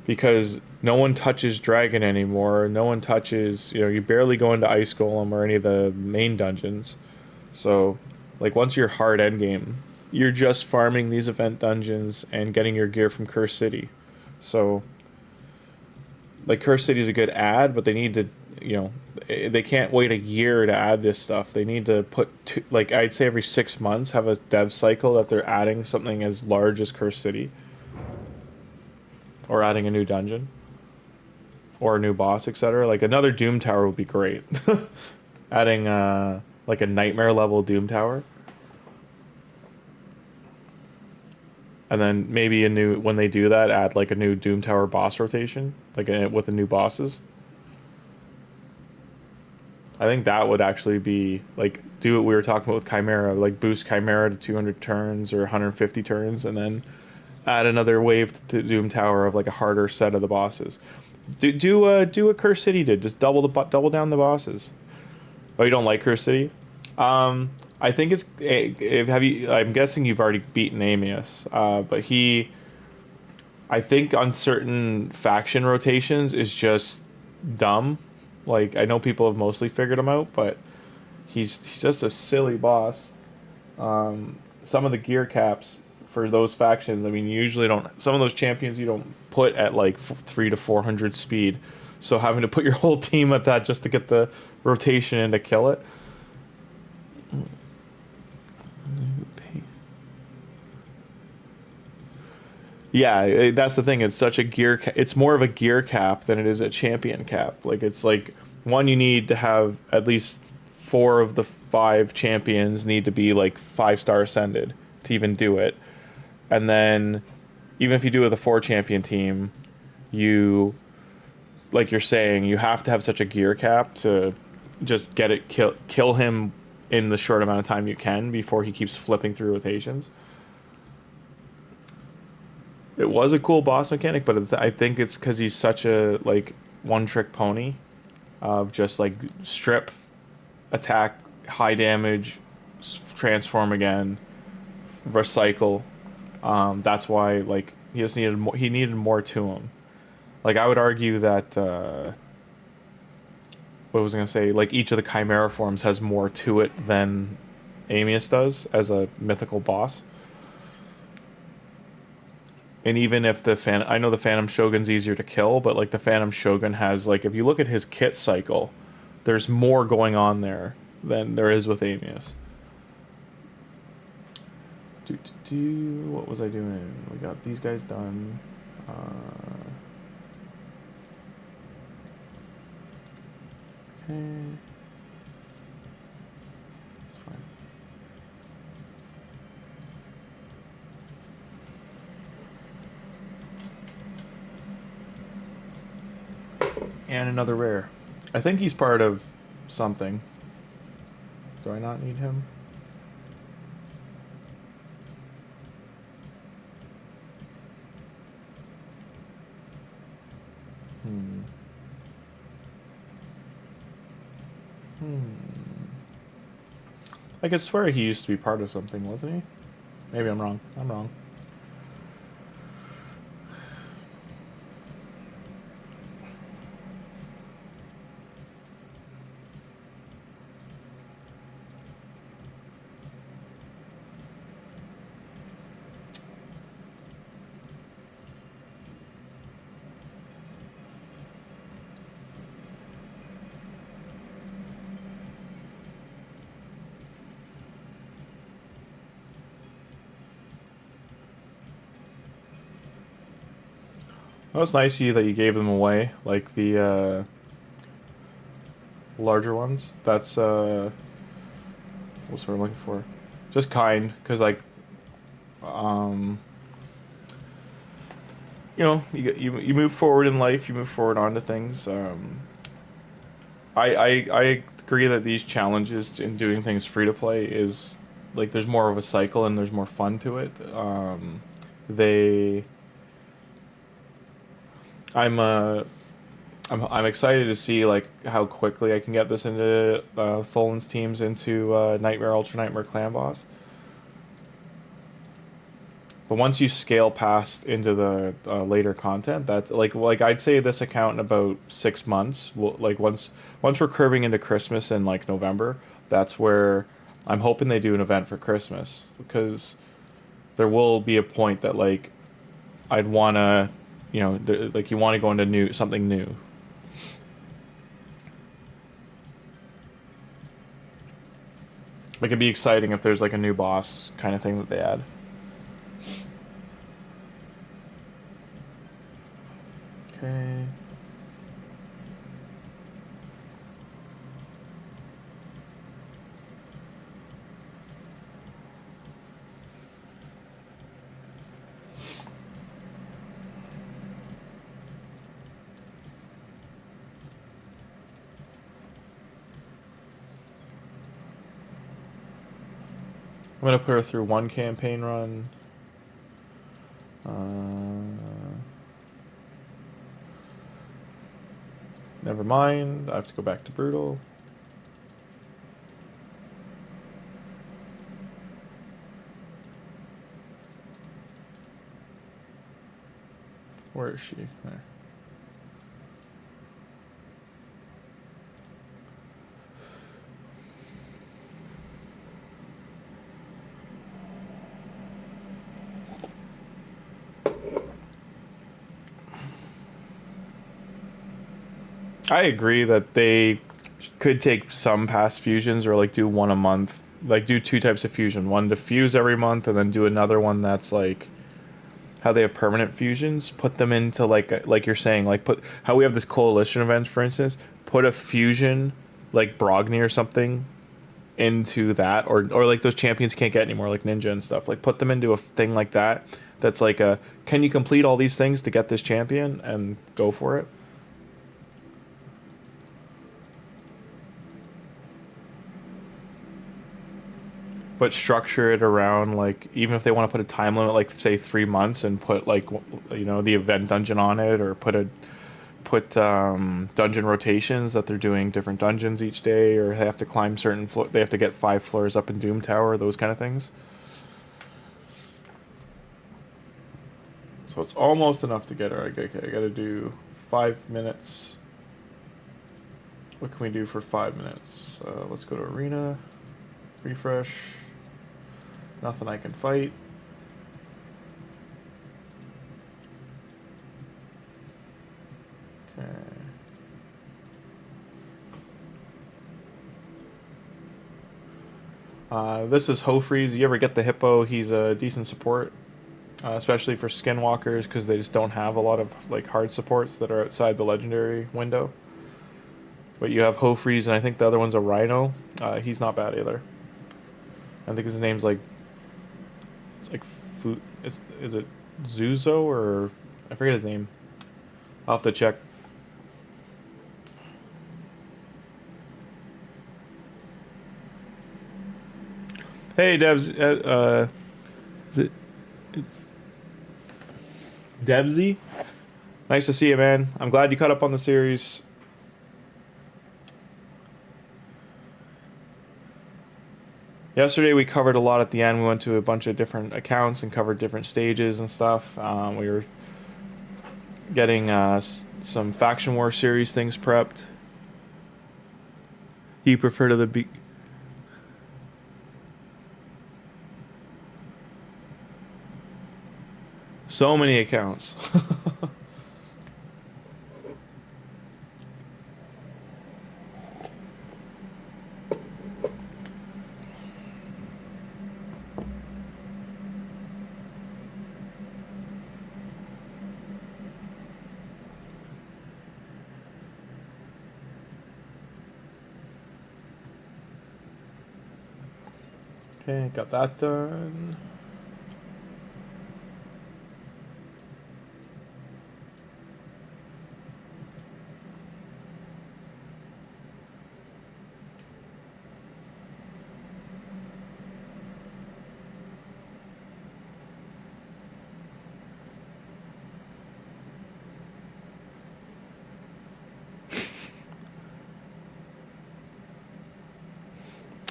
because no one touches Dragon anymore. No one touches, you know, you barely go into Ice Golem or any of the main dungeons. So, like, once you're hard endgame, you're just farming these event dungeons and getting your gear from Curse City. So, like, Curse City is a good ad, but they need to, you know, they can't wait a year to add this stuff. They need to put, like, I'd say every 6 months, have a dev cycle that they're adding something as large as Curse City. Or adding a new dungeon. Or a new boss, etc. Like, another Doom Tower would be great. Adding, like, a Nightmare level Doom Tower. And then maybe a new, when they do that, add, like, a new Doom Tower boss rotation. Like, with the new bosses. I think that would actually be, like, do what we were talking about with Chimera. Like, boost Chimera to 200 turns or 150 turns, and then add another wave to Doom Tower of, like, a harder set of the bosses. Do what Curse City did. Just double down the bosses. Oh, you don't like Curse City? I think it's... I'm guessing you've already beaten Amius. But he... I think on certain faction rotations is just dumb. Like, I know people have mostly figured him out, but he's just a silly boss. Some of the gear caps for those factions, I mean, you usually don't... Some of those champions you don't put at, like, 300 to 400 speed. So having to put your whole team at that just to get the rotation in to kill it... Yeah, that's the thing. It's such a gear... It's more of a gear cap than it is a champion cap. Like, it's like... One, you need to have at least 4 of the 5 champions need to be, like, 5-star ascended to even do it. And then, even if you do it with a 4-champion team, you... Like you're saying, you have to have such a gear cap to just get it... Kill him in the short amount of time you can before he keeps flipping through rotations. It was a cool boss mechanic, but I think it's because he's such a, like, one-trick pony of just, like, strip, attack, high damage, transform again, recycle. That's why, like, he just needed more, he needed more to him. Like, I would argue that, what was I going to say? Like, each of the Chimera forms has more to it than Amius does as a mythical boss. And even if I know the Phantom Shogun's easier to kill, but, like, the Phantom Shogun has, like, if you look at his kit cycle, there's more going on there than there is with Amius. What was I doing? We got these guys done. Okay. That's fine. And another rare. I think he's part of something. Do I not need him? I could swear he used to be part of something, wasn't he? Maybe I'm wrong. I'm wrong. That was nice of you that you gave them away, like the larger ones. That's what's what I'm looking for. Just kind, because, like, you know, you move forward in life, you move forward onto things. I agree that these challenges in doing things free to play is, like, there's more of a cycle and there's more fun to it. I'm excited to see, like, how quickly I can get this into THOLIN's teams into Nightmare Ultra Nightmare Clan Boss. But once you scale past into the later content, that like I'd say this account in about 6 months. Will like once we're curving into Christmas in like November, that's where I'm hoping they do an event for Christmas, because there will be a point that like I'd wanna, you know, like you want to go into something new. Like it'd be exciting if there's like a new boss kind of thing that they add. Okay. I'm gonna put her through one campaign run. Never mind. I have to go back to brutal. Where is she? There. I agree that they could take some past fusions or like do one a month. Like do two types of fusion. One to fuse every month and then do another one that's like how they have permanent fusions. Put them into like you're saying, like put how we have this coalition event, for instance. Put a fusion like Brogni or something into that, or like those champions can't get anymore, like Ninja and stuff. Like put them into a thing like that. That's like a, can you complete all these things to get this champion, and go for it. But structure it around, like, even if they want to put a time limit, like say 3 months, and put like you know, the event dungeon on it, or put dungeon rotations that they're doing different dungeons each day, or they have to climb certain they have to get 5 floors up in Doom Tower, those kind of things. So it's almost enough to get her. Okay, I gotta do 5 minutes. What can we do for 5 minutes? Let's go to arena, refresh. Nothing I can fight. Okay. This is Hofreeze. You ever get the Hippo? He's a decent support, especially for skinwalkers, because they just don't have a lot of like hard supports that are outside the legendary window. But you have Hofreeze, and I think the other one's a Rhino. He's not bad either. I think his name's like, it's like is it Zuzo, or I forget his name. I'll have to check. Hey Devs, is it's Devsy? Nice to see you, man. I'm glad you caught up on the series. Yesterday we covered a lot at the end. We went to a bunch of different accounts and covered different stages and stuff. We were getting some Faction War series things prepped. You prefer to the so many accounts. Okay, got that done.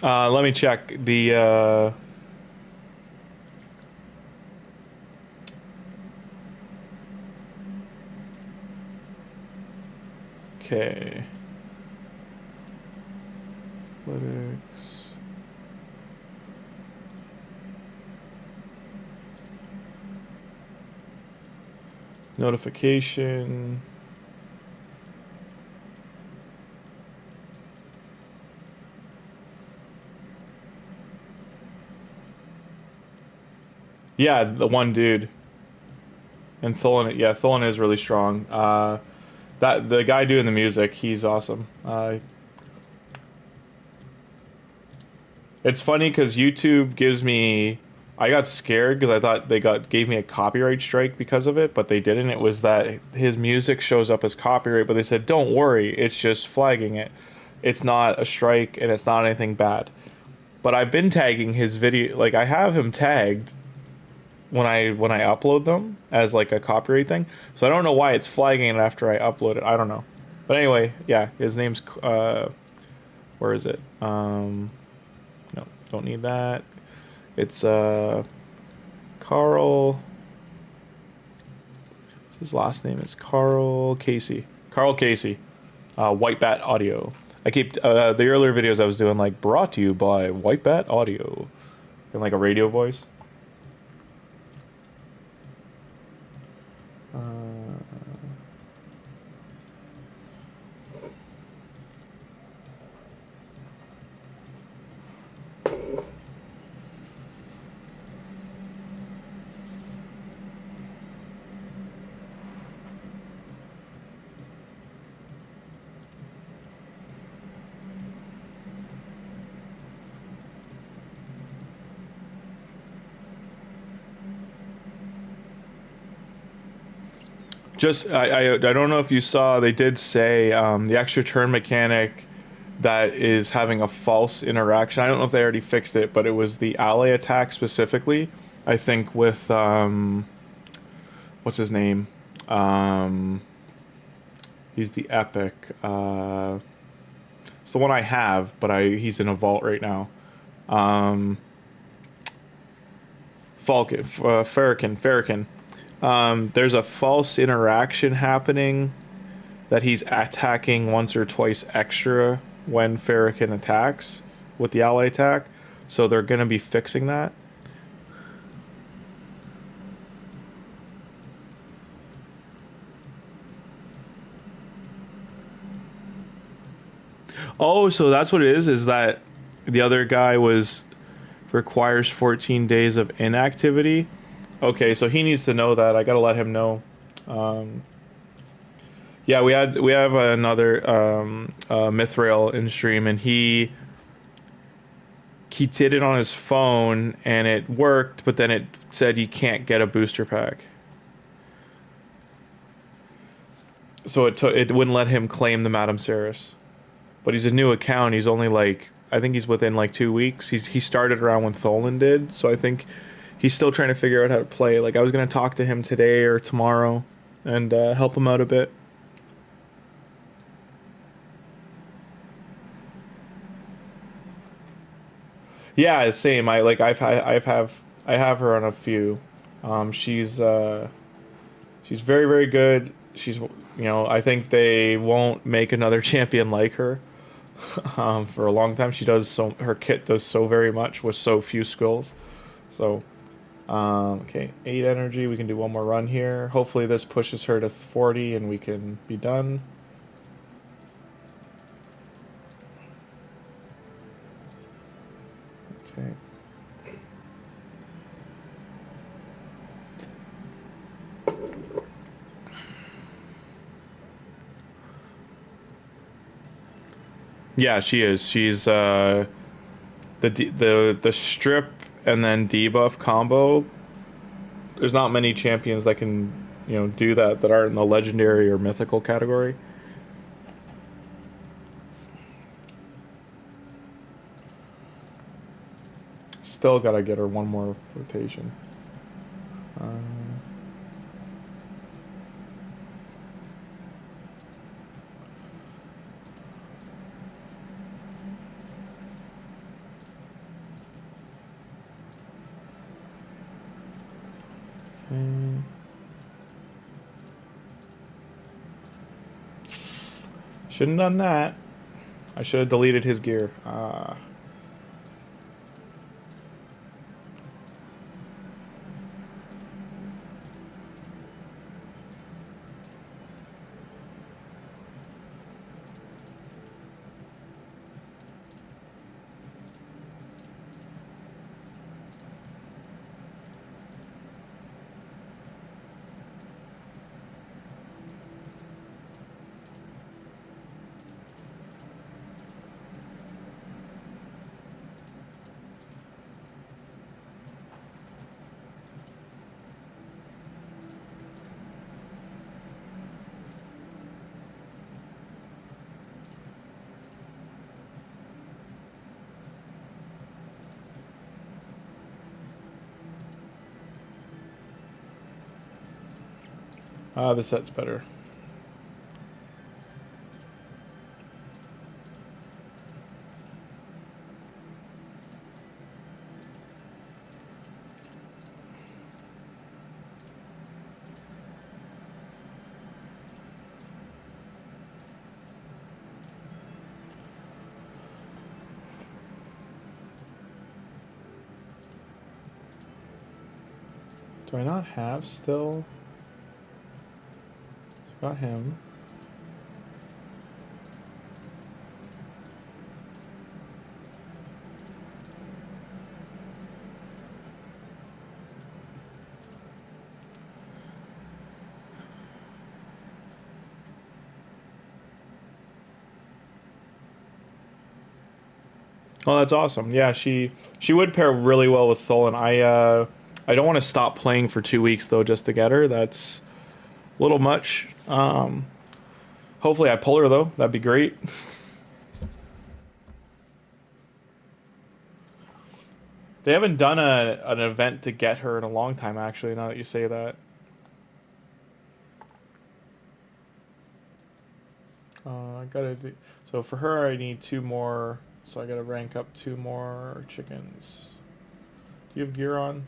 Let me check the Okay. Athletics. Notification. Yeah, the one dude. And THOLIN, yeah, THOLIN is really strong. That the guy doing the music, he's awesome. It's funny because YouTube gives me. I got scared because I thought they gave me a copyright strike because of it, but they didn't. It was that his music shows up as copyright, but they said don't worry, it's just flagging it. It's not a strike and it's not anything bad. But I've been tagging his video, like I have him tagged when I upload them as like a copyright thing. So I don't know why it's flagging it after I upload it. I don't know. But anyway, yeah, his name's where is it? No, don't need that. It's Carl. His last name is Carl Casey. Carl Casey. White Bat Audio. I keep the earlier videos I was doing like brought to you by White Bat Audio in like a radio voice. Just I don't know if you saw, they did say the extra turn mechanic that is having a false interaction. I don't know if they already fixed it, but it was the ally attack specifically. I think with what's his name? He's the epic. It's the one I have, but he's in a vault right now. Farrakhan. There's a false interaction happening that he's attacking once or twice extra when Farrakhan attacks with the ally attack. So they're going to be fixing that. Oh, so that's what it is that the other guy requires 14 days of inactivity. Okay, so he needs to know that. I gotta let him know. Yeah, we have another Mithril in stream, and he did it on his phone, and it worked, but then it said you can't get a booster pack. So it wouldn't let him claim the Madame Ceres. But he's a new account. He's only like, I think he's within like 2 weeks. He started around when THOLIN did, so I think he's still trying to figure out how to play. Like I was gonna talk to him today or tomorrow, and help him out a bit. Yeah, same. I have her on a few. She's very very good. She's, you know, I think they won't make another champion like her for a long time. Her kit does so very much with so few skills. So okay, 8 energy. We can do one more run here. Hopefully this pushes her to 40 and we can be done. Okay. Yeah, she is. She's the strip and then debuff combo. There's not many champions that can, you know, do that aren't in the legendary or mythical category. Still gotta get her one more rotation. Shouldn't have done that. I should have deleted his gear. The set's better. Do I not have still? Got him. Oh, that's awesome. Yeah, she would pair really well with THOLIN. I don't want to stop playing for 2 weeks though just to get her. That's a little much. Hopefully I pull her though. That'd be great. They haven't done an event to get her in a long time actually, now that you say that. I gotta do, so for her I need 2 more, so I gotta rank up 2 more chickens. Do you have gear on?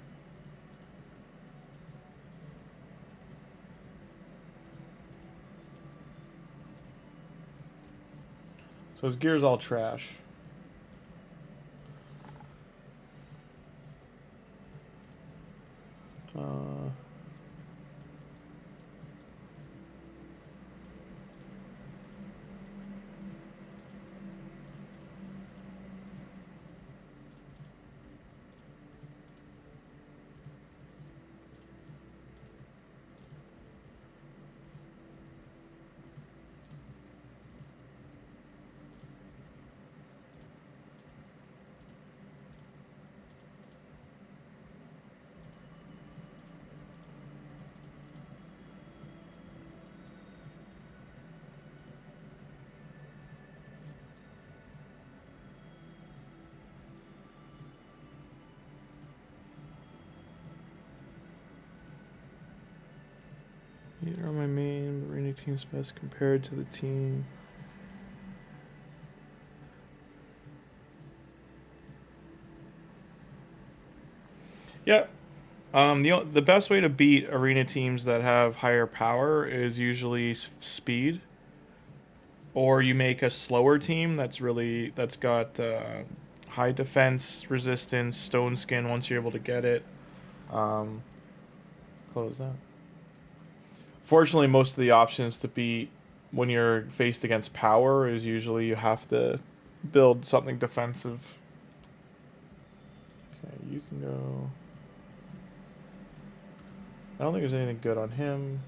So his gear's all trash. Either on my main arena team's best compared to the team. Yeah. The best way to beat arena teams that have higher power is usually speed, or you make a slower team that's got high defense, resistance, stone skin once you're able to get it. Close that. Fortunately, most of the options to beat when you're faced against power is usually you have to build something defensive. Okay, you can go. I don't think there's anything good on him.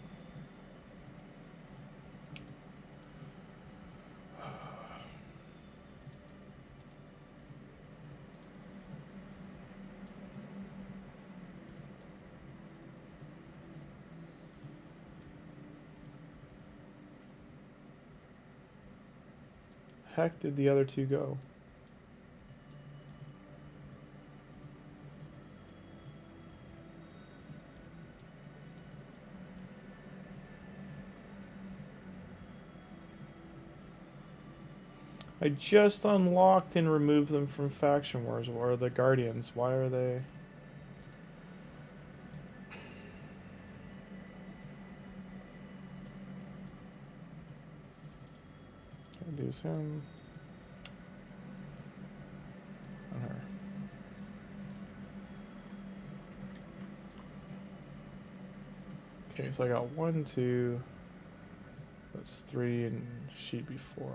Heck did the other 2 go? I just unlocked and removed them from Faction Wars. Where are the Guardians? Why are they... Lose him. On her. Okay, so I got 1, 2. That's 3, and she'd be 4.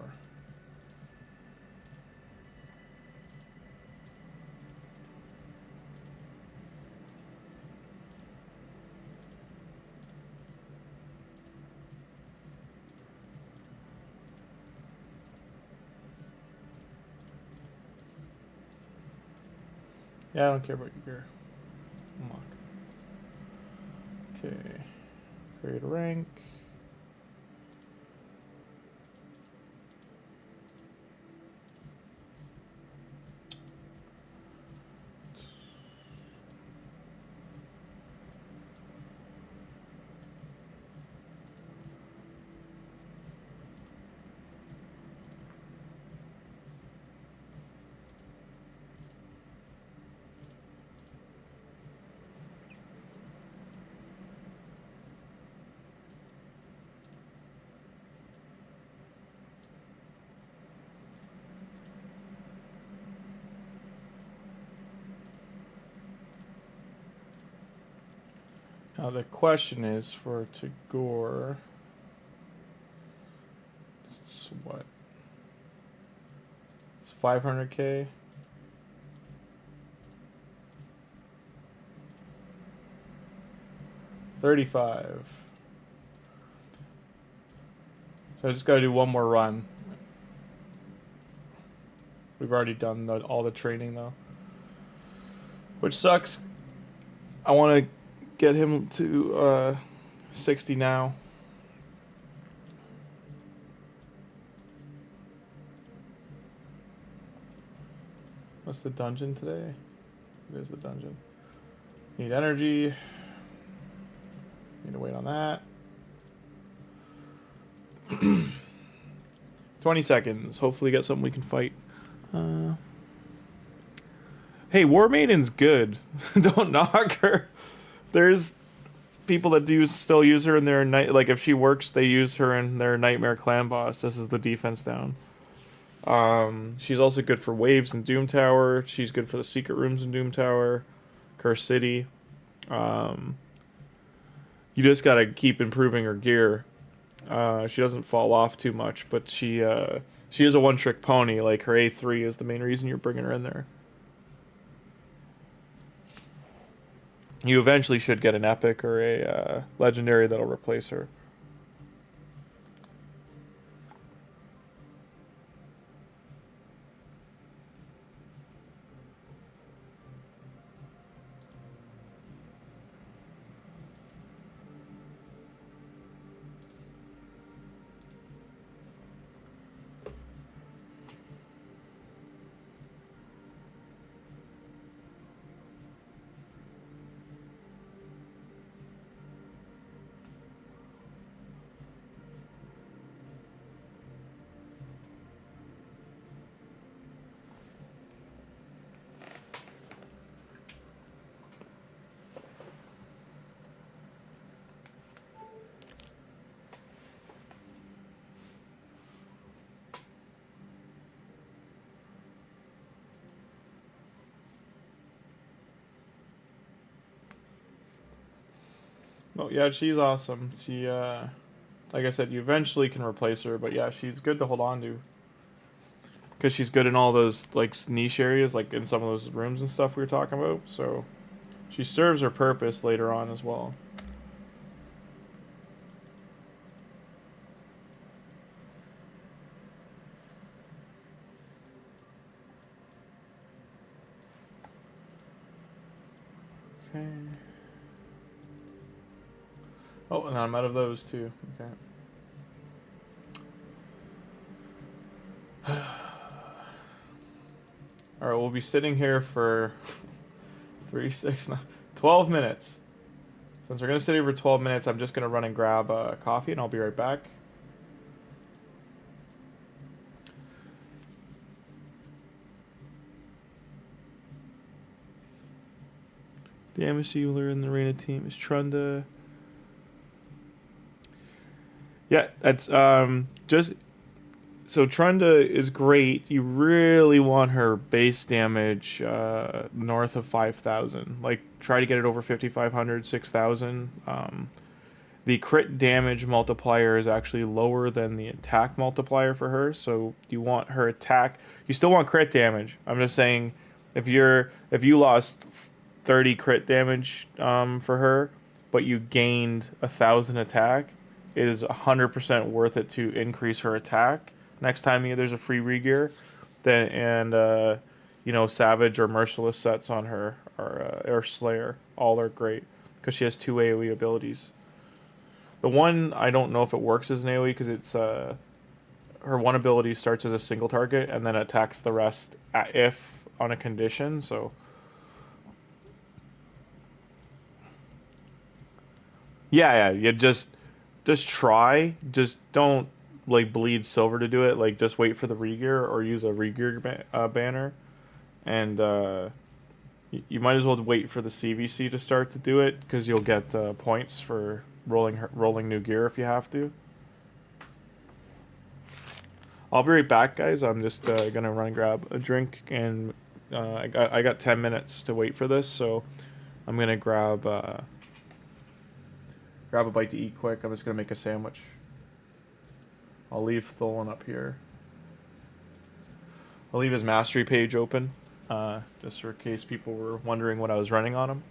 Yeah, I don't care about your gear. Unlock. Okay. Create a rank. Now the question is for Tagoar. It's what? It's 500k. $35. So I just gotta do one more run. We've already done all the training though, which sucks. I want to get him to 60 now. What's the dungeon today? There's the dungeon. Need energy. Need to wait on that. 20 seconds. Hopefully get something we can fight. Hey, War Maiden's good. Don't knock her. There's people that still use her in their night. Like if she works, they use her in their Nightmare Clan boss. This is the defense down. She's also good for waves in Doom Tower. She's good for the secret rooms in Doom Tower, Curse City. You just gotta keep improving her gear. She doesn't fall off too much, but she is a one-trick pony. Like her A3 is the main reason you're bringing her in there. You eventually should get an epic or a legendary that'll replace her. Oh yeah, she's awesome. She, like I said, you eventually can replace her, but yeah, she's good to hold on to. Because she's good in all those like niche areas, like in some of those rooms and stuff we were talking about. So she serves her purpose later on as well. Okay. Oh, and I'm out of those too. Okay. Alright, we'll be sitting here for 3, 6, 9, 12 minutes. Since we're going to sit here for 12 minutes, I'm just going to run and grab coffee and I'll be right back. Damage dealer in the Reina team is Trunda. Yeah, that's just So Trunda is great. You really want her base damage north of 5,000. Like, try to get it over 5,500, 6,000. The crit damage multiplier is actually lower than the attack multiplier for her. So you want her attack. You still want crit damage. I'm just saying, if you lost 30 crit damage for her, but you gained 1,000 attack, it is 100% worth it to increase her attack next time there's a free regear. Then Savage or Merciless sets on her or Slayer, all are great because she has 2 AoE abilities. The one I don't know if it works as an AoE because it's her one ability starts as a single target and then attacks the rest if on a condition. So yeah, you just try. Just don't like bleed silver to do it. Like, just wait for the regear or use a regear banner, and you might as well wait for the CVC to start to do it because you'll get points for rolling new gear if you have to. I'll be right back, guys. I'm just gonna run and grab a drink, and I got 10 minutes to wait for this, so I'm gonna grab a bite to eat quick. I'm just gonna make a sandwich. I'll leave Tholin up here. I'll leave his mastery page open, just for case people were wondering what I was running on him.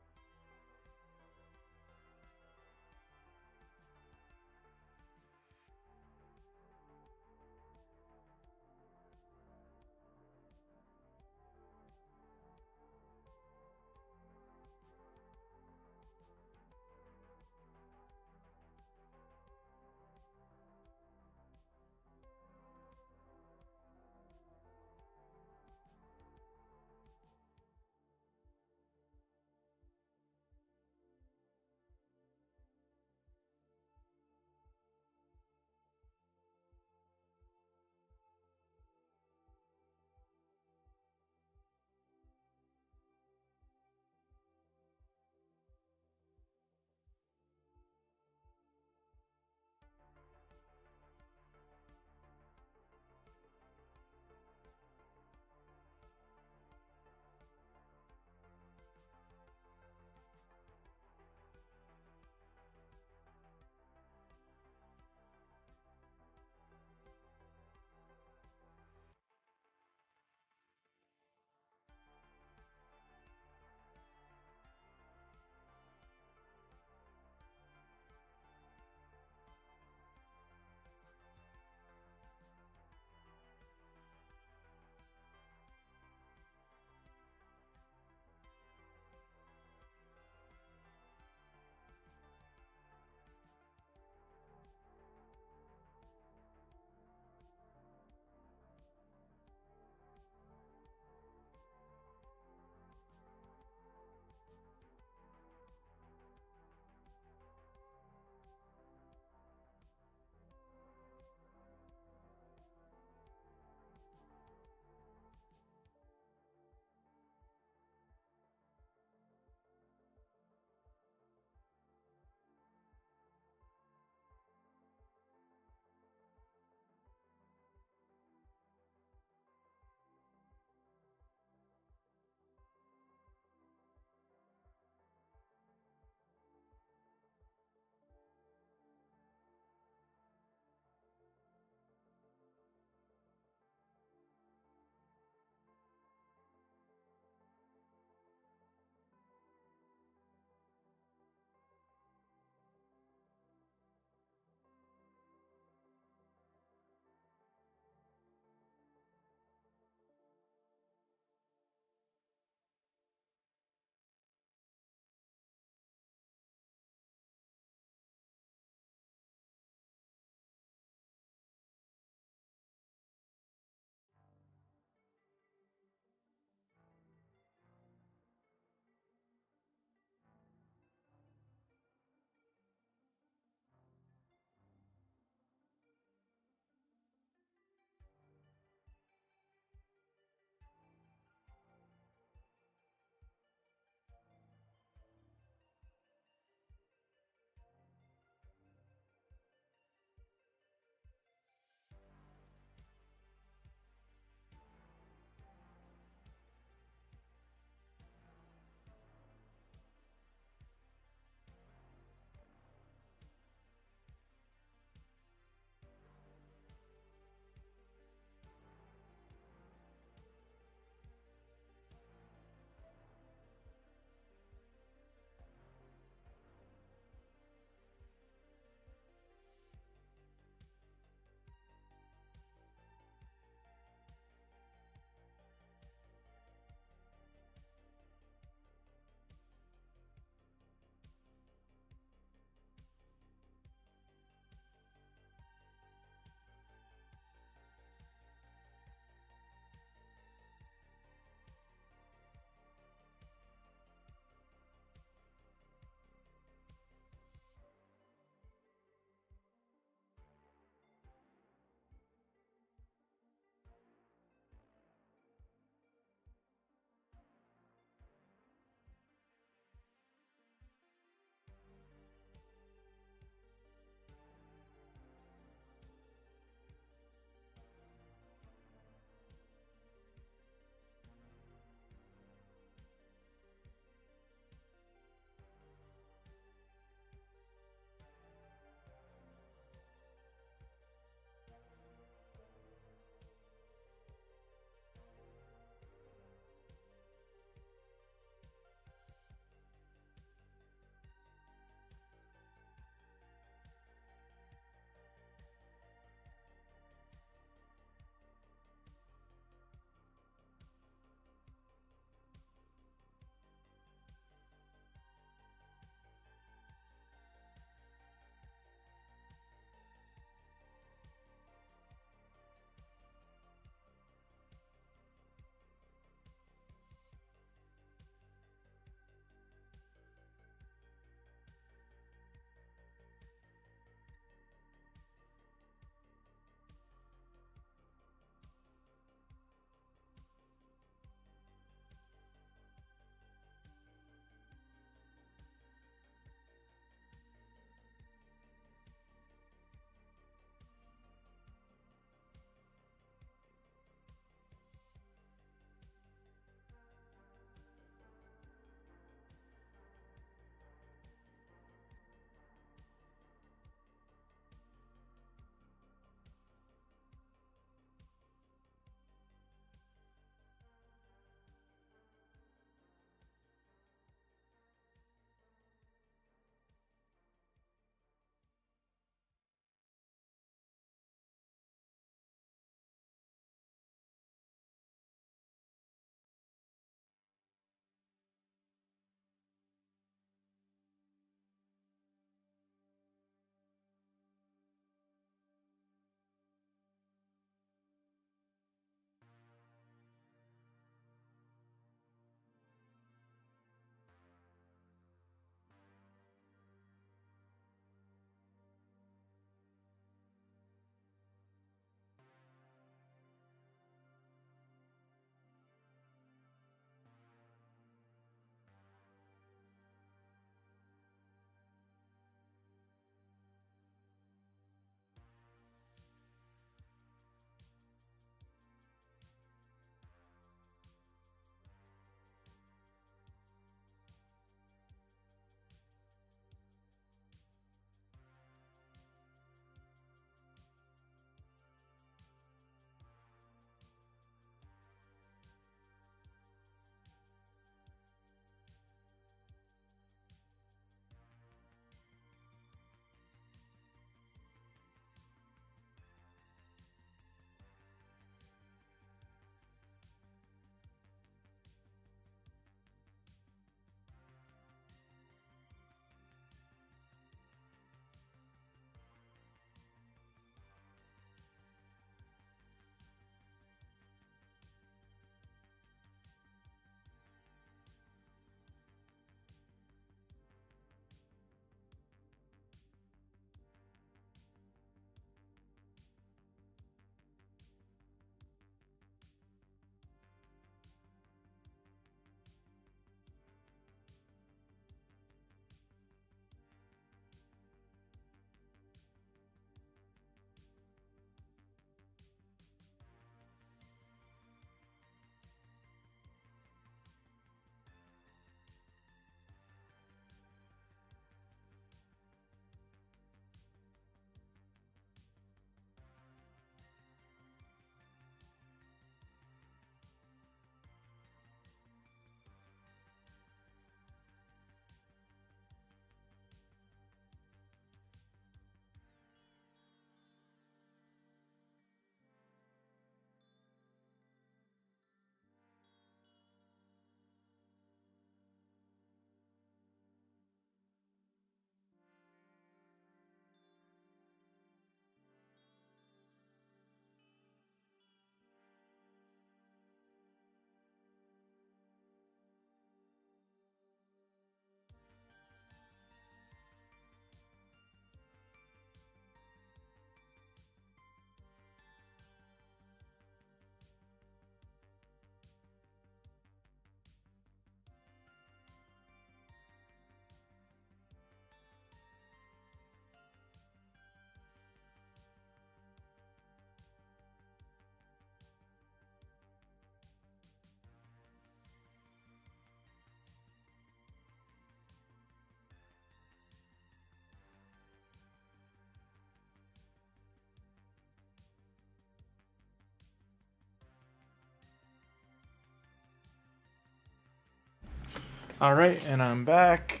Alright, and I'm back.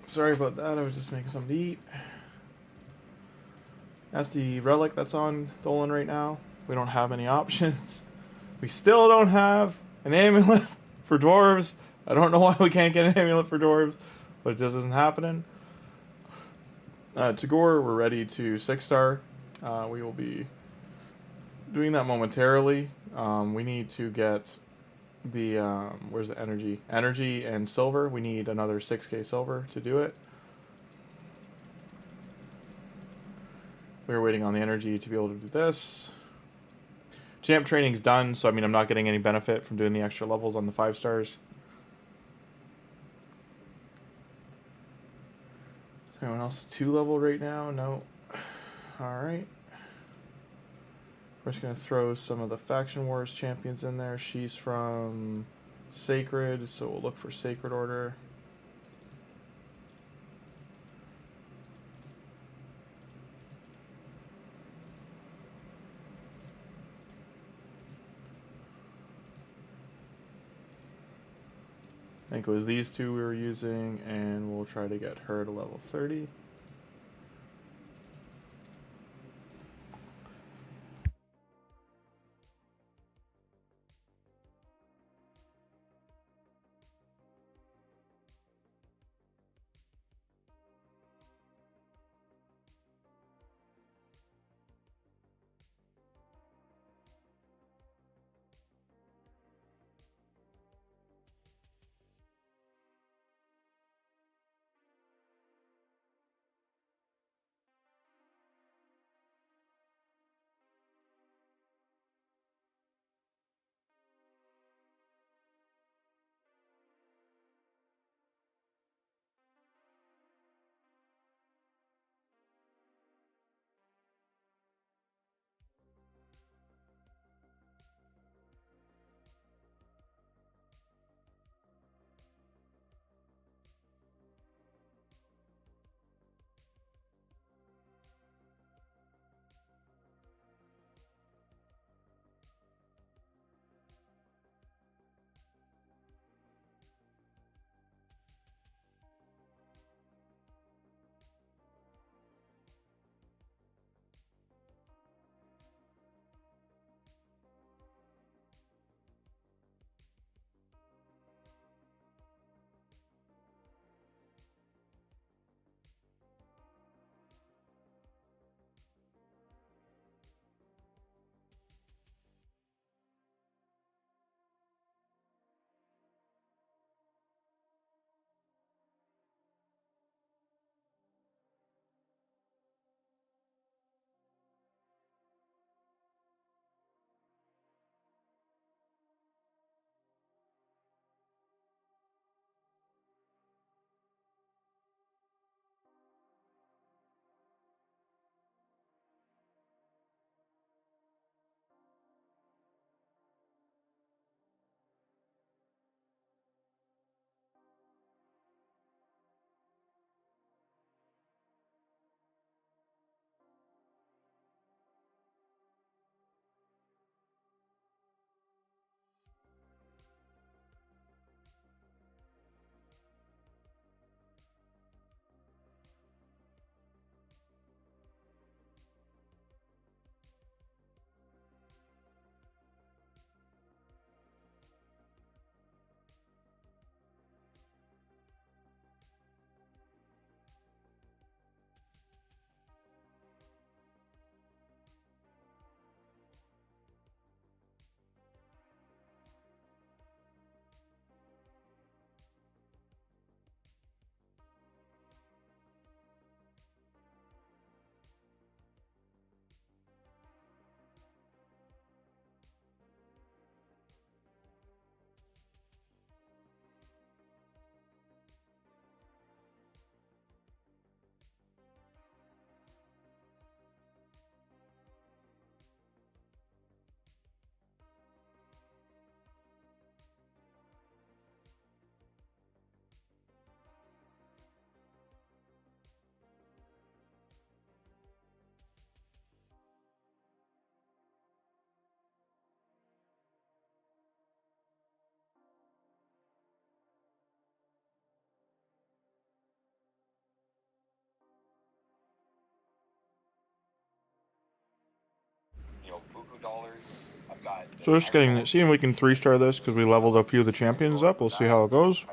Sorry about that, I was just making something to eat. That's the relic that's on THOLIN right now. We don't have any options. We still don't have an amulet for dwarves. I don't know why we can't get an amulet for dwarves, but it just isn't happening. Tagoar, we're ready to 6-star. We will be doing that momentarily. We need to get the where's the energy and silver. We need another 6k silver to do it. We're waiting on the energy to be able to do this. Champ training's done, so I mean I'm not getting any benefit from doing the extra levels on the 5 stars. Is anyone else 2 level right now? No. Alright. We're just going to throw some of the Faction Wars champions in there. She's from Sacred, so we'll look for Sacred Order. I think it was these 2 we were using, and we'll try to get her to level 30. So just seeing if we can 3-star this because we leveled a few of the champions up. We'll see how it goes.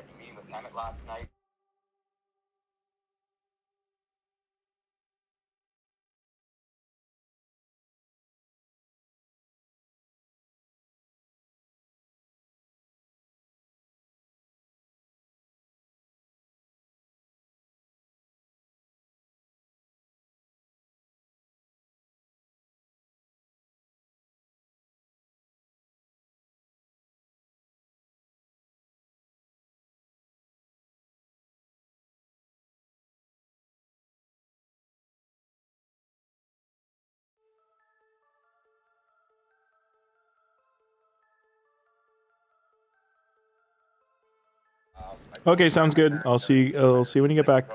Okay, sounds good. I'll see when you get back.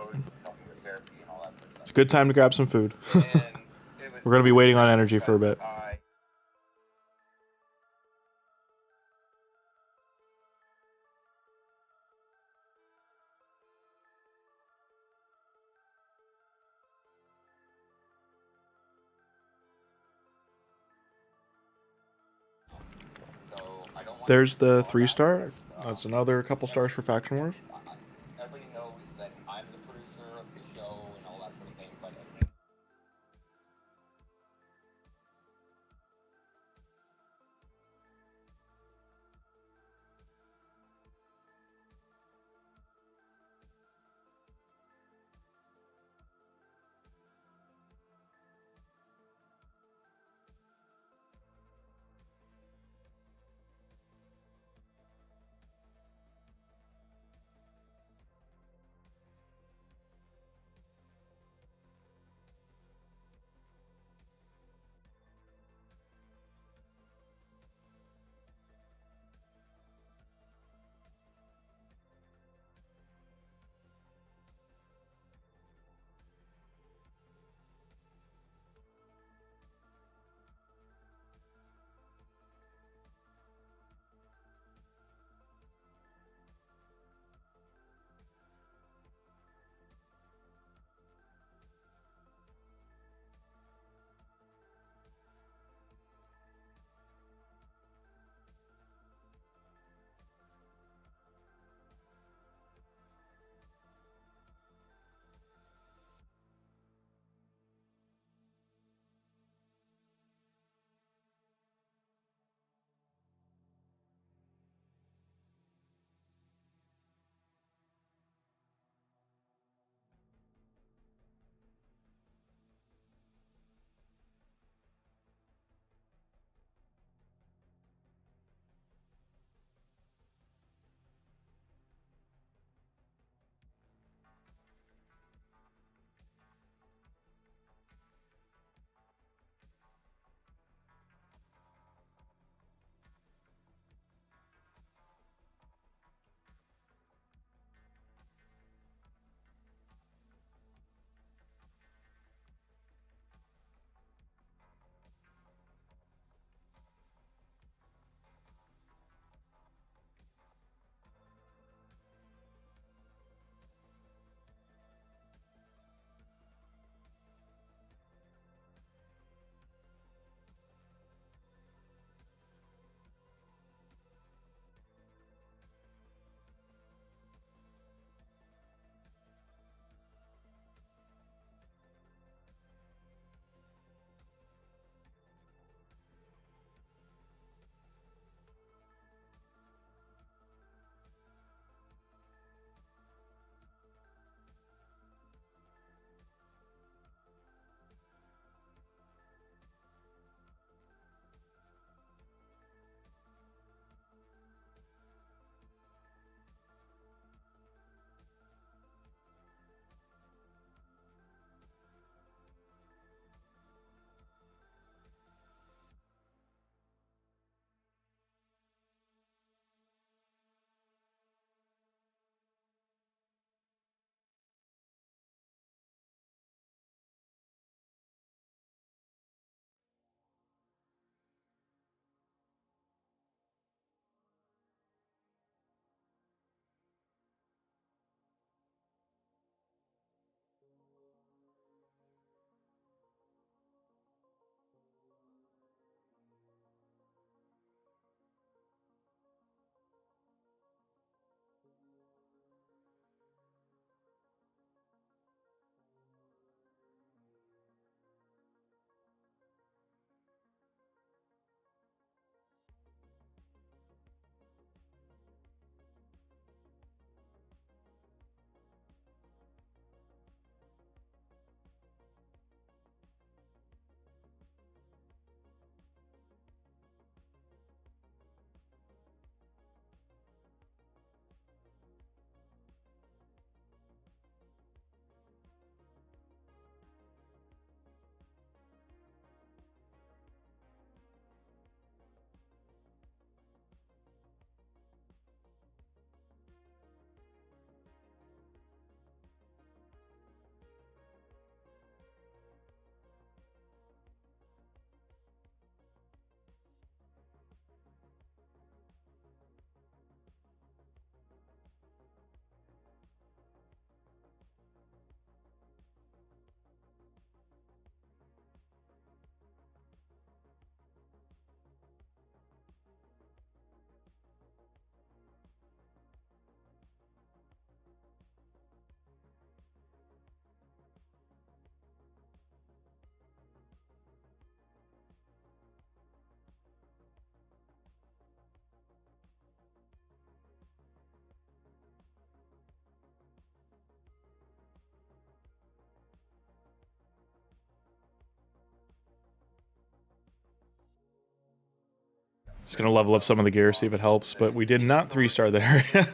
It's a good time to grab some food. We're gonna be waiting on energy for a bit. There's the 3-star. That's another couple stars for Faction Wars. Just gonna level up some of the gear, see if it helps, but we did not 3-star there.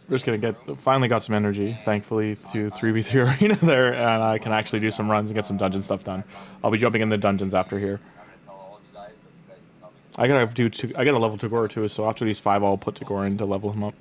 We're just gonna finally got some energy, thankfully, to 3v3 arena there, and I can actually do some runs and get some dungeon stuff done. I'll be jumping in the dungeons after here. I gotta level Tagoar too, so after these 5 I'll put Tagoar in to level him up.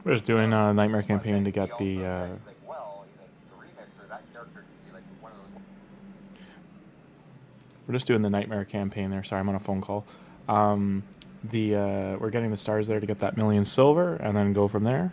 We're just doing a nightmare campaign to get the. We're just doing the nightmare campaign there. Sorry, I'm on a phone call. We're getting the stars there to get that 1,000,000 silver, and then go from there.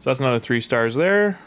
So that's another 3 stars there.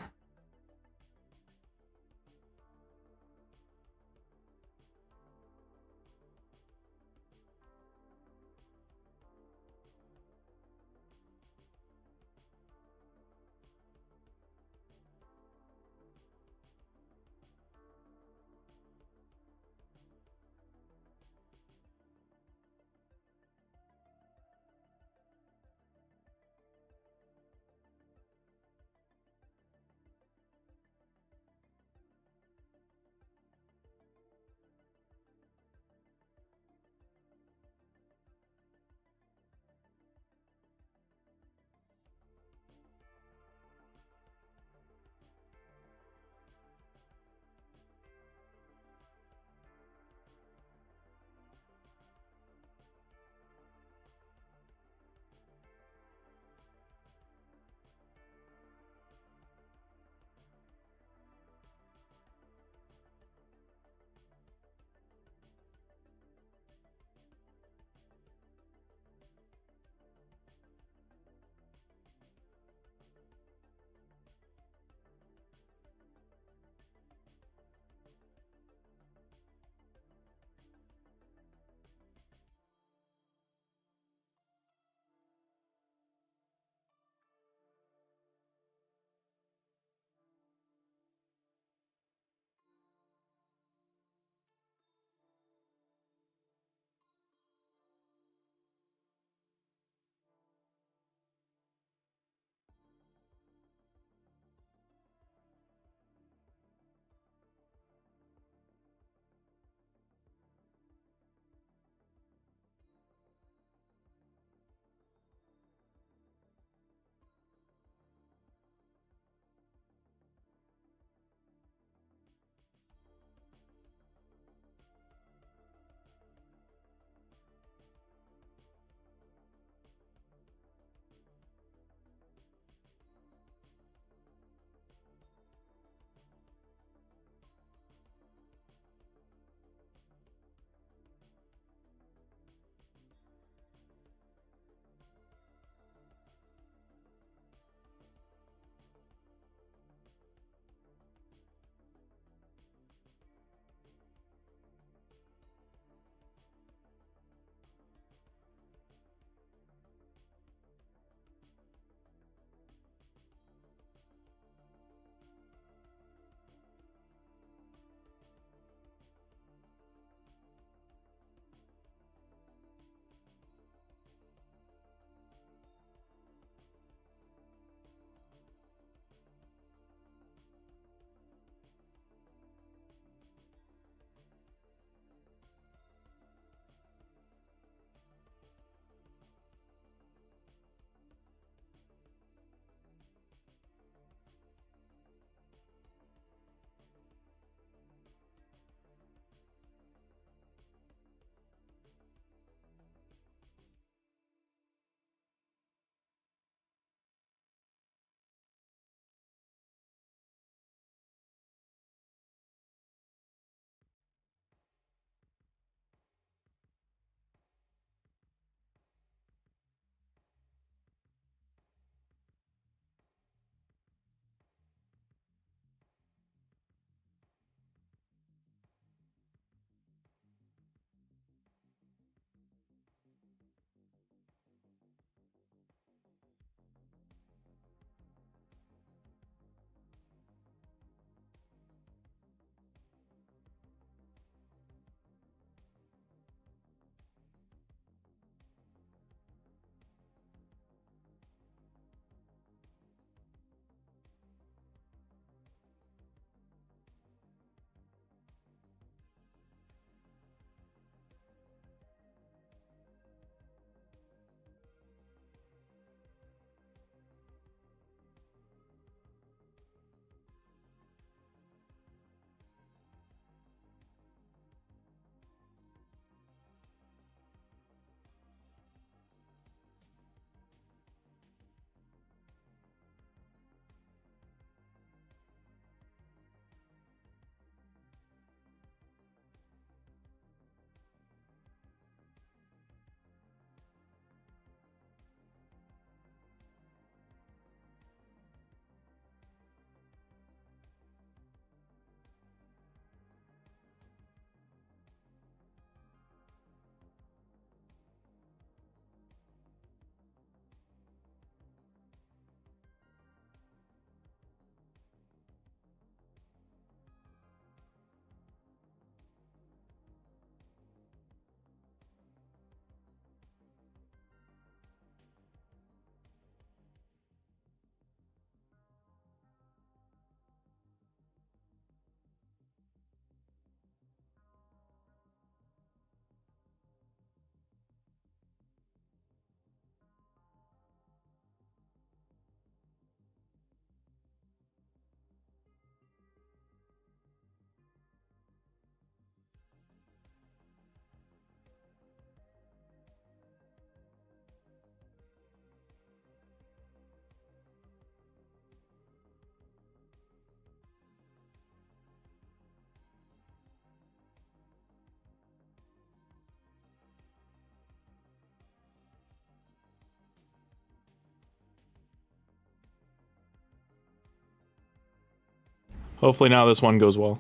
Hopefully now this one goes well.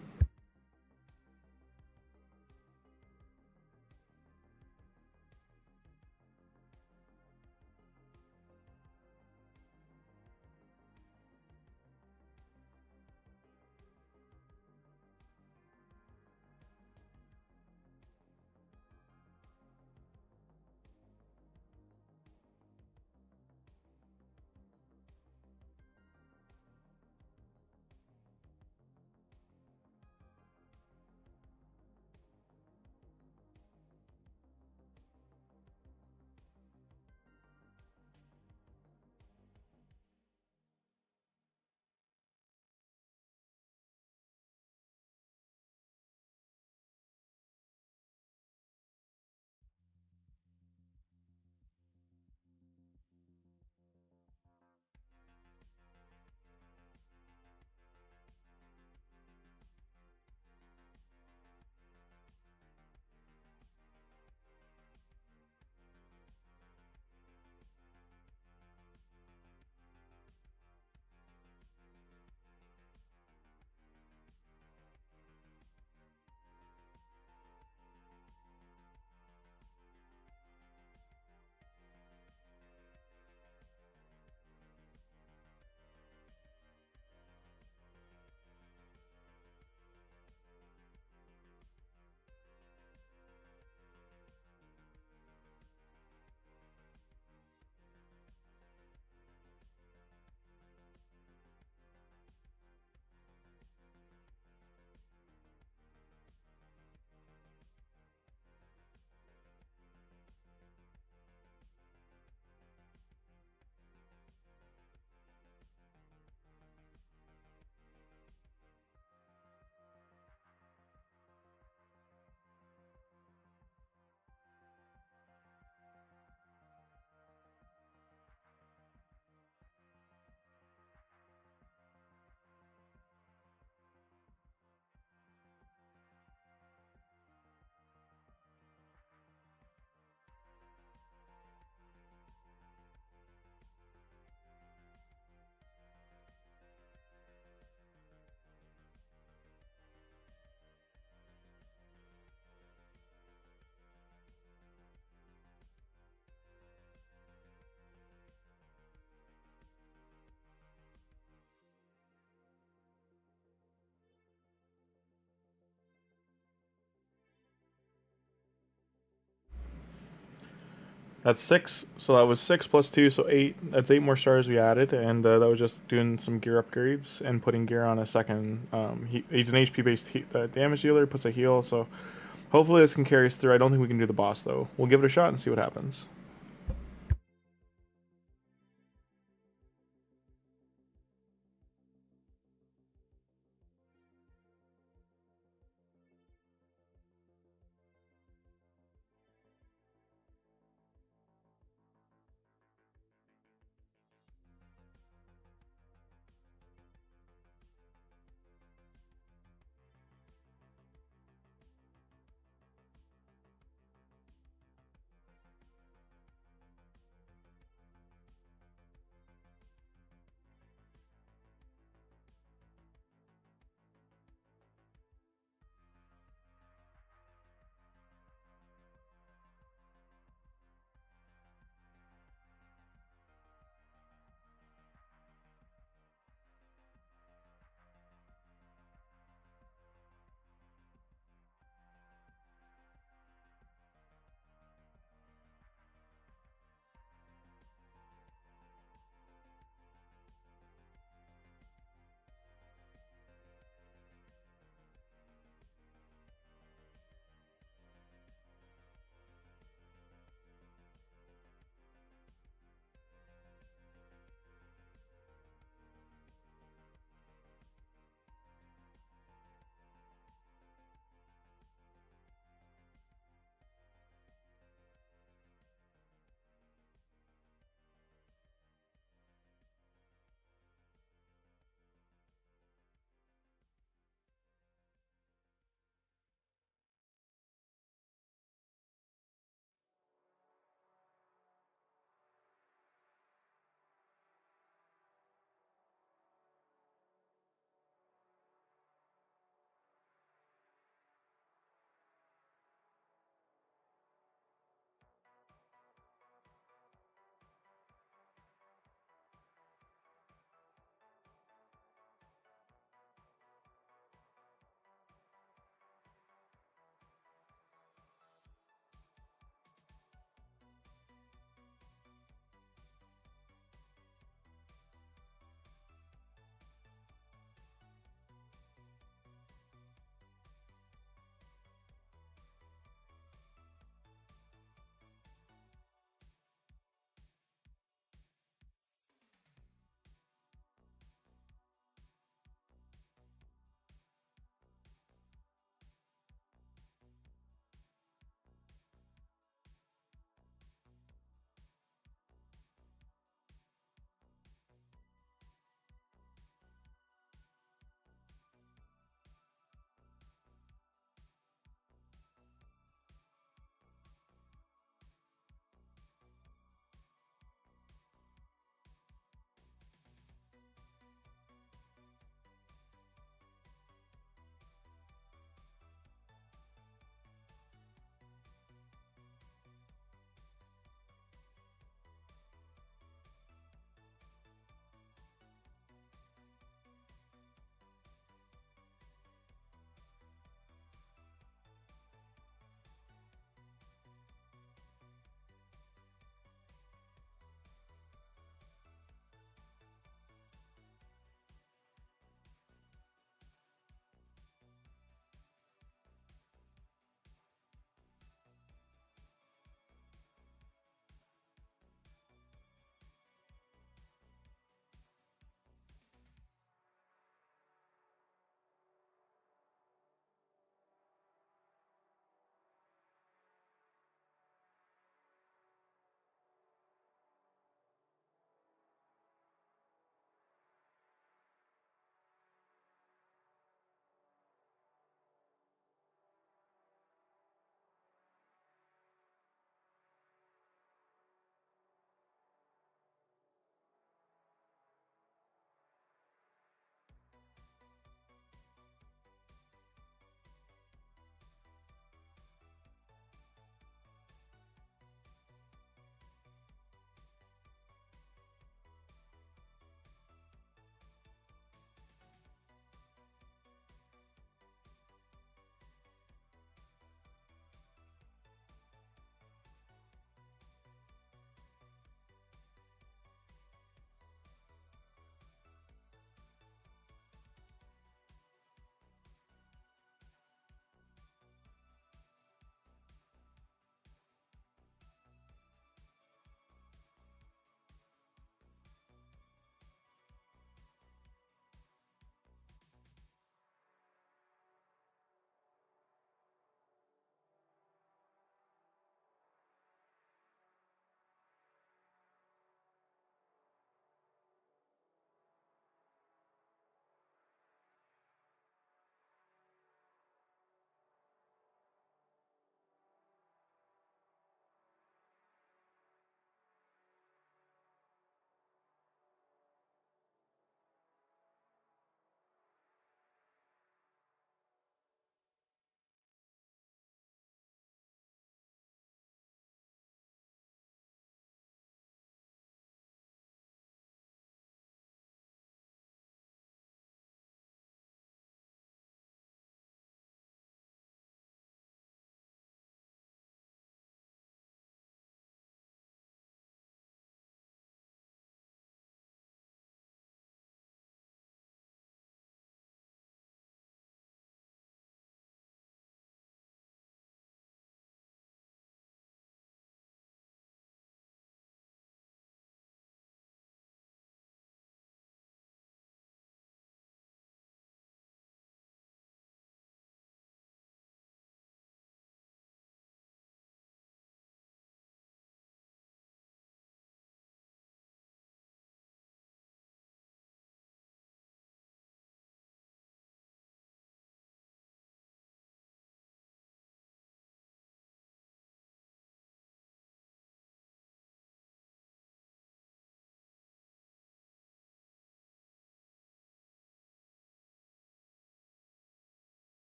That's 6. So that was 6 plus 2, so 8. That's 8 more stars we added, and that was just doing some gear upgrades and putting gear on a second. He's an HP-based damage dealer, puts a heal, so hopefully this can carry us through. I don't think we can do the boss, though. We'll give it a shot and see what happens.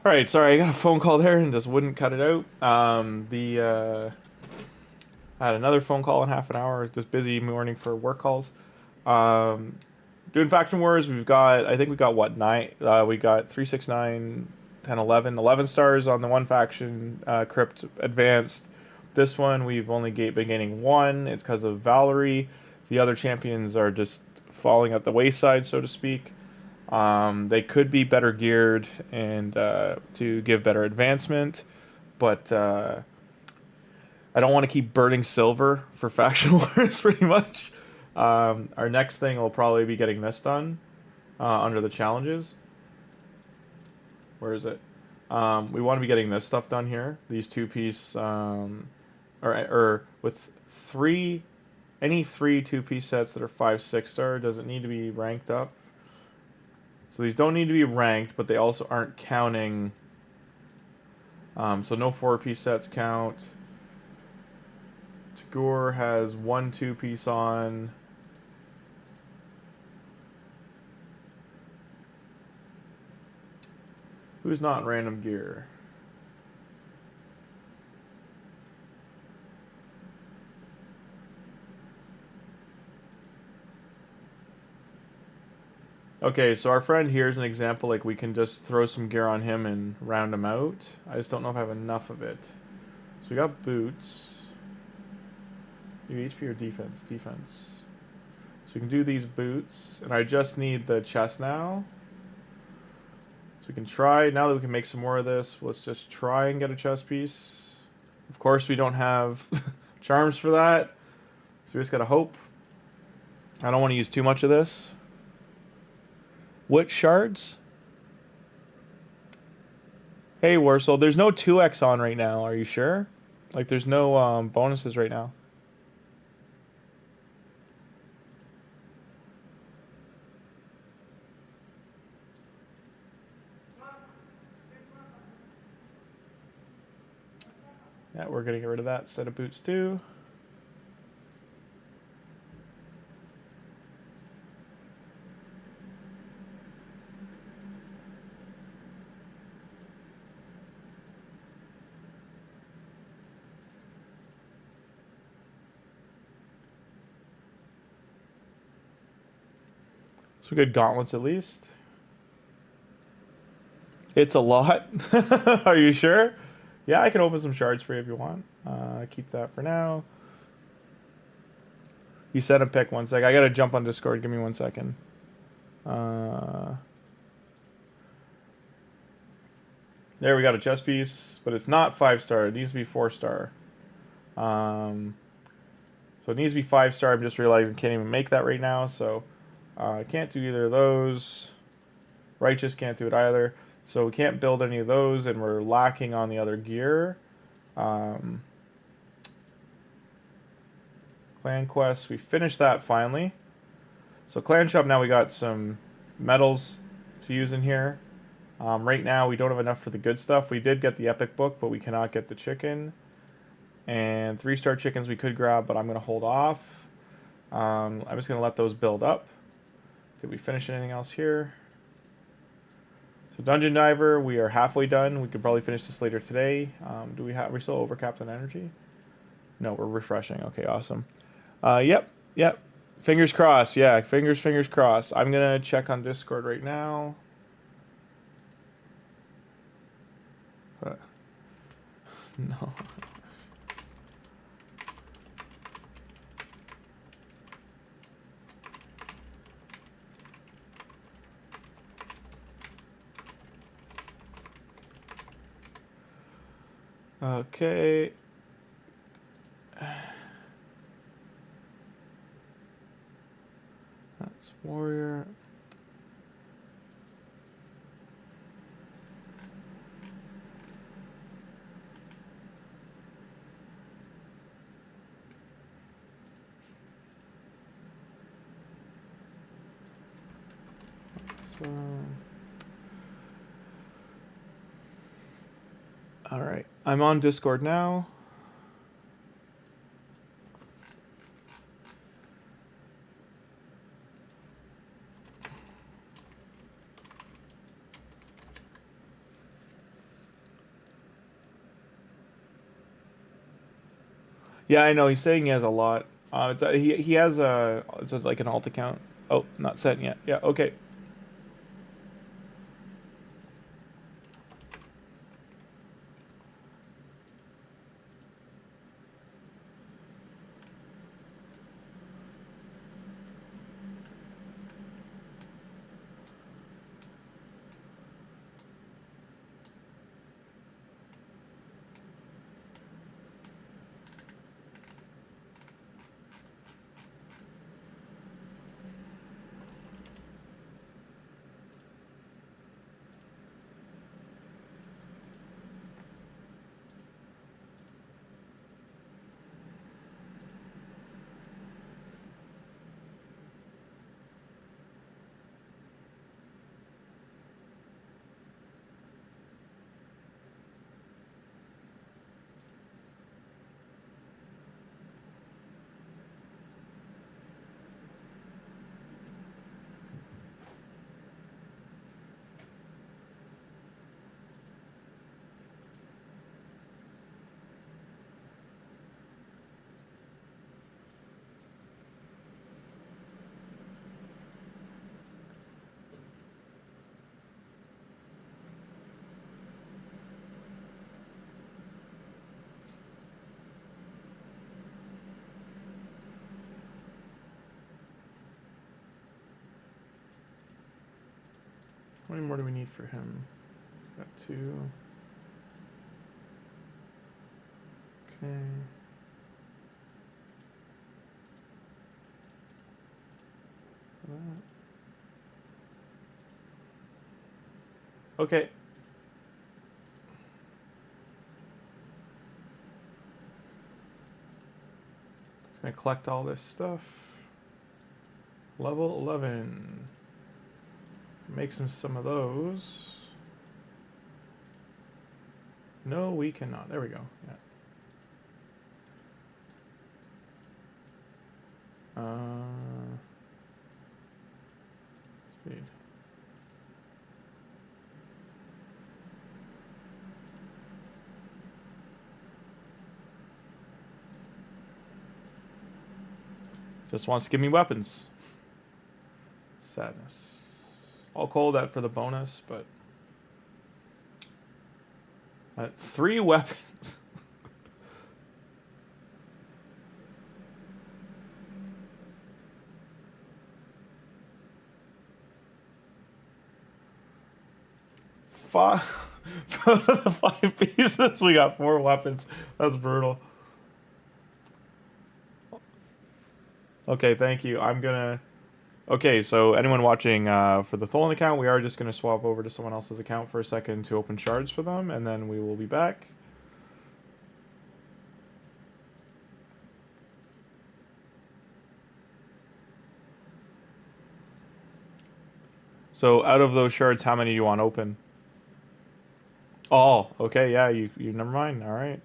All right, sorry, I got a phone call there and just wouldn't cut it out. I had another phone call in half an hour. Just busy morning for work calls. Um, doing faction wars. We've got, I think we got what, 9? We got 3, 6, 9, 10, 11. 11 stars on the one faction. Crypt advanced. This one we've only been gaining 1. It's because of Valerie. The other champions are just falling at the wayside, so to speak. They could be better geared and to give better advancement, but I don't want to keep burning silver for faction wars pretty much. Our next thing will probably be getting this done under the challenges. Where is it? We want to be getting this stuff done here. These 2-piece, or with 3, any 3 2-piece sets that are 5, 6 star doesn't need to be ranked up. So these don't need to be ranked, but they also aren't counting. So no 4-piece sets count. Tagoar has 1 2-piece on. Who's not in random gear? Okay, so our friend here is an example, like we can just throw some gear on him and round him out. I just don't know if I have enough of it. So we got boots. You HP or defense? Defense. So we can do these boots, and I just need the chest now. So we can try, now that we can make some more of this, let's just try and get a chest piece. Of course we don't have charms for that, so we just gotta hope. I don't want to use too much of this. What shards? Hey, Warsoul, there's no 2x on right now. Are you sure? Like, there's no bonuses right now. Yeah, we're gonna get rid of that set of boots too. So good gauntlets at least. It's a lot. Are you sure? Yeah, I can open some shards for you if you want. Keep that for now. You said a pick 1 sec. I gotta jump on Discord. Give me 1 second. There, we got a chest piece, but it's not 5 star. It needs to be 4 star. So it needs to be 5 star. I'm just realizing I can't even make that right now, so I can't do either of those. Righteous can't do it either. So we can't build any of those, and we're lacking on the other gear. Clan Quest, we finished that finally. So Clan Shop, now we got some medals to use in here. Right now we don't have enough for the good stuff. We did get the epic book, but we cannot get the chicken. And 3-star chickens we could grab, but I'm going to hold off. I'm just going to let those build up. Did we finish anything else here? So Dungeon Diver, we are halfway done. We could probably finish this later today. We're still overcapped on energy? No, we're refreshing. Okay, awesome. Yep. Fingers crossed. Yeah, fingers crossed. I'm gonna check on Discord right now. No. Okay. That's warrior. So, all right, I'm on Discord now. Yeah, I know. He's saying he has a lot. He has like an alt account. Oh, not set yet. Yeah, okay. How many more do we need for him? Got 2. Okay. Okay. Just gonna collect all this stuff. Level 11. Make some of those. No, we cannot. There we go. Yeah. Speed. Just wants to give me weapons. Sadness. I'll call that for the bonus, but 3 weapons. Five. The 5 pieces, we got 4 weapons. That's brutal. Okay, thank you. I'm gonna. Okay, so anyone watching for the THOLIN account, we are just gonna swap over to someone else's account for a second to open shards for them, and then we will be back. So out of those shards, how many do you want open? Oh, okay, yeah, you never mind. All right.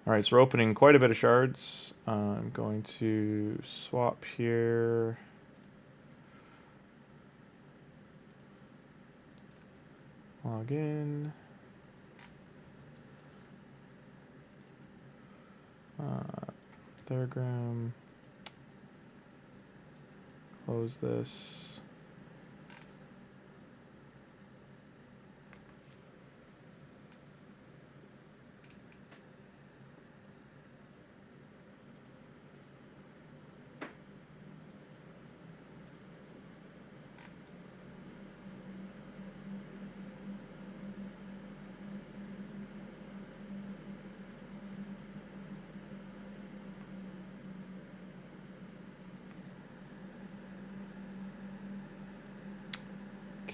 All right, so we're opening quite a bit of shards. I'm going to swap here. Log in. Theragram. Close this.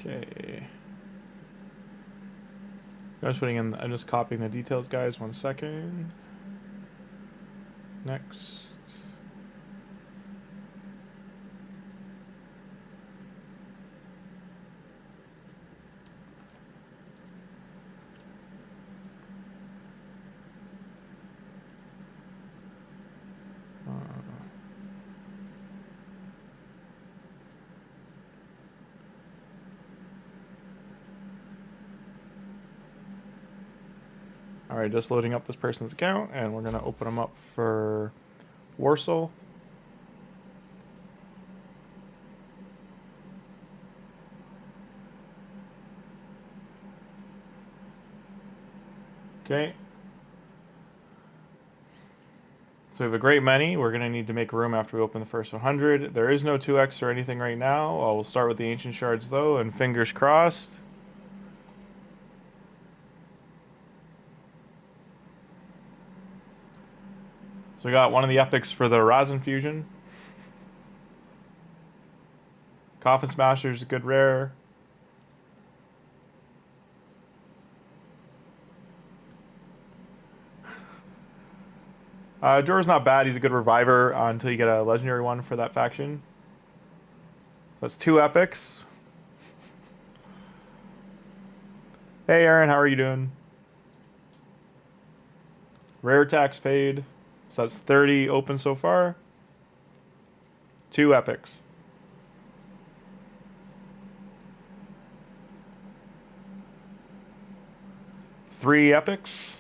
Okay. I'm just copying the details, guys. 1 second. Next. All right, just loading up this person's account, and we're gonna open them up for Warsaw. Okay. So we have a great many. We're going to need to make room after we open the first 100. There is no 2x or anything right now. We'll start with the ancient shards though, and fingers crossed. So we got one of the epics for the Rosin Fusion. Coffin Smasher's a good rare. Jorah's not bad. He's a good reviver until you get a legendary one for that faction. So that's 2 epics. Hey Aaron, how are you doing? Rare tax paid. So that's 30 open so far. 2 epics. Three epics.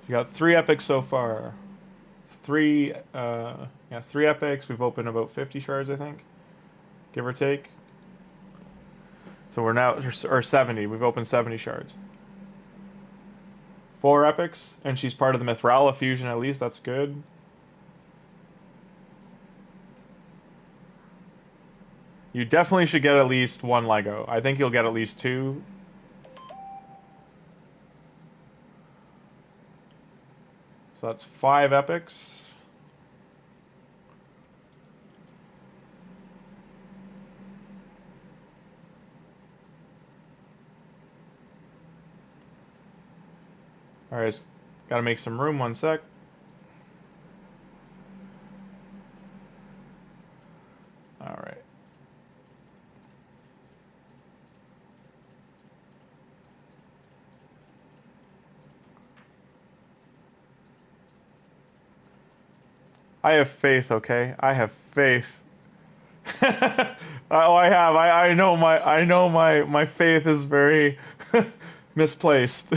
You got 3 epics so far. 3 epics. We've opened about 50 shards, I think, give or take. So we're now, or 70. We've opened 70 shards. 4 epics, and she's part of the Mithrala fusion at least. That's good. You definitely should get at least 1 Lego. I think you'll get at least 2. So that's 5 epics. All right, got to make some room. 1 sec. All right. I have faith, okay? I have faith. Oh, I have. I know my faith is very misplaced.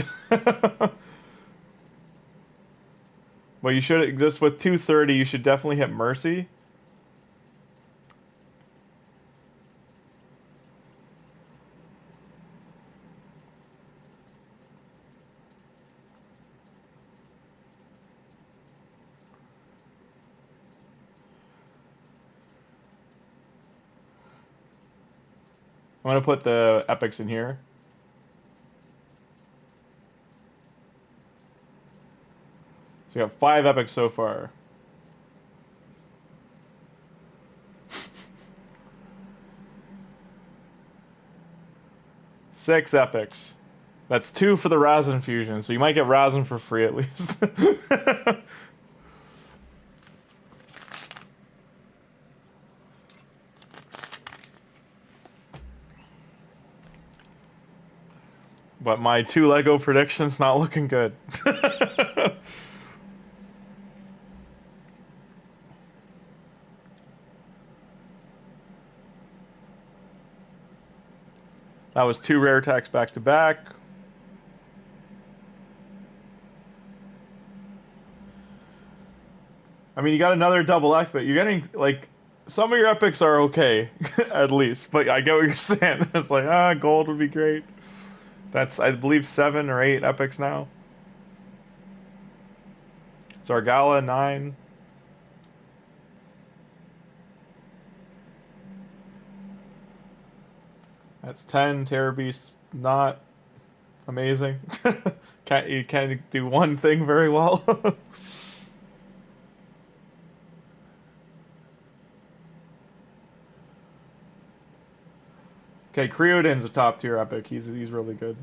But you should, this with 230, you should definitely hit Mercy. I'm gonna put the epics in here. So we got 5 epics so far. Six epics. That's 2 for the Rosin fusion, so you might get Rosin for free at least. But my 2 Lego predictions not looking good. That was 2 rare attacks back to back. I mean, you got another double epic. You're getting, like, some of your epics are okay, at least. But I get what you're saying. It's like, gold would be great. That's, I believe, 7 or 8 epics now. Zargala, 9. That's 10. Terror Beast, not amazing. You can't do one thing very well. Okay, Creodin's a top tier epic. He's really good.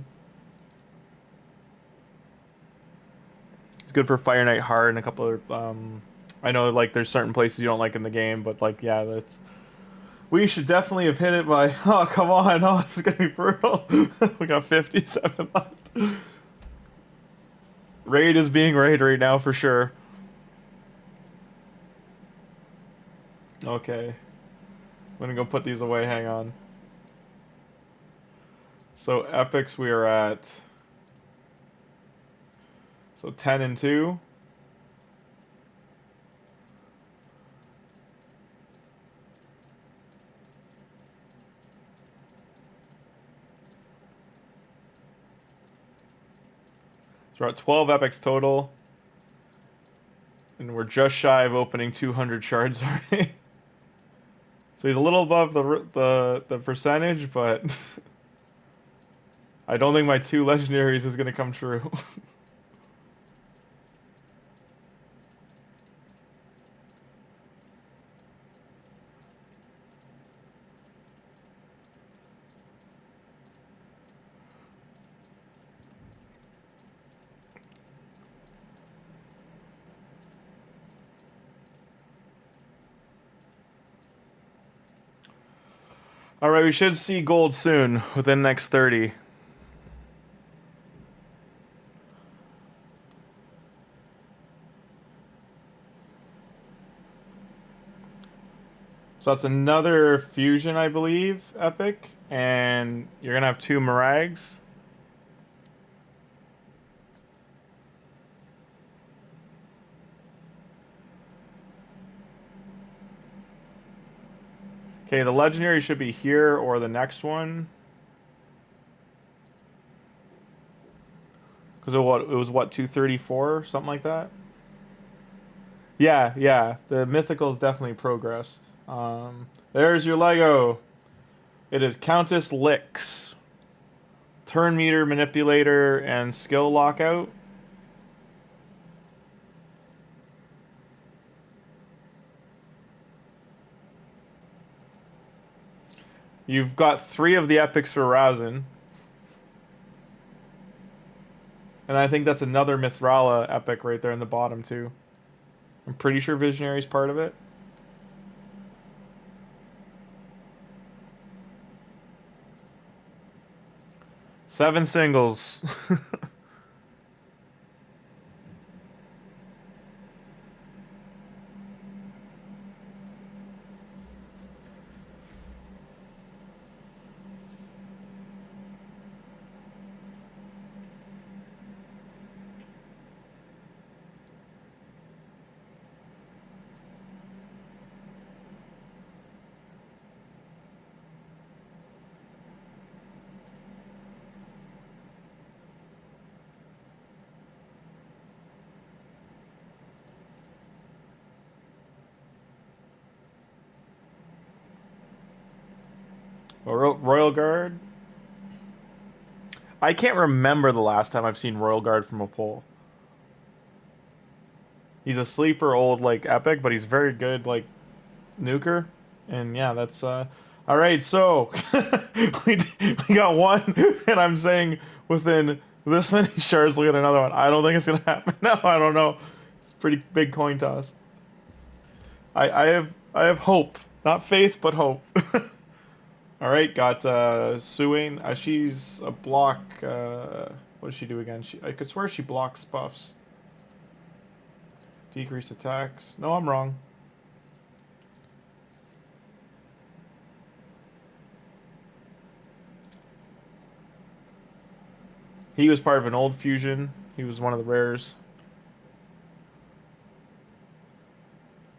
He's good for Fire Knight Hard and a couple other. I know, like, there's certain places you don't like in the game, but, like, yeah, that's We should definitely have hit it by... Oh, come on. Oh, this is going to be brutal. We got 57 left. Raid is being raid right now for sure. Okay. I'm going to go put these away. Hang on. So, epics we are at... So, 10 and 2. So we're at 12 epics total. And we're just shy of opening 200 shards already. So he's a little above the percentage, but I don't think my 2 legendaries is going to come true. Alright, we should see gold soon, within the next 30. So that's another fusion, I believe, epic. And you're going to have 2 Marags. Okay, the legendary should be here or the next one. Because it was what 234, something like that. Yeah, the mythical's definitely progressed. There's your Lego. It is Countess Lix, turn meter manipulator, and skill lockout. You've got 3 of the epics for Razin. And I think that's another Mithrala epic right there in the bottom, too. I'm pretty sure Visionary's part of it. Seven singles. Royal Guard. I can't remember the last time I've seen Royal Guard from a pull. He's a sleeper old like epic, but he's very good like nuker. And yeah, that's alright, so we got one, and I'm saying within this many shards we'll get another one. I don't think it's gonna happen. No, I don't know. It's a pretty big coin toss. I have hope. Not faith, but hope. Alright, got Suing. She's a block. What does she do again? I could swear she blocks buffs. Decrease attacks. No, I'm wrong. He was part of an old fusion. He was one of the rares.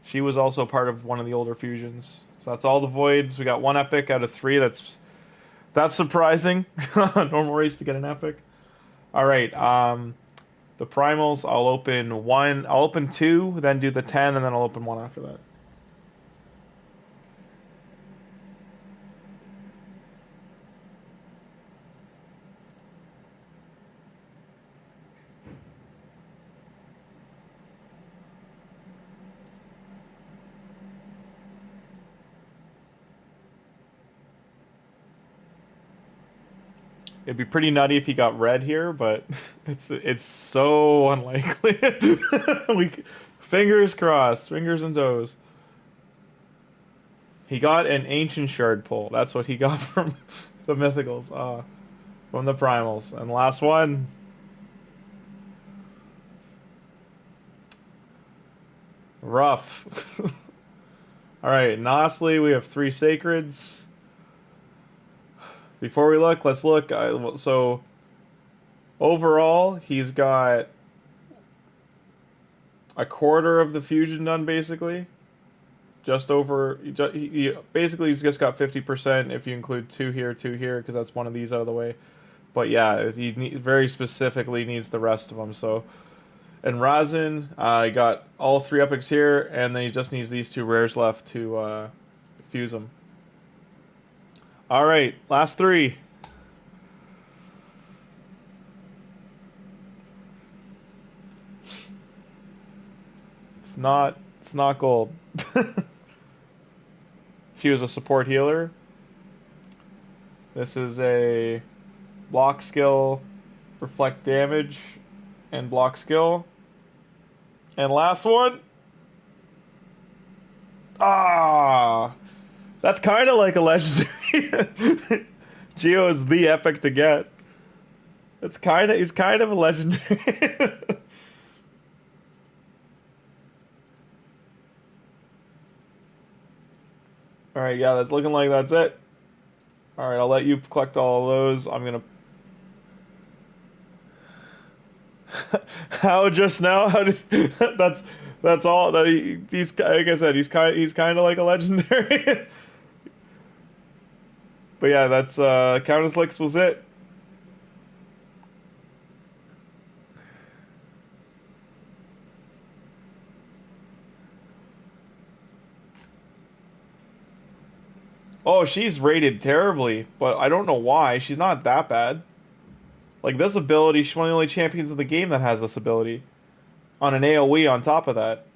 She was also part of one of the older fusions. So that's all the voids. We got 1 epic out of 3. That's surprising. Normal race to get an epic. All right. The primals. I'll open 1. I'll open 2, then do the 10, and then I'll open 1 after that. It'd be pretty nutty if he got red here, but it's so unlikely. Fingers crossed, fingers and toes. He got an ancient shard pull. That's what he got from the mythicals. From the primals. And last one. Rough. Alright, and lastly, we have 3 sacreds. Before we look, let's look. So, overall, he's got a quarter of the fusion done, basically. Just over. Basically, he's just got 50% if you include 2 here, because that's one of these out of the way. But yeah, he very specifically needs the rest of them. So, and Razin, he got all 3 epics here, and then he just needs these 2 rares left to fuse them. All right, last 3. It's not gold. She was a support healer. This is a block skill, reflect damage, and block skill. And last one. That's kind of like a legendary. Geo is the epic to get. He's kind of a legendary. Alright, yeah, that's looking like that's it. Alright, I'll let you collect all of those. I'm gonna... How just now? How did... that's all. He's like I said, he's kind of like a legendary. But yeah, that's Countess Licks was it. Oh, she's rated terribly, but I don't know why. She's not that bad. Like, this ability, she's one of the only champions in the game that has this ability. On an AoE on top of that.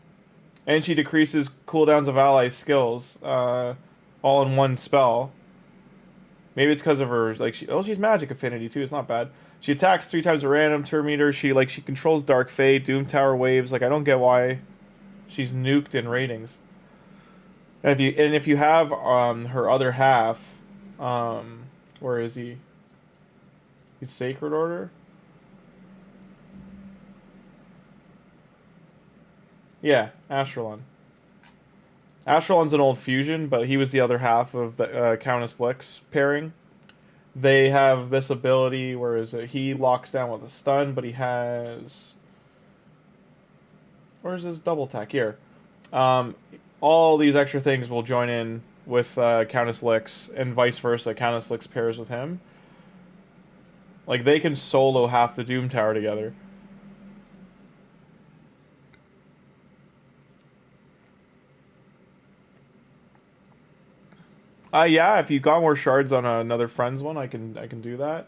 And she decreases cooldowns of ally skills, all in one spell. Maybe it's because of her, like, she's magic affinity too, it's not bad. She attacks 3 times a random turn meter, she controls Dark Fate, Doom Tower waves, like, I don't get why she's nuked in ratings. And if you have her other half, where is he? He's Sacred Order. Yeah, Astralon. Astralon's an old fusion, but he was the other half of the Countess Licks pairing. They have this ability, where is it? He locks down with a stun, but he has... Where's his double attack? Here. All these extra things will join in with Countess Licks, and vice versa. Countess Licks pairs with him. Like, they can solo half the Doom Tower together. Yeah, if you got more shards on another friend's one, I can do that.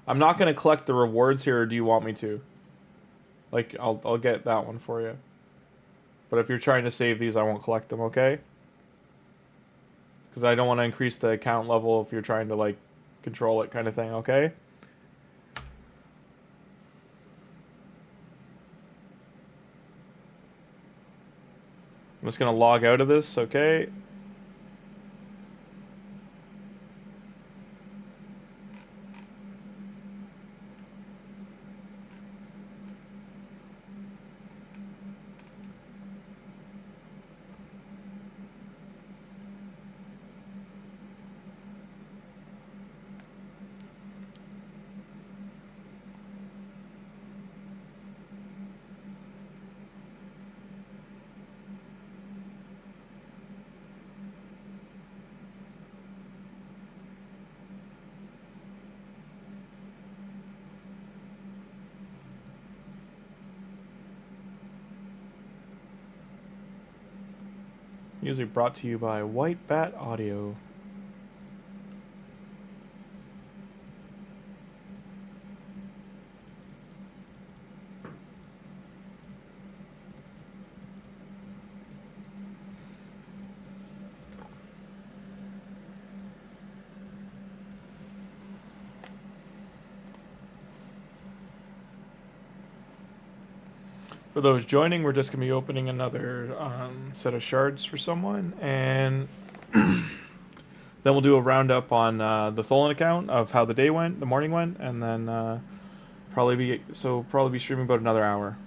I'm not gonna collect the rewards here, or do you want me to? Like, I'll get that one for you. But if you're trying to save these, I won't collect them, okay? Because I don't want to increase the account level if you're trying to, like, control it kind of thing, okay? I'm just going to log out of this, okay? Music brought to you by White Bat Audio. For those joining, we're just going to be opening another set of shards for someone, and then we'll do a roundup on the THOLIN account of how the day went, the morning went, and then probably be streaming about another hour.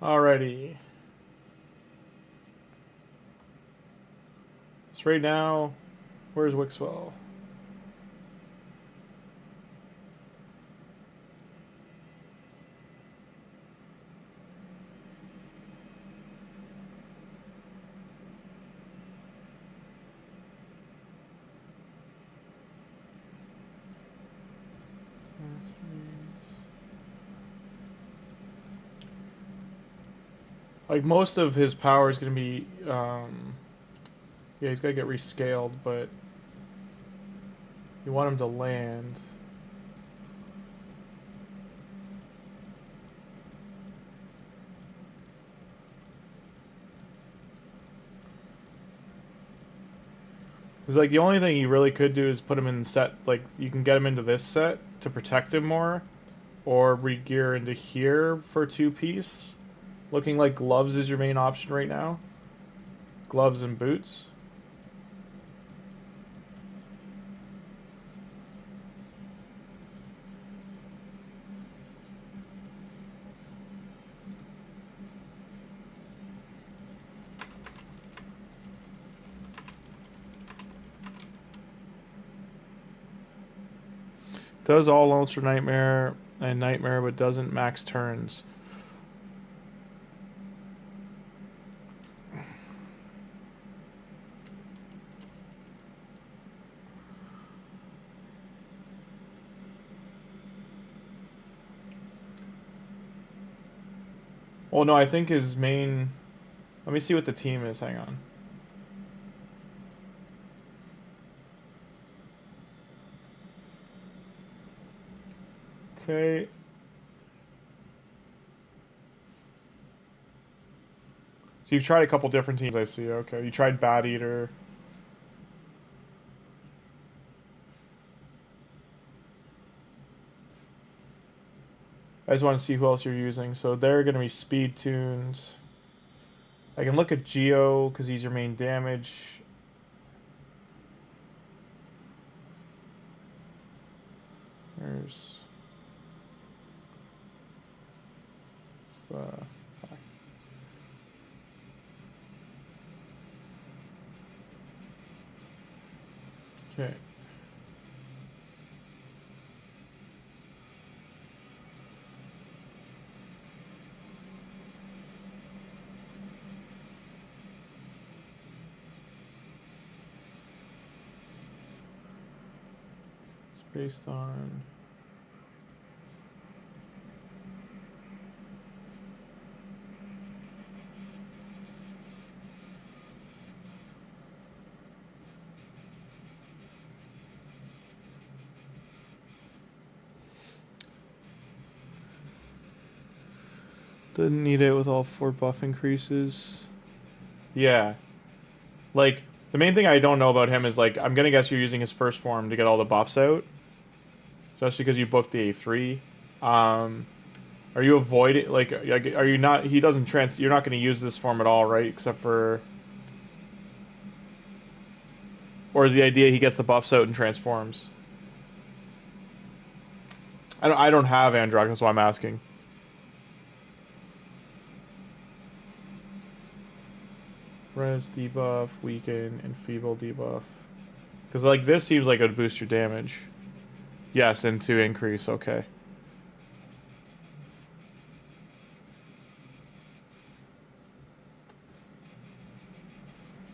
Alrighty. So right now, where's Wixwell? Like, most of his power is going to be, yeah, he's got to get rescaled, but you want him to land. Because, like, the only thing you really could do is put him in set, like, you can get him into this set to protect him more, or re-gear into here for 2-piece. Looking like gloves is your main option right now. Gloves and boots. Does all Ultra Nightmare and Nightmare, but doesn't max turns. Well, no, I think his main... Let me see what the team is. Hang on. Okay. So you've tried a couple different teams, I see. Okay, you tried Bat Eater. I just want to see who else you're using. So they're going to be speed tunes. I can look at Geo because he's your main damage. There's... okay. Based on didn't need it with all 4 buff increases. Yeah. Like, the main thing I don't know about him is, like, I'm gonna guess you're using his first form to get all the buffs out. Especially because you booked the A3. Are you avoiding, like, are you not, he doesn't you're not going to use this form at all, right? Except for, or is the idea he gets the buffs out and transforms? I don't have Androck, that's why I'm asking. Res debuff, weaken, enfeeble debuff. Because, like, this seems like it would boost your damage. Yes, and to increase, okay.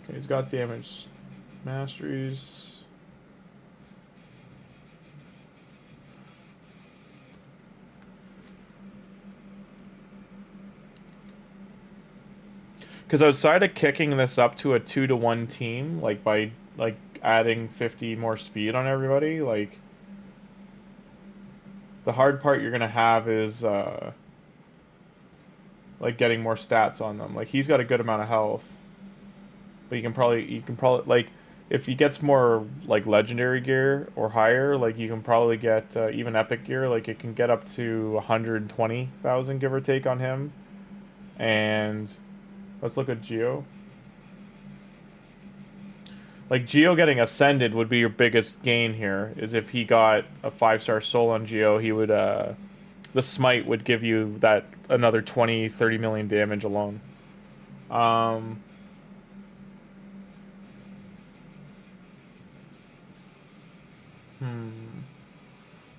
Okay, he's got damage. Masteries. Because outside of kicking this up to a 2-to-1 team, like by like adding 50 more speed on everybody, like the hard part you're gonna have is like getting more stats on them. Like he's got a good amount of health, but you can probably like if he gets more like legendary gear or higher, like you can probably get even epic gear. Like it can get up to 120,000 give or take on him, and let's look at Geo. Like, Geo getting Ascended would be your biggest gain here, is if he got a 5-star soul on Geo, he would, the Smite would give you that another 20, 30 million damage alone.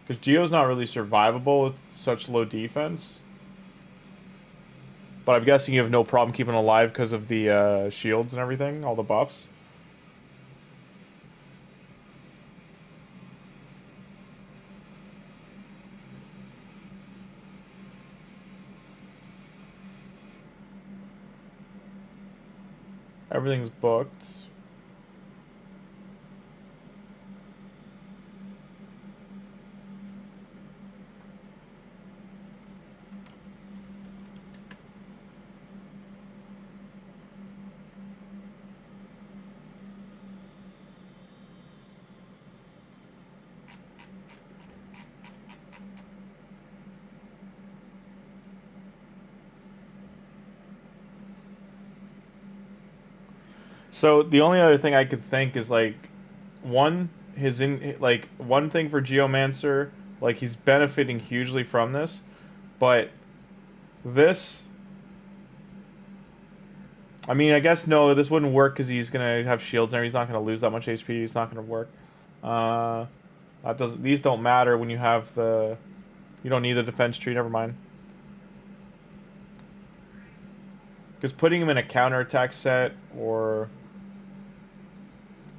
Because Geo's not really survivable with such low defense. But I'm guessing you have no problem keeping alive because of the shields and everything, all the buffs. Everything's booked. So the only other thing I could think is like one thing for Geomancer, like he's benefiting hugely from this, but this, I mean, I guess no, this wouldn't work because he's gonna have shields and he's not gonna lose that much HP. It's not gonna work. That doesn't. These don't matter when you have the. You don't need the defense tree. Never mind. Because putting him in a counterattack set or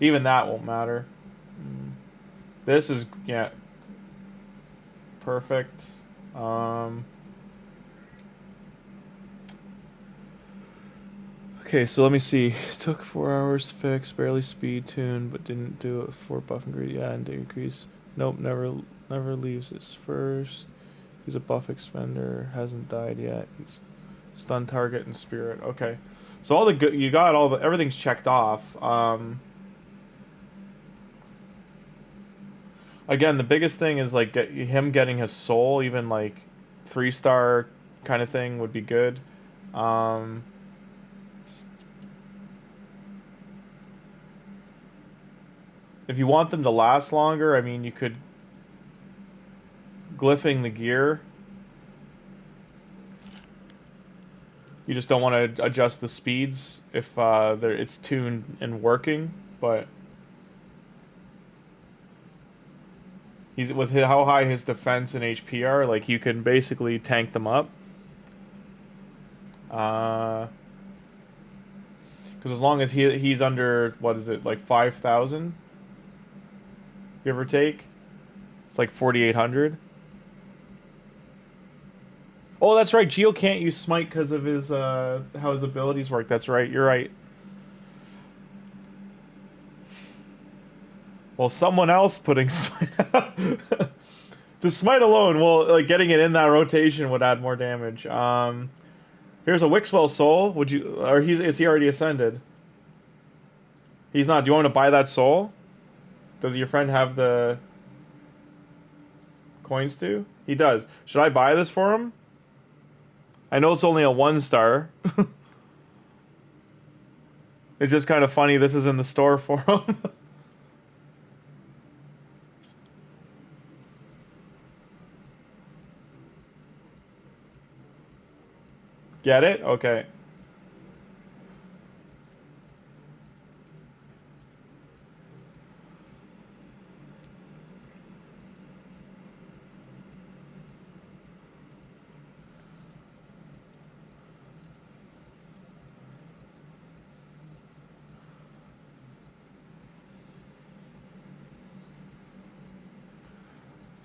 even that won't matter. This is, yeah, perfect. Okay, so let me see. It took 4 hours to fix, barely speed tune, but didn't do it for buff ingredient. Yeah, and increase. Nope, never leaves his first. He's a buff expender, hasn't died yet. He's stun target and spirit. Okay, so all the good you got, all the everything's checked off. Again, the biggest thing is like him getting his soul, even like 3-star kind of thing would be good. If you want them to last longer, I mean, you could glyphing the gear. You just don't want to adjust the speeds if it's tuned and working, but he's with how high his defense and HP are, like you can basically tank them up. Because as long as he's under, what is it, like 5,000, give or take, it's like 4,800. Oh, that's right. Geo can't use Smite because of his how his abilities work. That's right. You're right. Well, someone else putting Smite. The Smite alone, well, like getting it in that rotation would add more damage. Here's a Wixwell soul. Would you? Or is he already ascended? He's not. Do you want to buy that soul? Does your friend have the coins to? He does. Should I buy this for him? I know it's only a 1-star. It's just kind of funny this is in the store for him. Get it? Okay.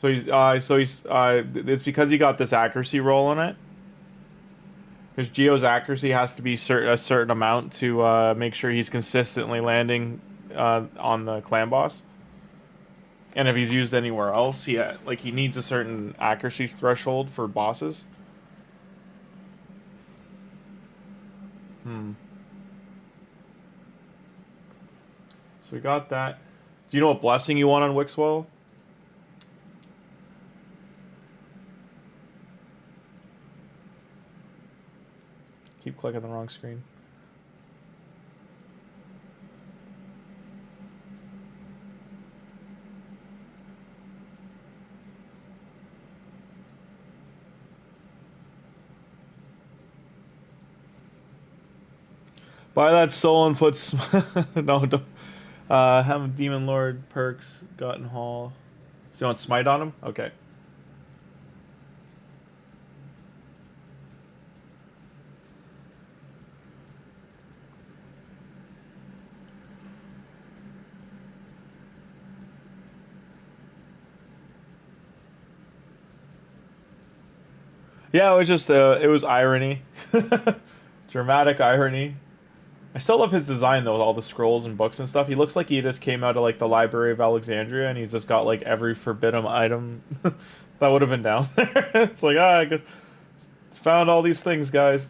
It's because he got this accuracy roll on it. Because Geo's accuracy has to be a certain amount to make sure he's consistently landing on the clan boss. And if he's used anywhere else, he needs a certain accuracy threshold for bosses. So we got that. Do you know what blessing you want on Wixwell? Keep clicking the wrong screen. Buy that soul and puts no, don't. Have Demon Lord perks gotten haul. So you want smite on him? Okay. Yeah, it was just it was irony. Dramatic irony. I still love his design though, with all the scrolls and books and stuff. He looks like he just came out of like the Library of Alexandria, and he's just got like every forbidden item that would have been down there. It's like, I guess found all these things, guys.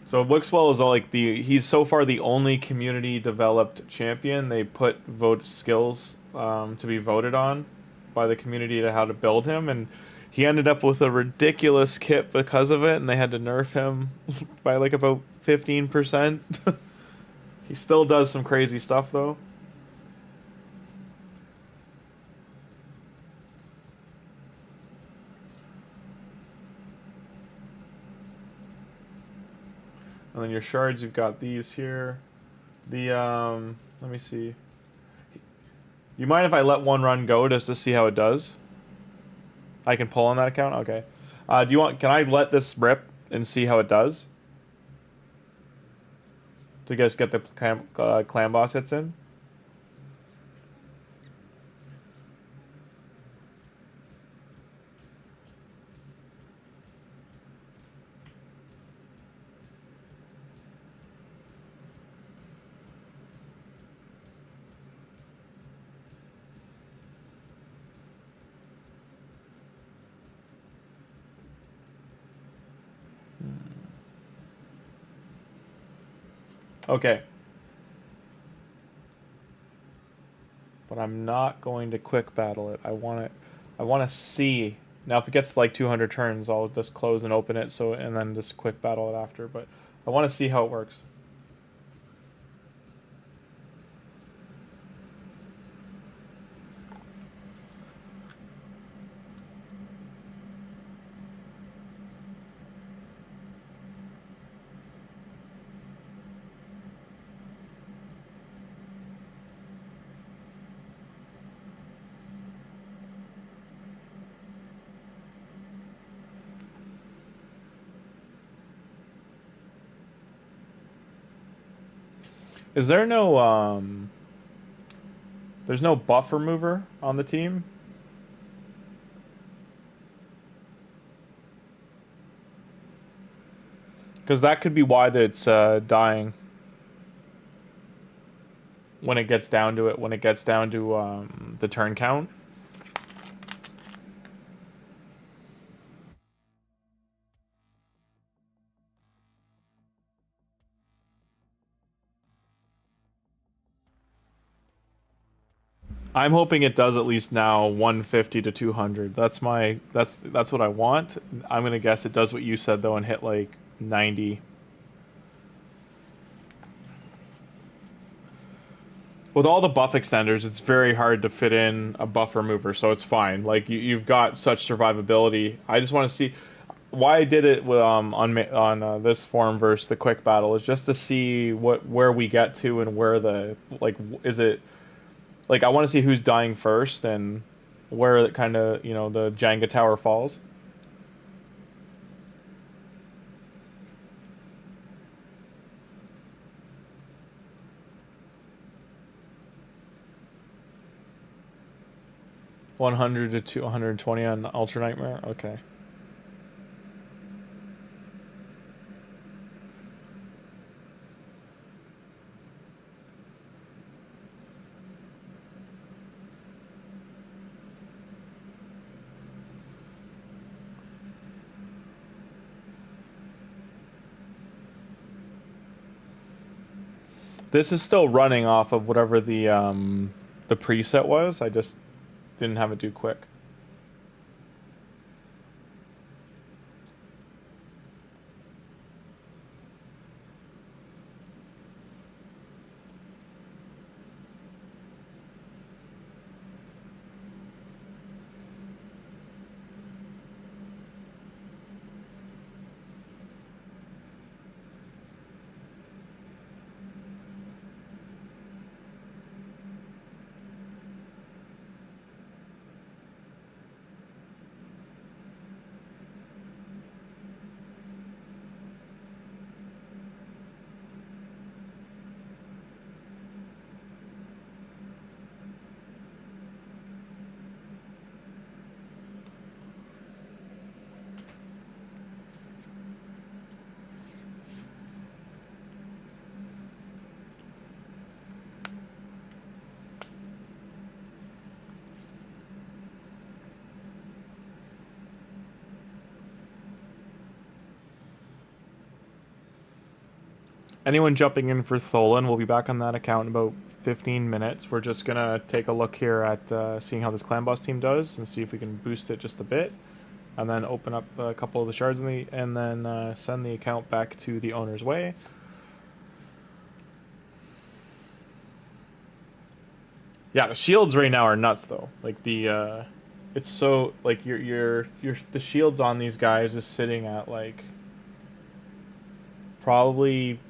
So Wixwell is like he's so far the only community developed champion. They put vote skills to be voted on by the community to how to build him, and he ended up with a ridiculous kit because of it, and they had to nerf him by like about 15%. He still does some crazy stuff though. And then your shards, you've got these here. The, let me see. You mind if I let one run go just to see how it does? I can pull on that account? Okay. Can I let this rip and see how it does? To just get the clan boss hits in? Okay. But I'm not going to quick battle it. I want to see. Now if it gets like 200 turns, I'll just close and open it and then just quick battle it after, but I want to see how it works. Is there no there's no buff remover on the team? Because that could be why it's dying. When it gets down to it, when it gets down to the turn count. I'm hoping it does at least now 150 to 200. That's what I want. I'm gonna guess it does what you said though and hit like 90. With all the buff extenders, it's very hard to fit in a buff remover, so it's fine. Like you've got such survivability. I just want to see why I did it with, on this form versus the quick battle is just to see where we get to and where the like is it like I want to see who's dying first and where it kind of the Jenga tower falls. $100 to 220 on Ultra Nightmare. Okay. This is still running off of whatever the preset was. I just didn't have it do quick. Anyone jumping in for THOLIN, we'll be back on that account in about 15 minutes. We're just going to take a look here at seeing how this clan boss team does and see if we can boost it just a bit. And then open up a couple of the shards and then send the account back to the owner's way. Yeah, the shields right now are nuts though. Like the it's so like the shields on these guys is sitting at like probably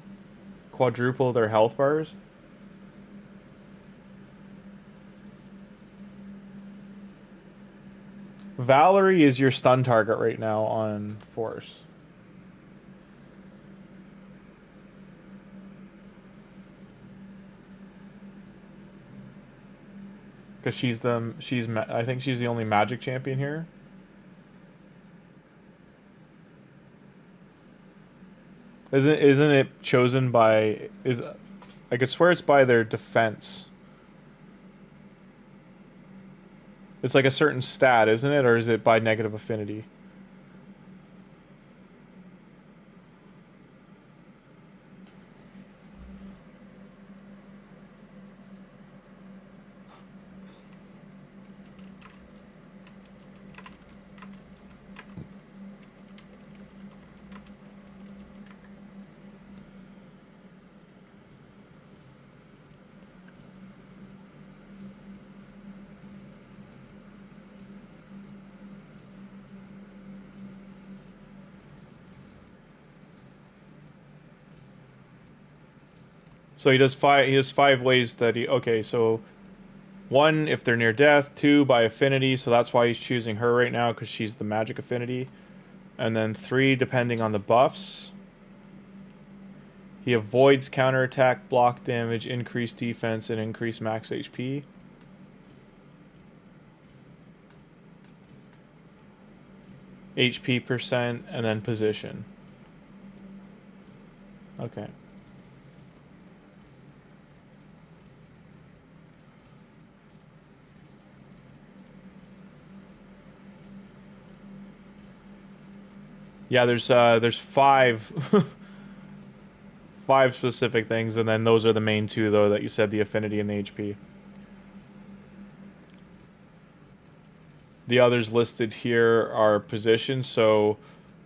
quadruple their health bars. Valerie is your stun target right now on Force. Because I think she's the only magic champion here. Isn't it chosen by I could swear it's by their defense. It's like a certain stat, isn't it? Or is it by negative affinity? So he does five ways that okay, so 1 if they're near death, 2 by affinity, so that's why he's choosing her right now because she's the magic affinity. And then 3 depending on the buffs. He avoids counterattack, block damage, increased defense, and increased max HP. HP percent, and then position. Okay. Yeah, there's 5 5 specific things, and then those are the main 2 though that you said, the affinity and the HP. The others listed here are positions. So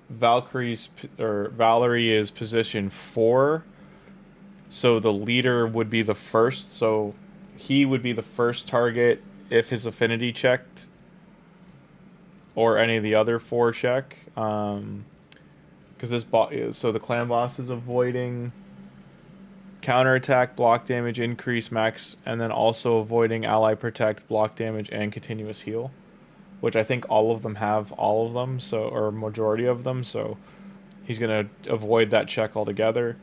Valerie is position 4. So the leader would be the first. So he would be the first target if his affinity checked, or any of the other 4 check. Because so the clan boss is avoiding counterattack, block damage, increase max, and then also avoiding ally protect, block damage, and continuous heal, which I think all of them have all of them, so, or majority of them, so he's gonna avoid that check altogether.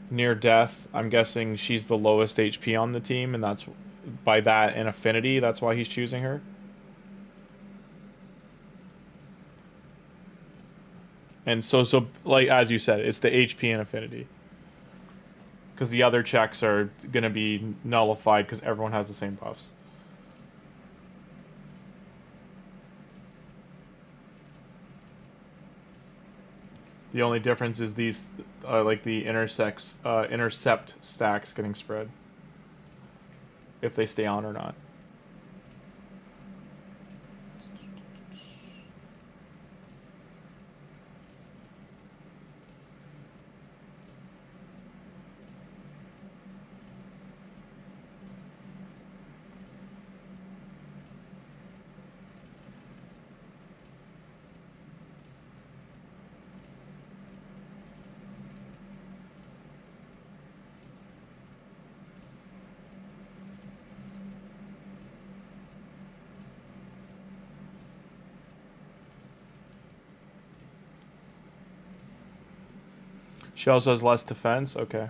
Near death, I'm guessing she's the lowest HP on the team, and that's by that in affinity, that's why he's choosing her. And so like as you said, it's the HP and affinity. Because the other checks are going to be nullified because everyone has the same buffs. The only difference is these, like the intercept stacks getting spread. If they stay on or not. She also has less defense? Okay.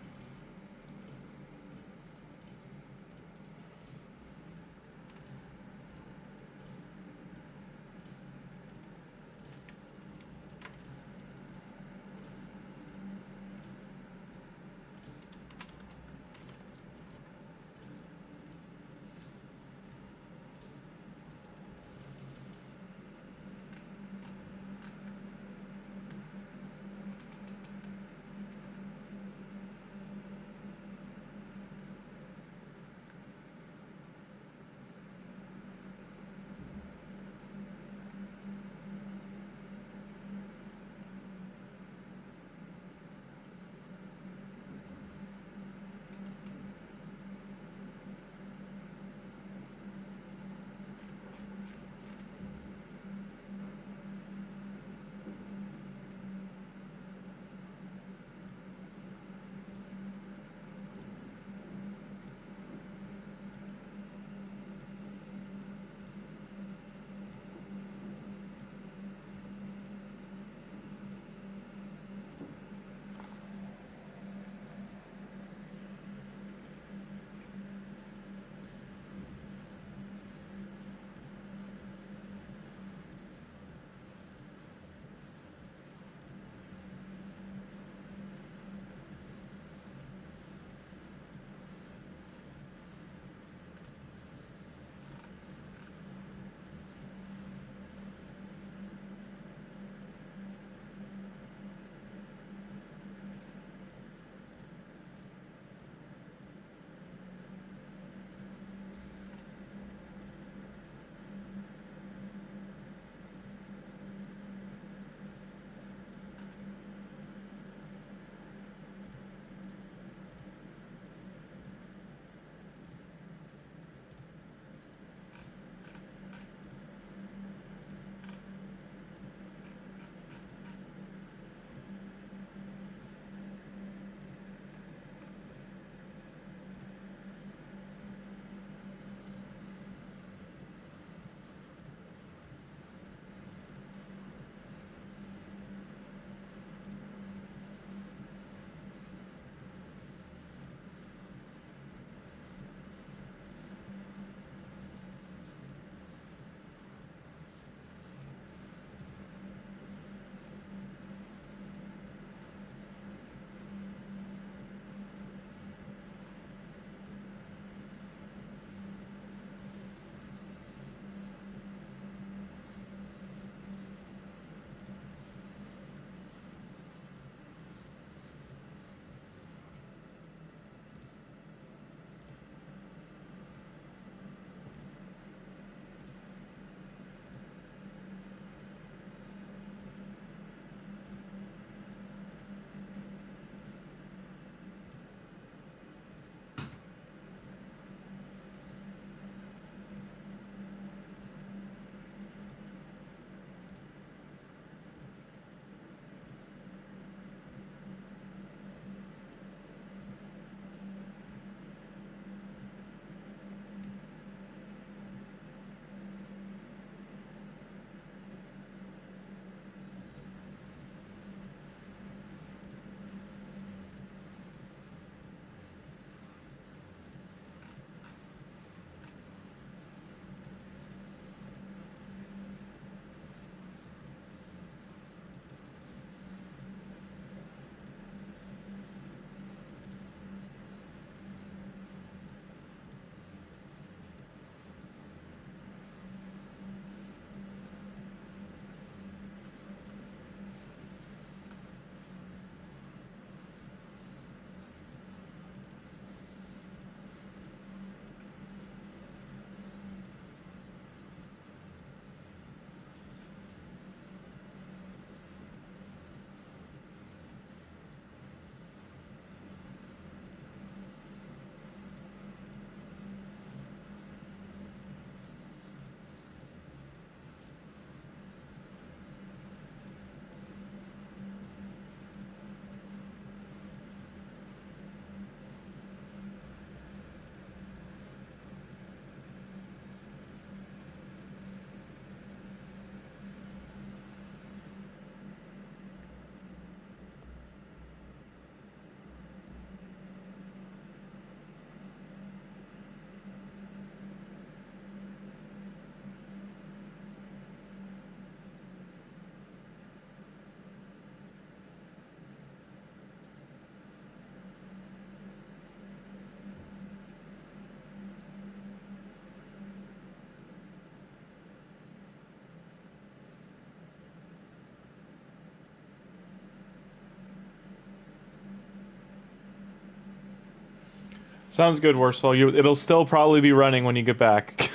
Sounds good, Warsaw. It'll still probably be running when you get back.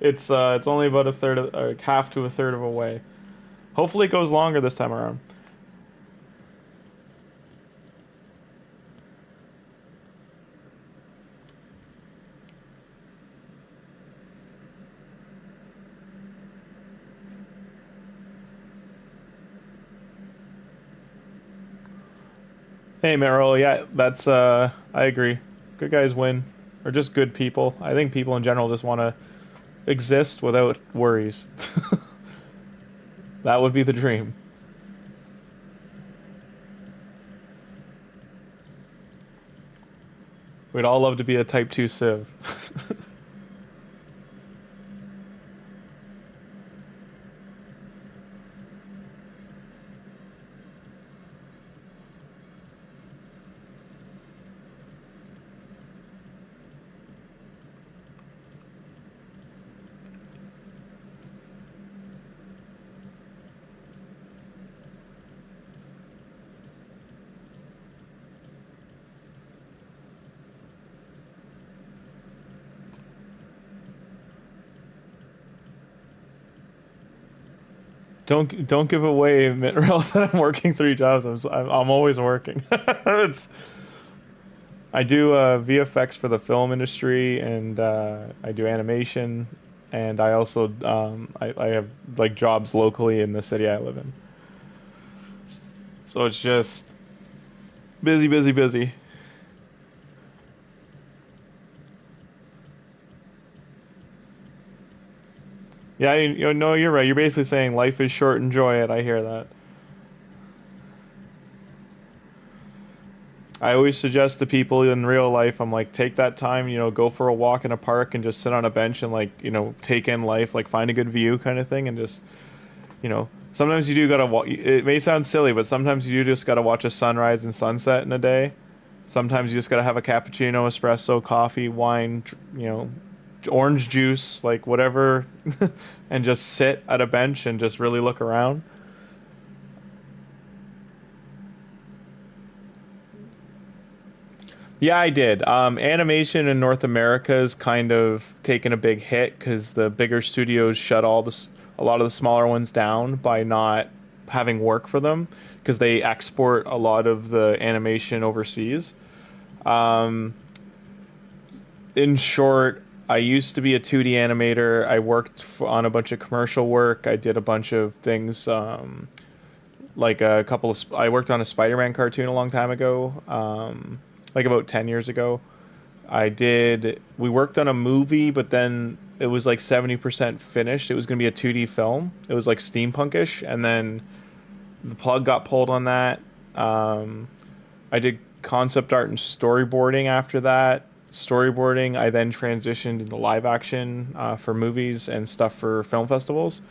It's only about a third of, or half to a third of a way. Hopefully, it goes longer this time around. Hey, Merrill. Yeah, that's I agree. Good guys win, or just good people. I think people in general just want to exist without worries. That would be the dream. We'd all love to be a Type 2 Civ. Don't give away, Mitrel, that I'm working 3 jobs. I'm always working. It's I do VFX for the film industry, and I do animation, and I also I have like jobs locally in the city I live in. So it's just busy, busy, busy. Yeah, you know, you're right. You're basically saying life is short, enjoy it. I hear that. I always suggest to people in real life, I'm like, take that time, you know, go for a walk in a park and just sit on a bench and like, you know, take in life, like find a good view kind of thing, and just, you know, sometimes you do gotta walk. It may sound silly, but sometimes you do just gotta watch a sunrise and sunset in a day. Sometimes you just gotta have a cappuccino, espresso, coffee, wine, you know, orange juice, like whatever, and just sit at a bench and just really look around. Yeah, I did. Animation in North America is kind of taken a big hit because the bigger studios shut a lot of the smaller ones down by not having work for them because they export a lot of the animation overseas. Um, in short, I used to be a 2D animator. I worked on a bunch of commercial work. I did a bunch of things, like a couple of. I worked on a Spider-Man cartoon a long time ago, like about 10 years ago. We worked on a movie, but then it was like 70% finished. It was going to be a 2D film. It was like steampunkish, and then the plug got pulled on that. Um, I did concept art and storyboarding after that. Storyboarding, I then transitioned into live action for movies and stuff for film festivals.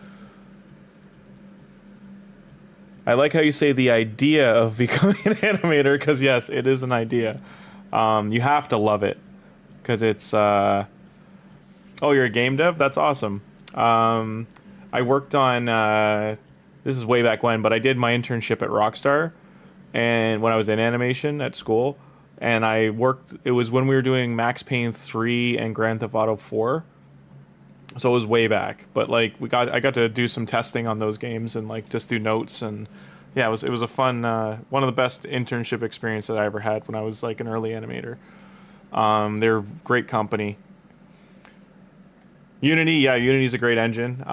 I like how you say the idea of becoming an animator, because yes, it is an idea. You have to love it because it's. Oh, you're a game dev? That's awesome. I worked on. This is way back when, but I did my internship at Rockstar, and when I was in animation at school, and I worked. It was when we were doing Max Payne 3 and Grand Theft Auto 4. So it was way back, but like I got to do some testing on those games and like just do notes, and yeah, it was a fun one of the best internship experience that I ever had when I was like an early animator. They're great company. Unity, yeah, Unity's a great engine.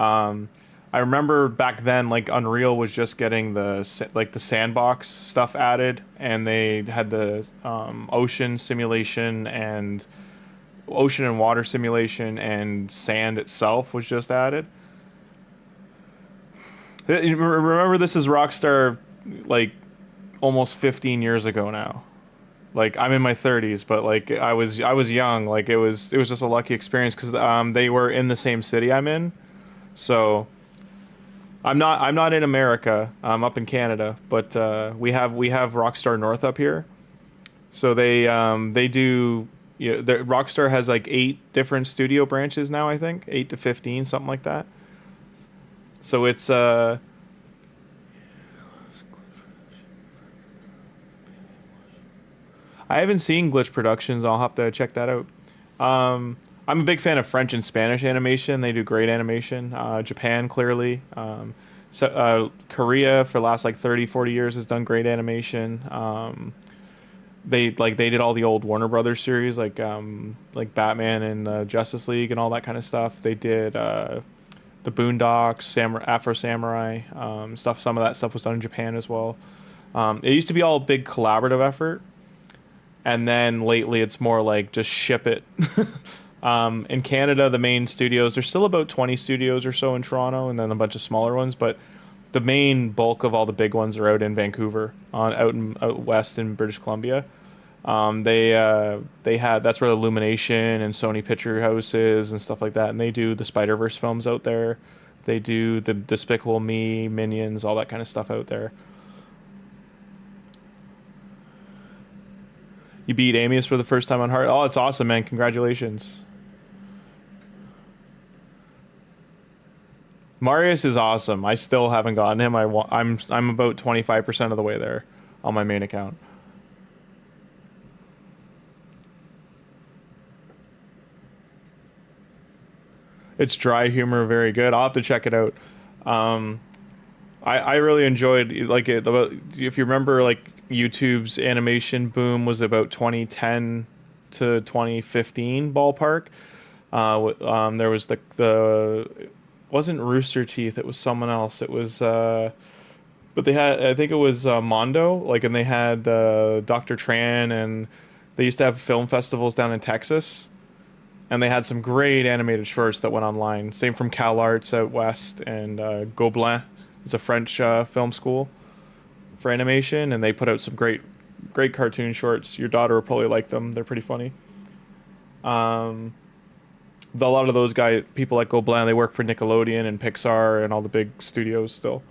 I remember back then, like Unreal was just getting the sandbox stuff added, and they had the ocean simulation and ocean and water simulation, and sand itself was just added. Remember, this is Rockstar, like almost 15 years ago now. Like I'm in my 30s, but like I was young. Like it was just a lucky experience because they were in the same city I'm in. So I'm not in America. I'm up in Canada, but we have Rockstar North up here. So they do. You know, Rockstar has like 8 different studio branches now. I think 8 to 15, something like that. So it's I haven't seen Glitch Productions. I'll have to check that out. I'm a big fan of French and Spanish animation. They do great animation. Japan, clearly. Korea, for the last like 30, 40 years, has done great animation. They did all the old Warner Brothers series, like Batman and Justice League and all that kind of stuff. They did the Boondocks, Afro Samurai stuff. Some of that stuff was done in Japan as well. It used to be all a big collaborative effort, and then lately it's more like just ship it. In Canada, the main studios, there's still about 20 studios or so in Toronto, and then a bunch of smaller ones, but the main bulk of all the big ones are out in Vancouver, out west in British Columbia. They had, that's where Illumination and Sony Picture House is and stuff like that, and they do the Spider-Verse films out there. They do the Despicable Me, Minions, all that kind of stuff out there. You beat Amius for the first time on hard. Oh, it's awesome, man! Congratulations. Marius is awesome. I still haven't gotten him. I'm about 25% of the way there on my main account. It's dry humor, very good. I'll have to check it out. I really enjoyed like it. If you remember, like YouTube's animation boom was about 2010 to 2015 ballpark. There was the wasn't Rooster Teeth, it was someone else. It was but they had, I think it was Mondo, like, and they had Dr. Tran, and they used to have film festivals down in Texas, and they had some great animated shorts that went online. Same from Cal Arts out west, and Gobelin is a French film school for animation, and they put out some great cartoon shorts. Your daughter will probably like them. They're pretty funny. A lot of those people like Gobelin, they work for Nickelodeon and Pixar and all the big studios still.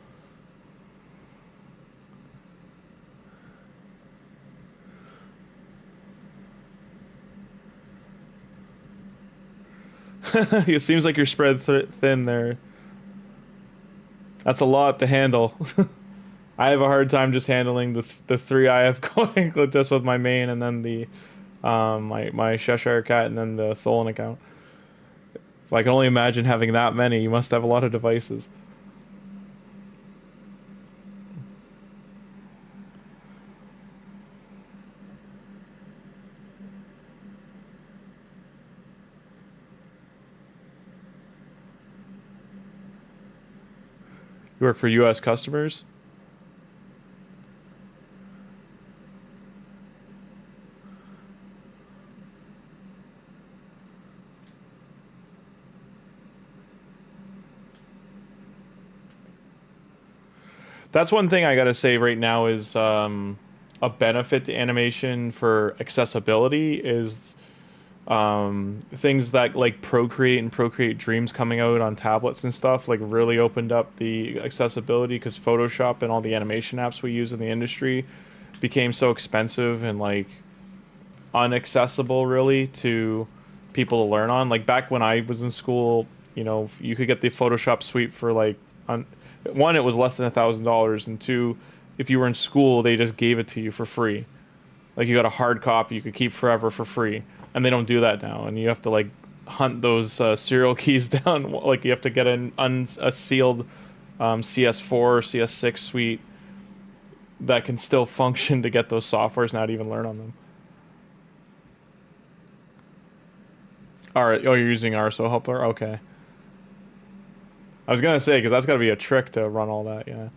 It seems like you're spread thin there. That's a lot to handle. I have a hard time just handling the three I have going, just with my main, and then the my Cheshire Cat, and then the THOLIN account. So I can only imagine having that many. You must have a lot of devices. You work for U.S. customers? That's one thing I gotta say right now is a benefit to animation for accessibility is things that like Procreate and Procreate Dreams coming out on tablets and stuff like really opened up the accessibility, because Photoshop and all the animation apps we use in the industry became so expensive and like unaccessible really to people to learn on. Like back when I was in school, you know, you could get the Photoshop suite for like one, it was less than $1,000, and two, if you were in school, they just gave it to you for free. Like you got a hard copy you could keep forever for free, and they don't do that now. And you have to like hunt those serial keys down. Like you have to get a sealed CS4 or CS6 suite that can still function to get those softwares now to even learn on them. All right. Oh, you're using RSO Helper? Okay. I was gonna say, because that's gotta be a trick to run all that, yeah.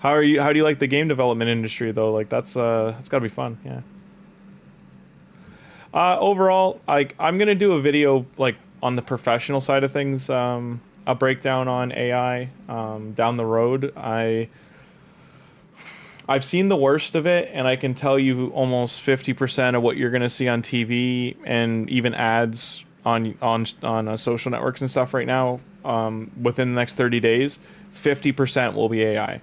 How do you like the game development industry though? Like that's gotta be fun, yeah. Overall, I'm gonna do a video like on the professional side of things, a breakdown on AI down the road. I've seen the worst of it, and I can tell you almost 50% of what you're gonna see on TV and even ads on social networks and stuff right now, within the next 30 days, 50% will be AI.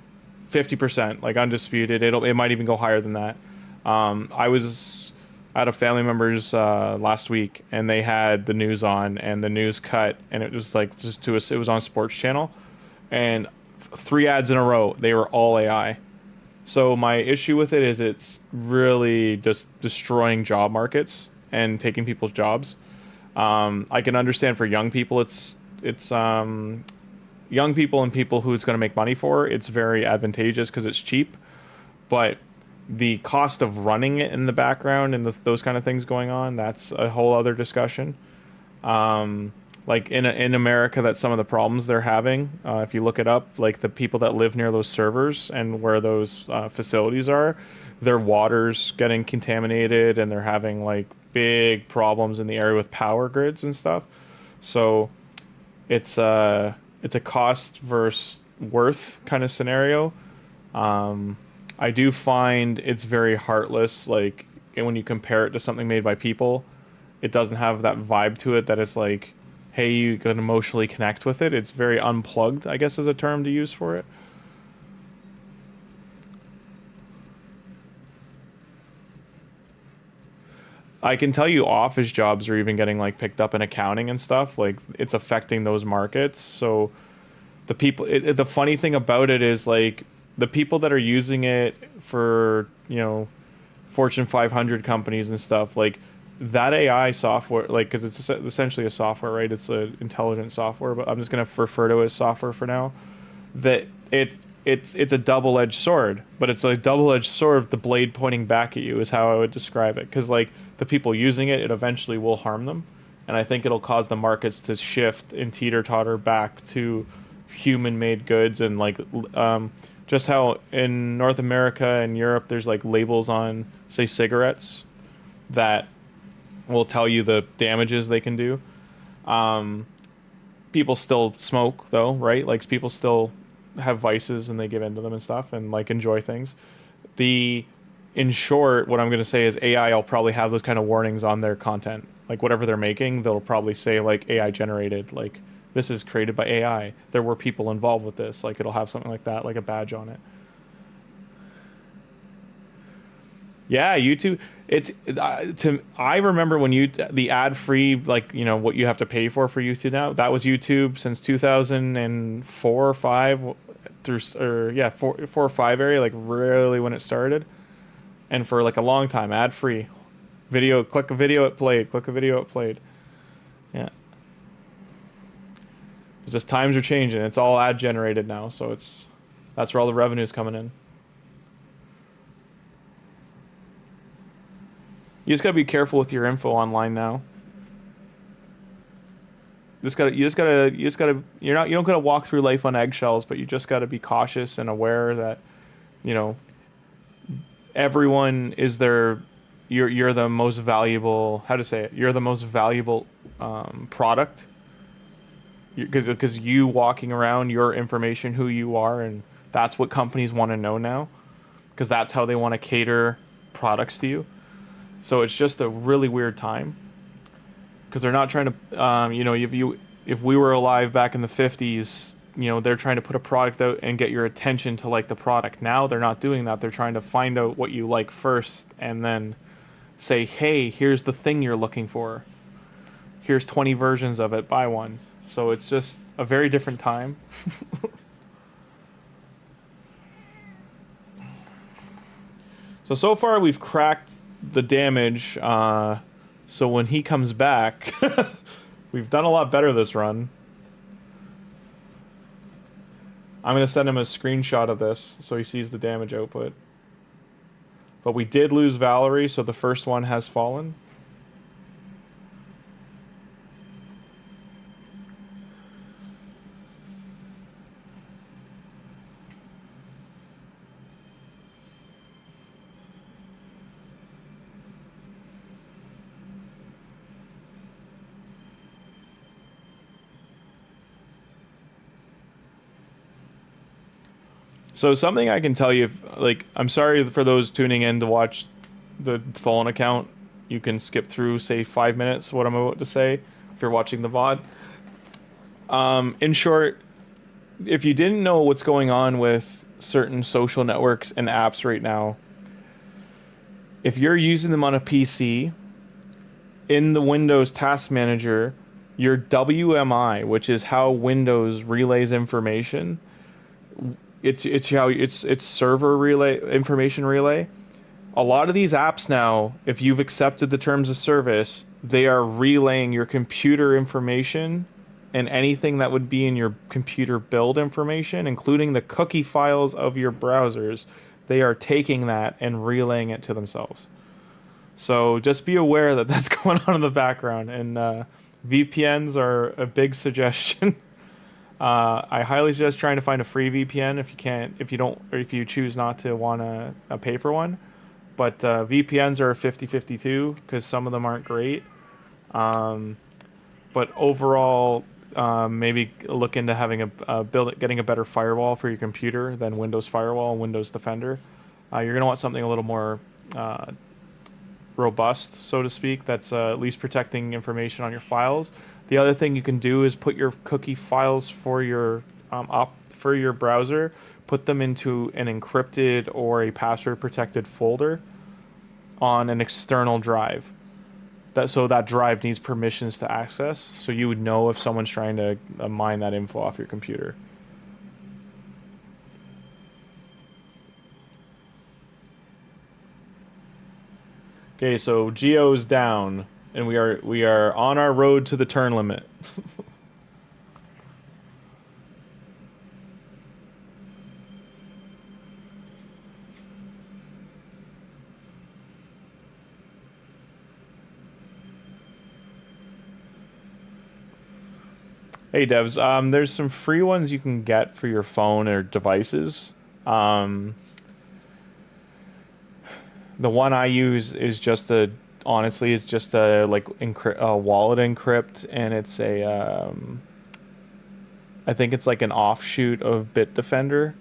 50%, like undisputed. It might even go higher than that. I was at a family member's last week, and they had the news on, and the news cut, and it was like it was on Sports Channel, and 3 ads in a row, they were all AI. So my issue with it is it's really just destroying job markets and taking people's jobs. I can understand for young people, it's young people and people who it's going to make money for. It's very advantageous because it's cheap, but the cost of running it in the background and those kind of things going on, that's a whole other discussion. Like in America, that's some of the problems they're having. If you look it up, like the people that live near those servers and where those facilities are, their water's getting contaminated and they're having like big problems in the area with power grids and stuff. So it's a cost versus worth kind of scenario. I do find it's very heartless. Like when you compare it to something made by people, it doesn't have that vibe to it that it's like, hey, you can emotionally connect with it. It's very unplugged, I guess is a term to use for it. I can tell you office jobs are even getting like picked up in accounting and stuff. Like it's affecting those markets. So the people, the funny thing about it is like the people that are using it for, Fortune 500 companies and stuff, like that AI software, like, because it's essentially a software, right? It's an intelligent software, but I'm just going to refer to it as software for now. That it's a double-edged sword, but it's a double-edged sword with the blade pointing back at you is how I would describe it. Because like the people using it, it eventually will harm them, and I think it'll cause the markets to shift and teeter-totter back to human-made goods and like just how in North America and Europe there's like labels on, say, cigarettes that will tell you the damages they can do. People still smoke though, right? Like people still have vices and they give into them and stuff and like enjoy things. In short, what I'm going to say is AI will probably have those kind of warnings on their content. Like whatever they're making, they'll probably say like AI generated, like this is created by AI. There were people involved with this. Like it'll have something like that, like a badge on it. Yeah, YouTube. I remember when the ad free, like what you have to pay for YouTube now. That was YouTube since 2004 or five through, or yeah, four or five area, like really when it started, and for like a long time, ad free. Video, click a video, it played. Click a video, it played. Yeah. It's just times are changing. It's all ad generated now, so that's where all the revenue is coming in. You just gotta be careful with your info online now. You don't gotta walk through life on eggshells, but you just gotta be cautious and aware that, everyone is you're the most valuable, how to say it? You're the most valuable product. Because you walking around, your information, who you are, and that's what companies want to know now. Because that's how they want to cater products to you. So it's just a really weird time, because they're not trying to, if we were alive back in the 50s, they're trying to put a product out and get your attention to like the product. Now they're not doing that. They're trying to find out what you like first and then say, hey, here's the thing you're looking for. Here's 20 versions of it, buy one. So it's just a very different time. So far we've cracked the damage, so when he comes back, we've done a lot better this run. I'm going to send him a screenshot of this so he sees the damage output. But we did lose Valerie, so the first one has fallen. So something I can tell you, I'm sorry for those tuning in to watch the THOLIN account. You can skip through, say, 5 minutes what I'm about to say if you're watching the VOD. In short, if you didn't know what's going on with certain social networks and apps right now, if you're using them on a PC, in the Windows Task Manager, your WMI, which is how Windows relays information, it's server relay, information relay. A lot of these apps now, if you've accepted the terms of service, they are relaying your computer information and anything that would be in your computer build information, including the cookie files of your browsers. They are taking that and relaying it to themselves. So just be aware that that's going on in the background, and VPNs are a big suggestion. I highly suggest trying to find a free VPN if you choose not to want to pay for one. But VPNs are 50-50 too, because some of them aren't great. But overall, maybe look into having getting a better firewall for your computer than Windows Firewall and Windows Defender. You're gonna want something a little more robust, so to speak, that's at least protecting information on your files. The other thing you can do is put your cookie files for your browser, put them into an encrypted or a password protected folder on an external drive. So that drive needs permissions to access, so you would know if someone's trying to mine that info off your computer. Okay, so Geo's down, and we are on our road to the turn limit. Hey devs, there's some free ones you can get for your phone or devices. The one I use is just honestly, it's just a wallet encrypt, and it's I think it's like an offshoot of Bitdefender.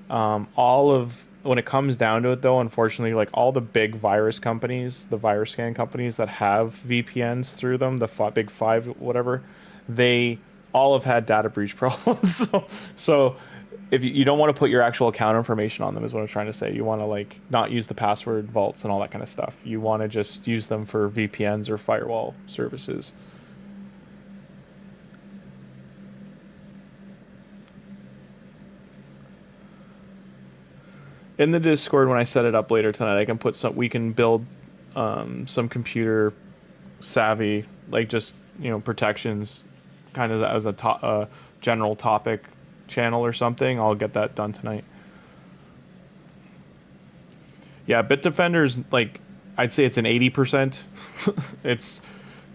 When it comes down to it though, unfortunately, like all the big virus companies, the virus scan companies that have VPNs through them, the big five, whatever, they all have had data breach problems. So if you don't want to put your actual account information on them, is what I'm trying to say. You want to not use the password vaults and all that kind of stuff. You want to just use them for VPNs or firewall services. In the Discord, when I set it up later tonight, I can put we can build some computer savvy, protections, kind of as a general topic channel or something. I'll get that done tonight. Yeah, Bitdefender's I'd say it's an 80%. There's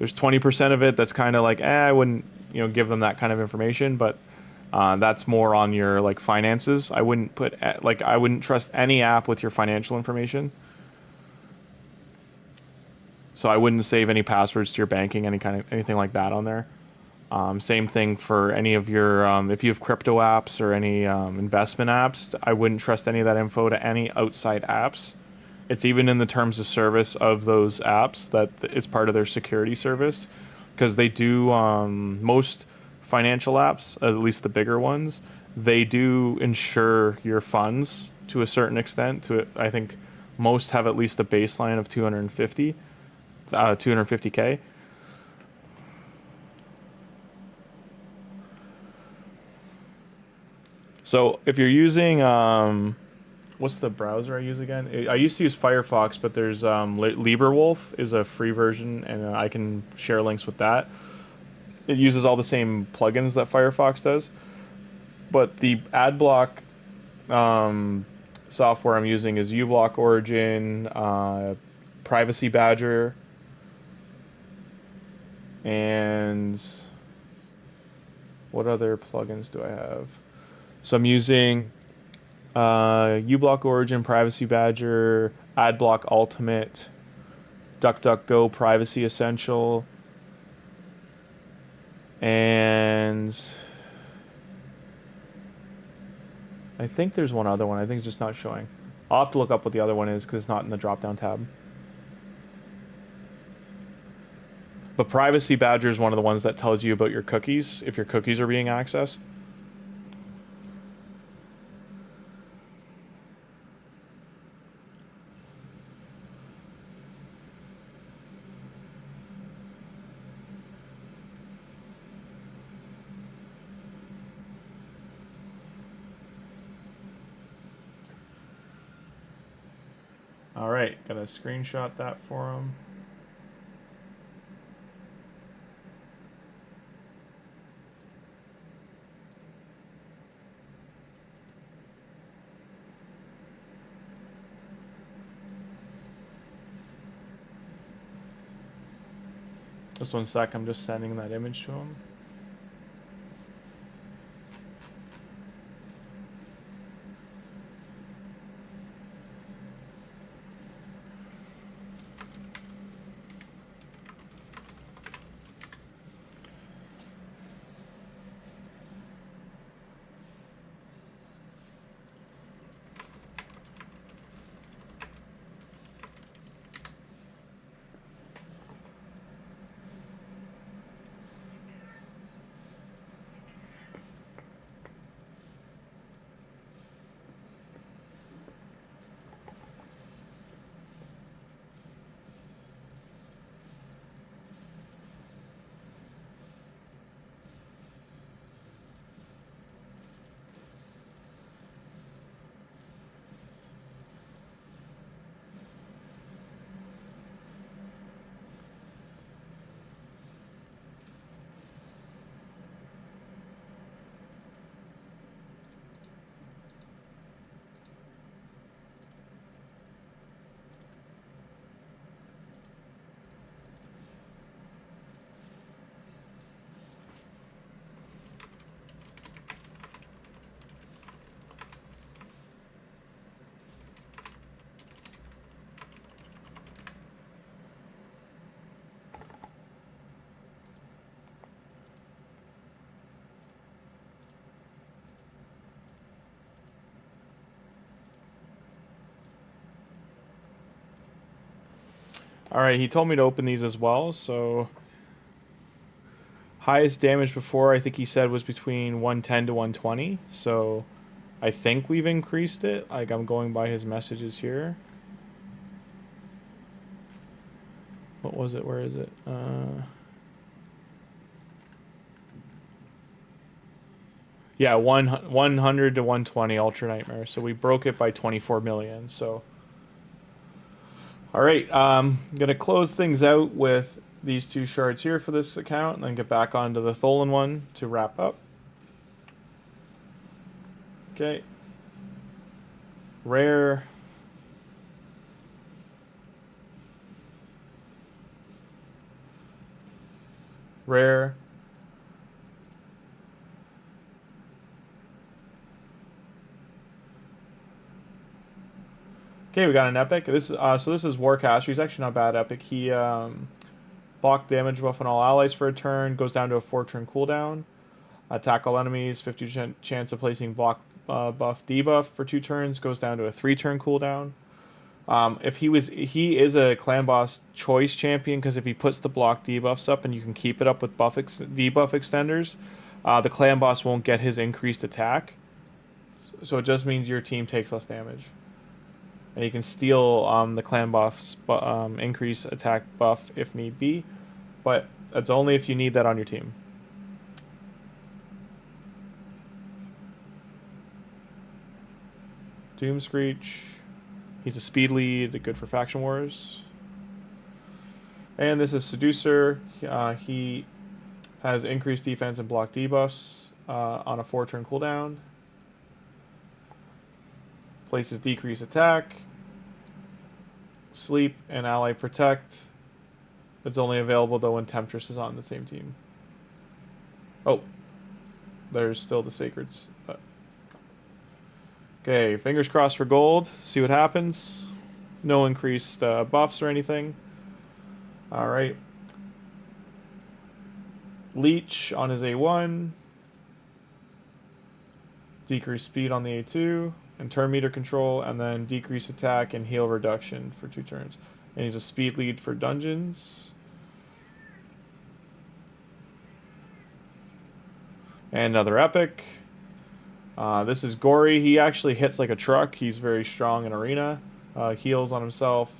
20% of it that's kind of I wouldn't give them that kind of information, but that's more on your finances. I wouldn't I wouldn't trust any app with your financial information. So I wouldn't save any passwords to your banking, anything like that on there. Same thing for any of your if you have crypto apps or any investment apps. I wouldn't trust any of that info to any outside apps. It's even in the terms of service of those apps that it's part of their security service, because they do most financial apps, at least the bigger ones, they do insure your funds to a certain extent. I think most have at least a baseline of 250K. So if you're using, what's the browser I use again? I used to use Firefox, but there's LibreWolf is a free version, and I can share links with that. It uses all the same plugins that Firefox does, but the ad block software I'm using is uBlock Origin, Privacy Badger, and what other plugins do I have? So I'm using uBlock Origin, Privacy Badger, AdBlock Ultimate, DuckDuckGo Privacy Essential, and I think there's one other one. I think it's just not showing. I'll have to look up what the other one is because it's not in the drop-down tab. But Privacy Badger is one of the ones that tells you about your cookies, if your cookies are being accessed. All right, gotta screenshot that for him. Just 1 sec, I'm just sending that image to him. All right, he told me to open these as well, so highest damage before I think he said was between 110 to 120, so I think we've increased it. Like, I'm going by his messages here. What was it? Where is it? Yeah, 100 to 120 Ultra Nightmare. So we broke it by 24 million. So, all right, I'm gonna close things out with these 2 shards here for this account, and then get back onto the THOLIN one to wrap up. Okay. Rare. Rare. Okay, we got an epic. This is so this is Warcaster. He's actually not bad epic. He block damage buff on all allies for a turn, goes down to a 4-turn cooldown. Attack all enemies, 50% chance of placing block buff debuff for 2 turns, goes down to a 3-turn cooldown. He is a clan boss choice champion, because if he puts the block debuffs up and you can keep it up with debuff extenders, the clan boss won't get his increased attack. So it just means your team takes less damage. And you can steal the clan buff's increase attack buff if need be, but that's only if you need that on your team. Doom Screech. He's a speed lead, good for faction wars. And this is Seducer. He has increased defense and block debuffs on a 4-turn cooldown. Places decrease attack, sleep, and ally protect. It's only available though when Temptress is on the same team. Oh, there's still the Sacreds. Okay, fingers crossed for gold. See what happens. No increased buffs or anything. All right. Leech on his A1. Decrease speed on the A2. And turn meter control, and then decrease attack and heal reduction for 2 turns. And he's a speed lead for dungeons. And another epic. This is Gory. He actually hits like a truck. He's very strong in arena. Heals on himself.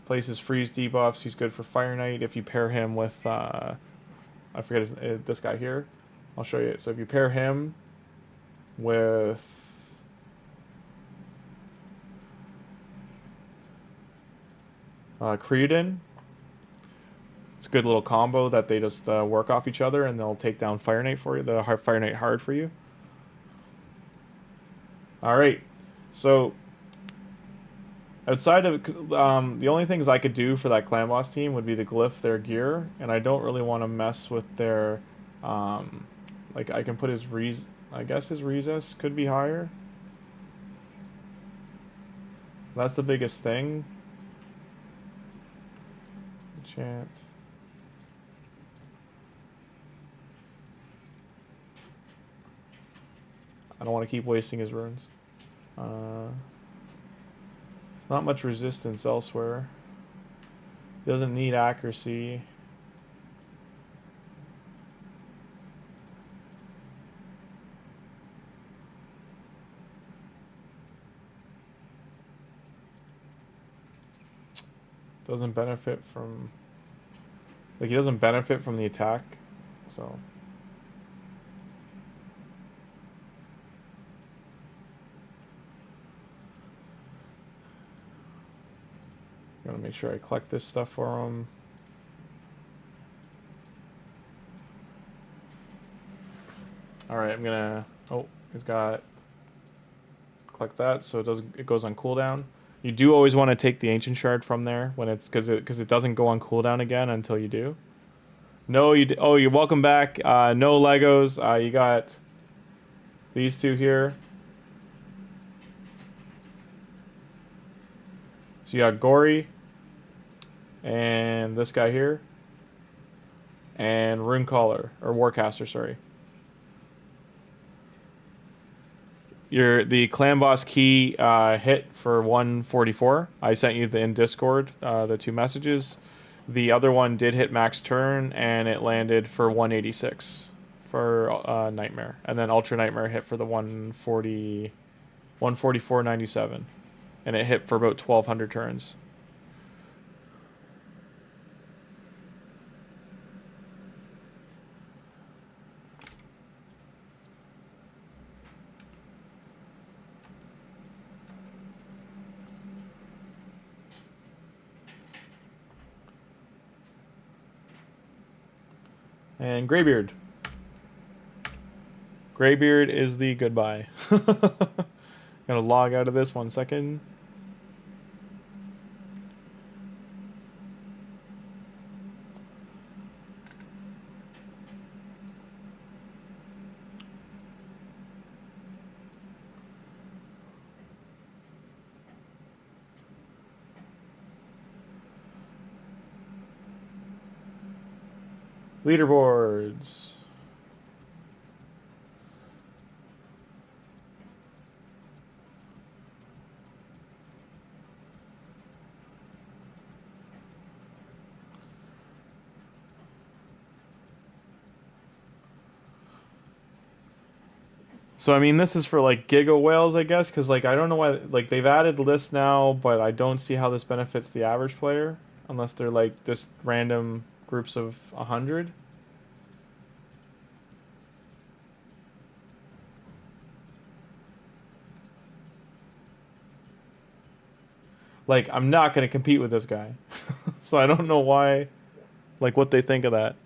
Places freeze debuffs. He's good for Fire Knight. If you pair him with, I forget this guy here. I'll show you. So if you pair him with Creedon. It's a good little combo that they just work off each other and they'll take down Fire Knight for you, the Fire Knight hard for you. Alright, so outside of the only things I could do for that clan boss team would be to glyph their gear, and I don't really want to mess with their like I can put his I guess his recess could be higher. That's the biggest thing. Chance. I don't want to keep wasting his runes. Not much resistance elsewhere. Doesn't need accuracy. Doesn't benefit from... Like, he doesn't benefit from the attack, so... Gotta make sure I collect this stuff for him. Alright, I'm gonna... Oh, he's got... Collect that, so it goes on cooldown. You do always want to take the Ancient Shard from there when it's... Because it doesn't go on cooldown again until you do. No, oh, you're welcome back. No Legos. You got these two here. So you got Gory. And this guy here. And Runecaller. Or Warcaster, sorry. The clan boss key hit for 144. I sent you in Discord the 2 messages. The other one did hit max turn, and it landed for 186 for Nightmare. And then Ultra Nightmare hit for the 144.97. And it hit for about 1,200 turns. And Greybeard. Greybeard is the goodbye. Gonna log out of this 1 second. Leaderboards. So I mean, this is for like Giga Whales, I guess, because like I don't know why like they've added lists now, but I don't see how this benefits the average player unless they're like just random groups of 100. Like, I'm not going to compete with this guy. So I don't know why, like, what they think of that.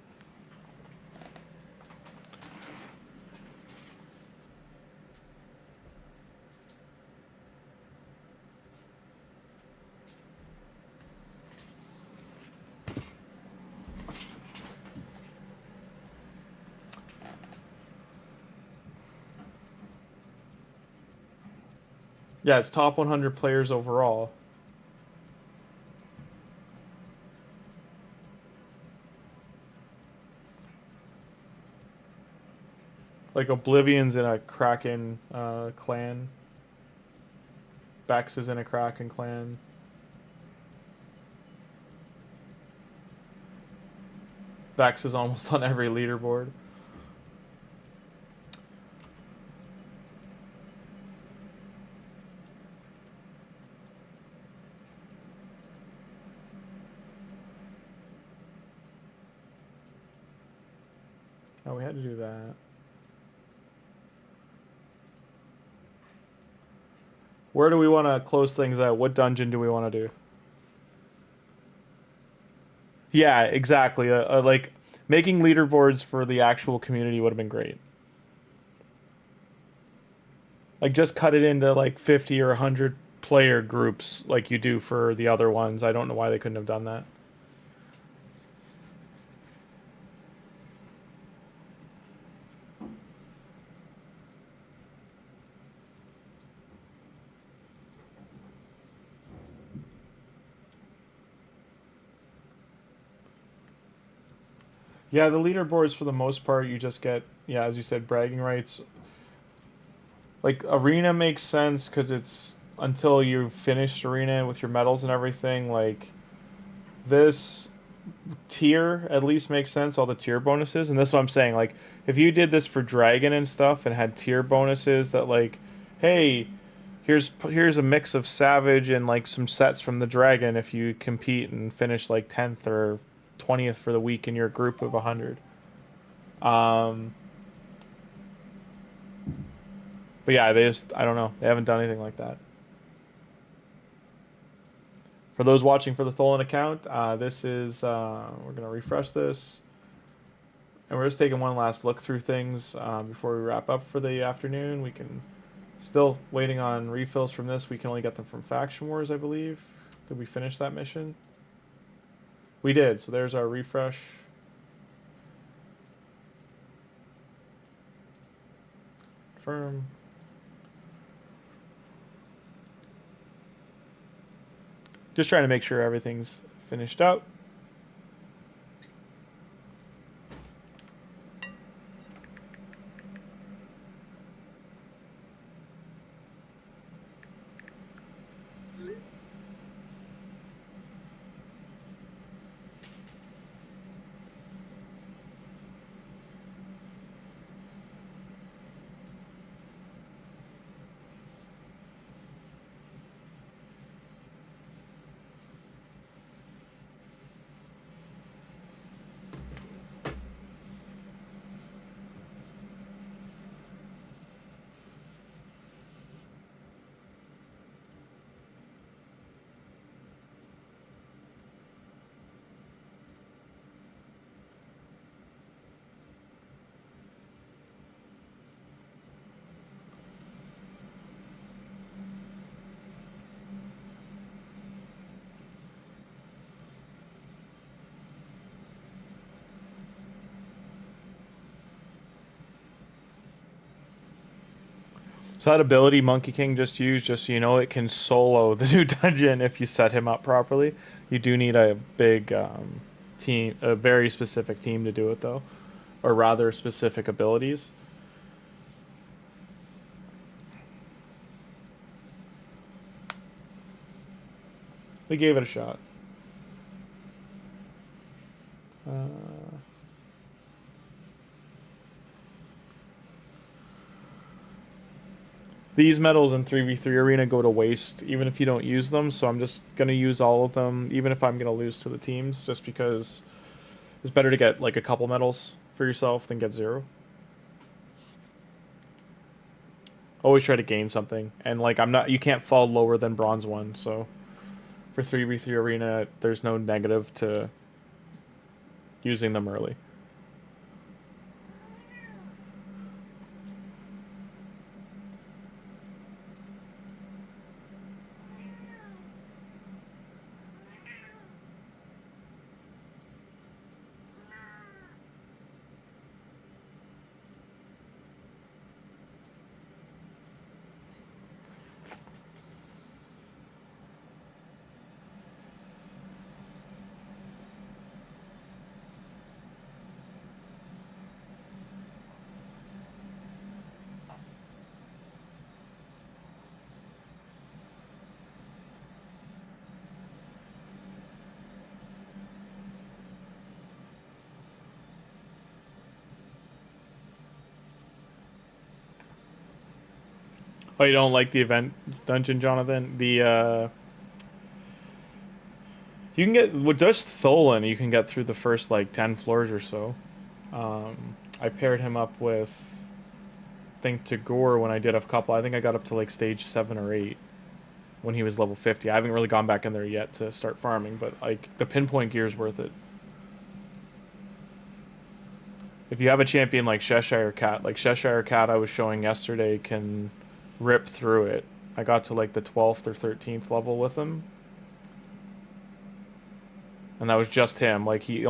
Yeah, it's top 100 players overall. Like Oblivion's in a Kraken clan. Bex is in a Kraken clan. Bex is almost on every leaderboard. Oh, we had to do that. Where do we want to close things out? What dungeon do we want to do? Yeah, exactly. Like making leaderboards for the actual community would have been great. Like just cut it into like 50 or 100 player groups like you do for the other ones. I don't know why they couldn't have done that. Yeah, the leaderboards for the most part you just get, yeah, as you said, bragging rights. Like arena makes sense cuz it's until you've finished arena with your medals and everything. Like this tier at least makes sense, all the tier bonuses, and this is what I'm saying. Like if you did this for dragon and stuff and had tier bonuses that like, hey, here's a mix of savage and like some sets from the dragon if you compete and finish like 10th or 20th for the week in your group of 100. But yeah, they just, I don't know, they haven't done anything like that. For those watching for the THOLIN account, this is, we're going to refresh this. And we're just taking one last look through things before we wrap up for the afternoon. We can, still waiting on refills from this. We can only get them from Faction Wars, I believe. Did we finish that mission? We did, so there's our refresh. Confirm. Just trying to make sure everything's finished up. So that ability Monkey King just used, just so you know, it can solo the new dungeon if you set him up properly. You do need a big team, a very specific team to do it though, or rather specific abilities. We gave it a shot. These medals in 3v3 arena go to waste even if you don't use them, so I'm just going to use all of them even if I'm going to lose to the teams, just because it's better to get like a couple medals for yourself than get 0. Always try to gain something, and like you can't fall lower than bronze 1, so for 3v3 arena there's no negative to using them early. Oh, you don't like the event dungeon, Jonathan? The you can get with just THOLIN, you can get through the first like 10 floors or so. I paired him up with, I think, Tagoar when I did a couple. I think I got up to like stage 7 or 8 when he was level 50. I haven't really gone back in there yet to start farming, but like the pinpoint gear is worth it. If you have a champion like Cheshire Cat, I was showing yesterday can rip through it. I got to like the 12th or 13th level with him. And that was just him. Like he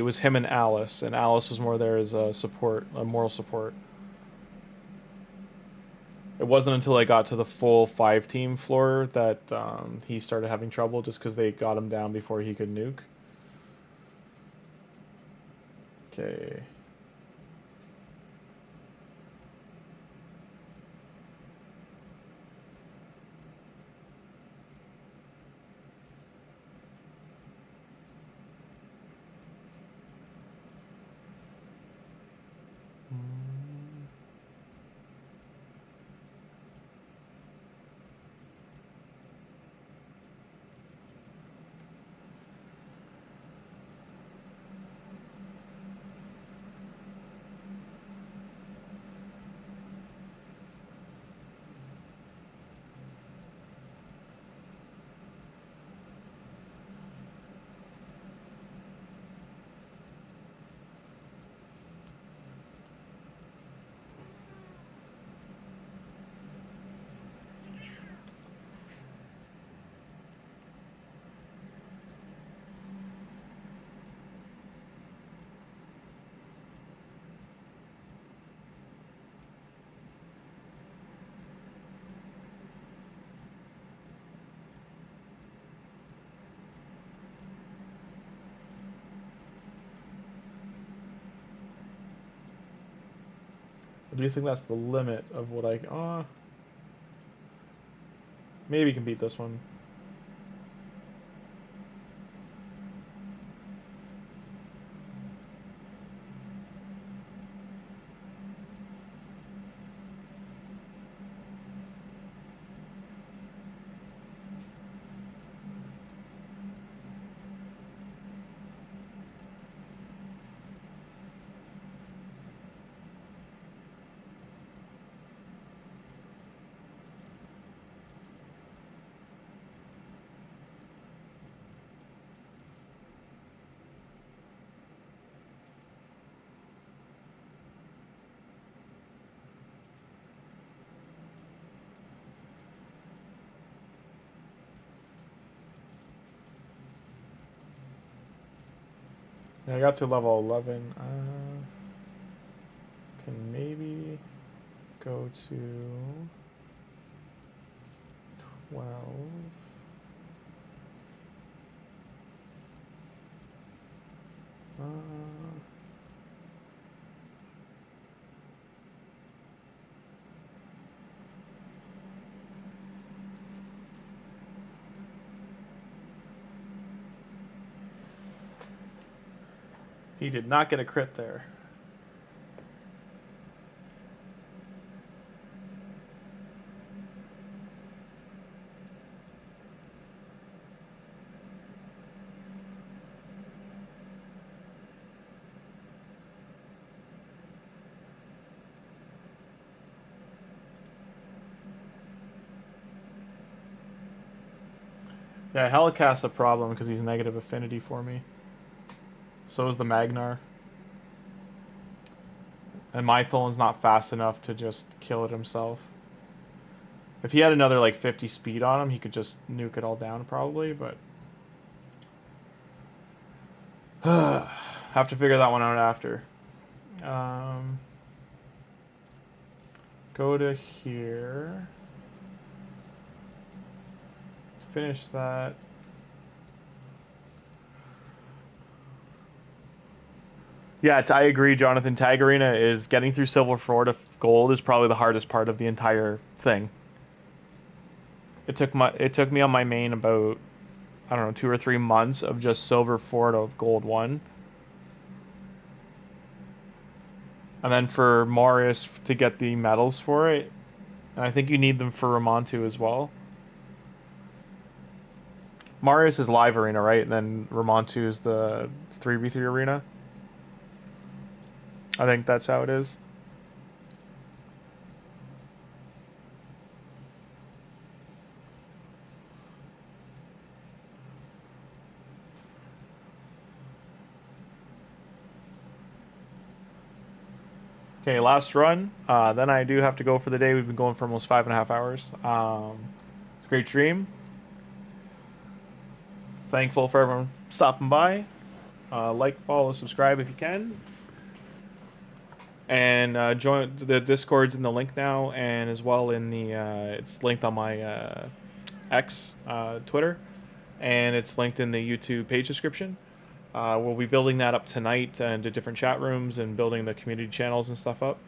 was him and Alice was more there as a support, a moral support. It wasn't until I got to the full 5-team floor that he started having trouble just because they got him down before he could nuke. Okay. Do you think that's the limit of what I... maybe can beat this one. Yeah, I got to level 11. Can maybe go to 12. He did not get a crit there. Yeah, Helicast's a problem because he's negative affinity for me. So is the Magnar. And my Tholin's not fast enough to just kill it himself. If he had another like 50 speed on him, he could just nuke it all down probably, but... have to figure that one out after. Go to here. Finish that. Yeah, I agree, Jonathan. Tag Arena is getting through Silver 4 to Gold is probably the hardest part of the entire thing. It took me on my main about, I don't know, 2 or 3 months of just Silver 4 to Gold 1. And then for Marius to get the medals for it. And I think you need them for Ramontu as well. Marius is live arena, right? And then Ramontu is the 3v3 arena. I think that's how it is. Okay, last run. Then I do have to go for the day. We've been going for almost 5.5 hours. It's a great stream. Thankful for everyone stopping by. Like, follow, subscribe if you can. And join the Discord's in the link now, and as well in the it's linked on my X Twitter, and it's linked in the YouTube page description. We'll be building that up tonight into different chat rooms and building the community channels and stuff up.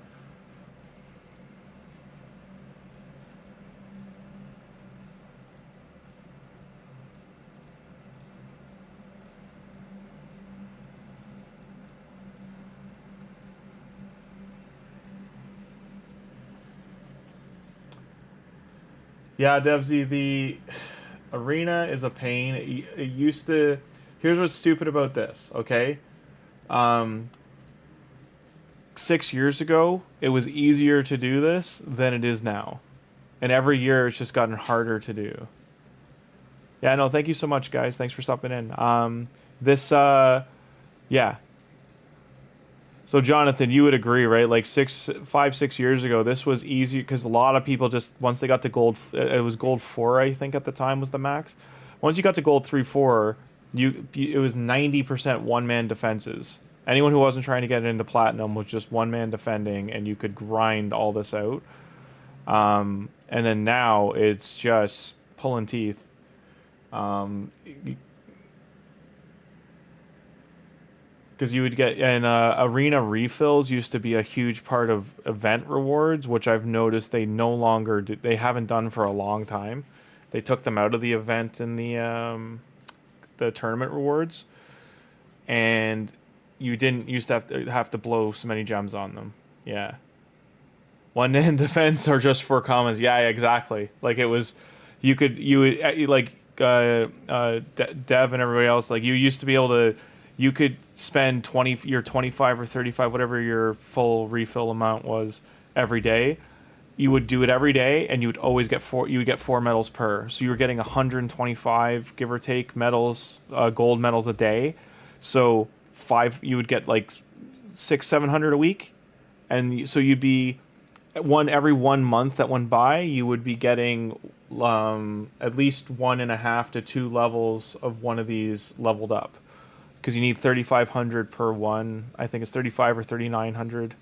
Yeah, Devsy, the arena is a pain. It used to... Here's what's stupid about this, okay? 6 years ago, it was easier to do this than it is now. And every year, it's just gotten harder to do. Yeah, no, thank you so much, guys. Thanks for stopping in. Yeah. So, Jonathan, you would agree, right? Like 5, 6 years ago, this was easy because a lot of people just, once they got to gold, it was gold 4, I think, at the time was the max. Once you got to gold 3, 4, it was 90% one-man defenses. Anyone who wasn't trying to get into platinum was just one-man defending, and you could grind all this out. And then now it's just pulling teeth. Because you would get, and arena refills used to be a huge part of event rewards, which I've noticed they no longer do, they haven't done for a long time. They took them out of the event and the tournament rewards, and you didn't used to have to blow so many gems on them. Yeah, one in defense or just 4 commons. Yeah, exactly. Like it was, you would like Dev and everybody else. Like you used to be able to. You could spend your 25 or 35, whatever your full refill amount was, every day. You would do it every day, and you would always get 4. You would get 4 medals per. So you were getting 125, give or take, medals, gold medals a day. So 5, you would get like 600-700 a week, and so you'd be every 1 month that went by, you would be getting at least 1.5 to 2 levels of one of these leveled up. Because you need 3,500 per one. I think it's 3,500 or 3,900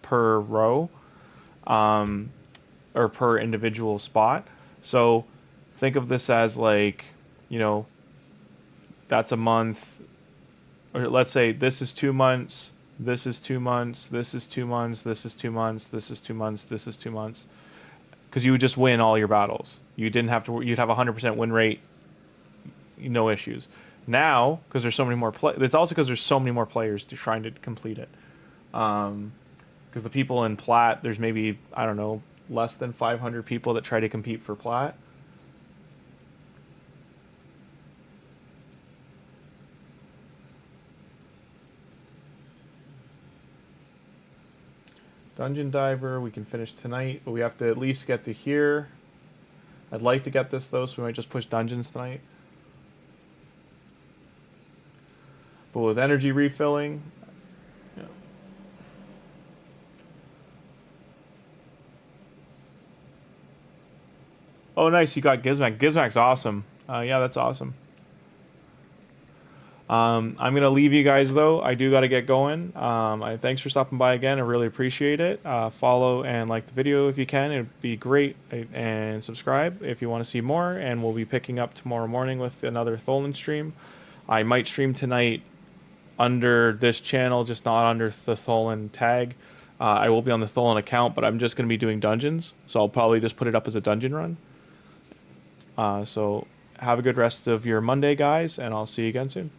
per row, or per individual spot. So think of this as like, that's a month. Or let's say this is 2 months, this is 2 months, this is 2 months, this is 2 months, this is 2 months, this is 2 months. Because you would just win all your battles. You didn't have to. You'd have a 100% win rate, no issues. Now, because there's so many more it's also because there's so many more players trying to complete it. Because the people in Plat, there's maybe, I don't know, less than 500 people that try to compete for Plat. Dungeon Diver, we can finish tonight, but we have to at least get to here. I'd like to get this, though, so we might just push dungeons tonight. But with energy refilling, yeah. Oh, nice, you got Gizmak. Gizmak's awesome. Yeah, that's awesome. I'm going to leave you guys, though. I do got to get going. Thanks for stopping by again. I really appreciate it. Follow and like the video if you can. It would be great. And subscribe if you want to see more. And we'll be picking up tomorrow morning with another THOLIN stream. I might stream tonight under this channel, just not under the THOLIN tag. I will be on the THOLIN account, but I'm just going to be doing dungeons. So I'll probably just put it up as a dungeon run. So have a good rest of your Monday, guys, and I'll see you again soon.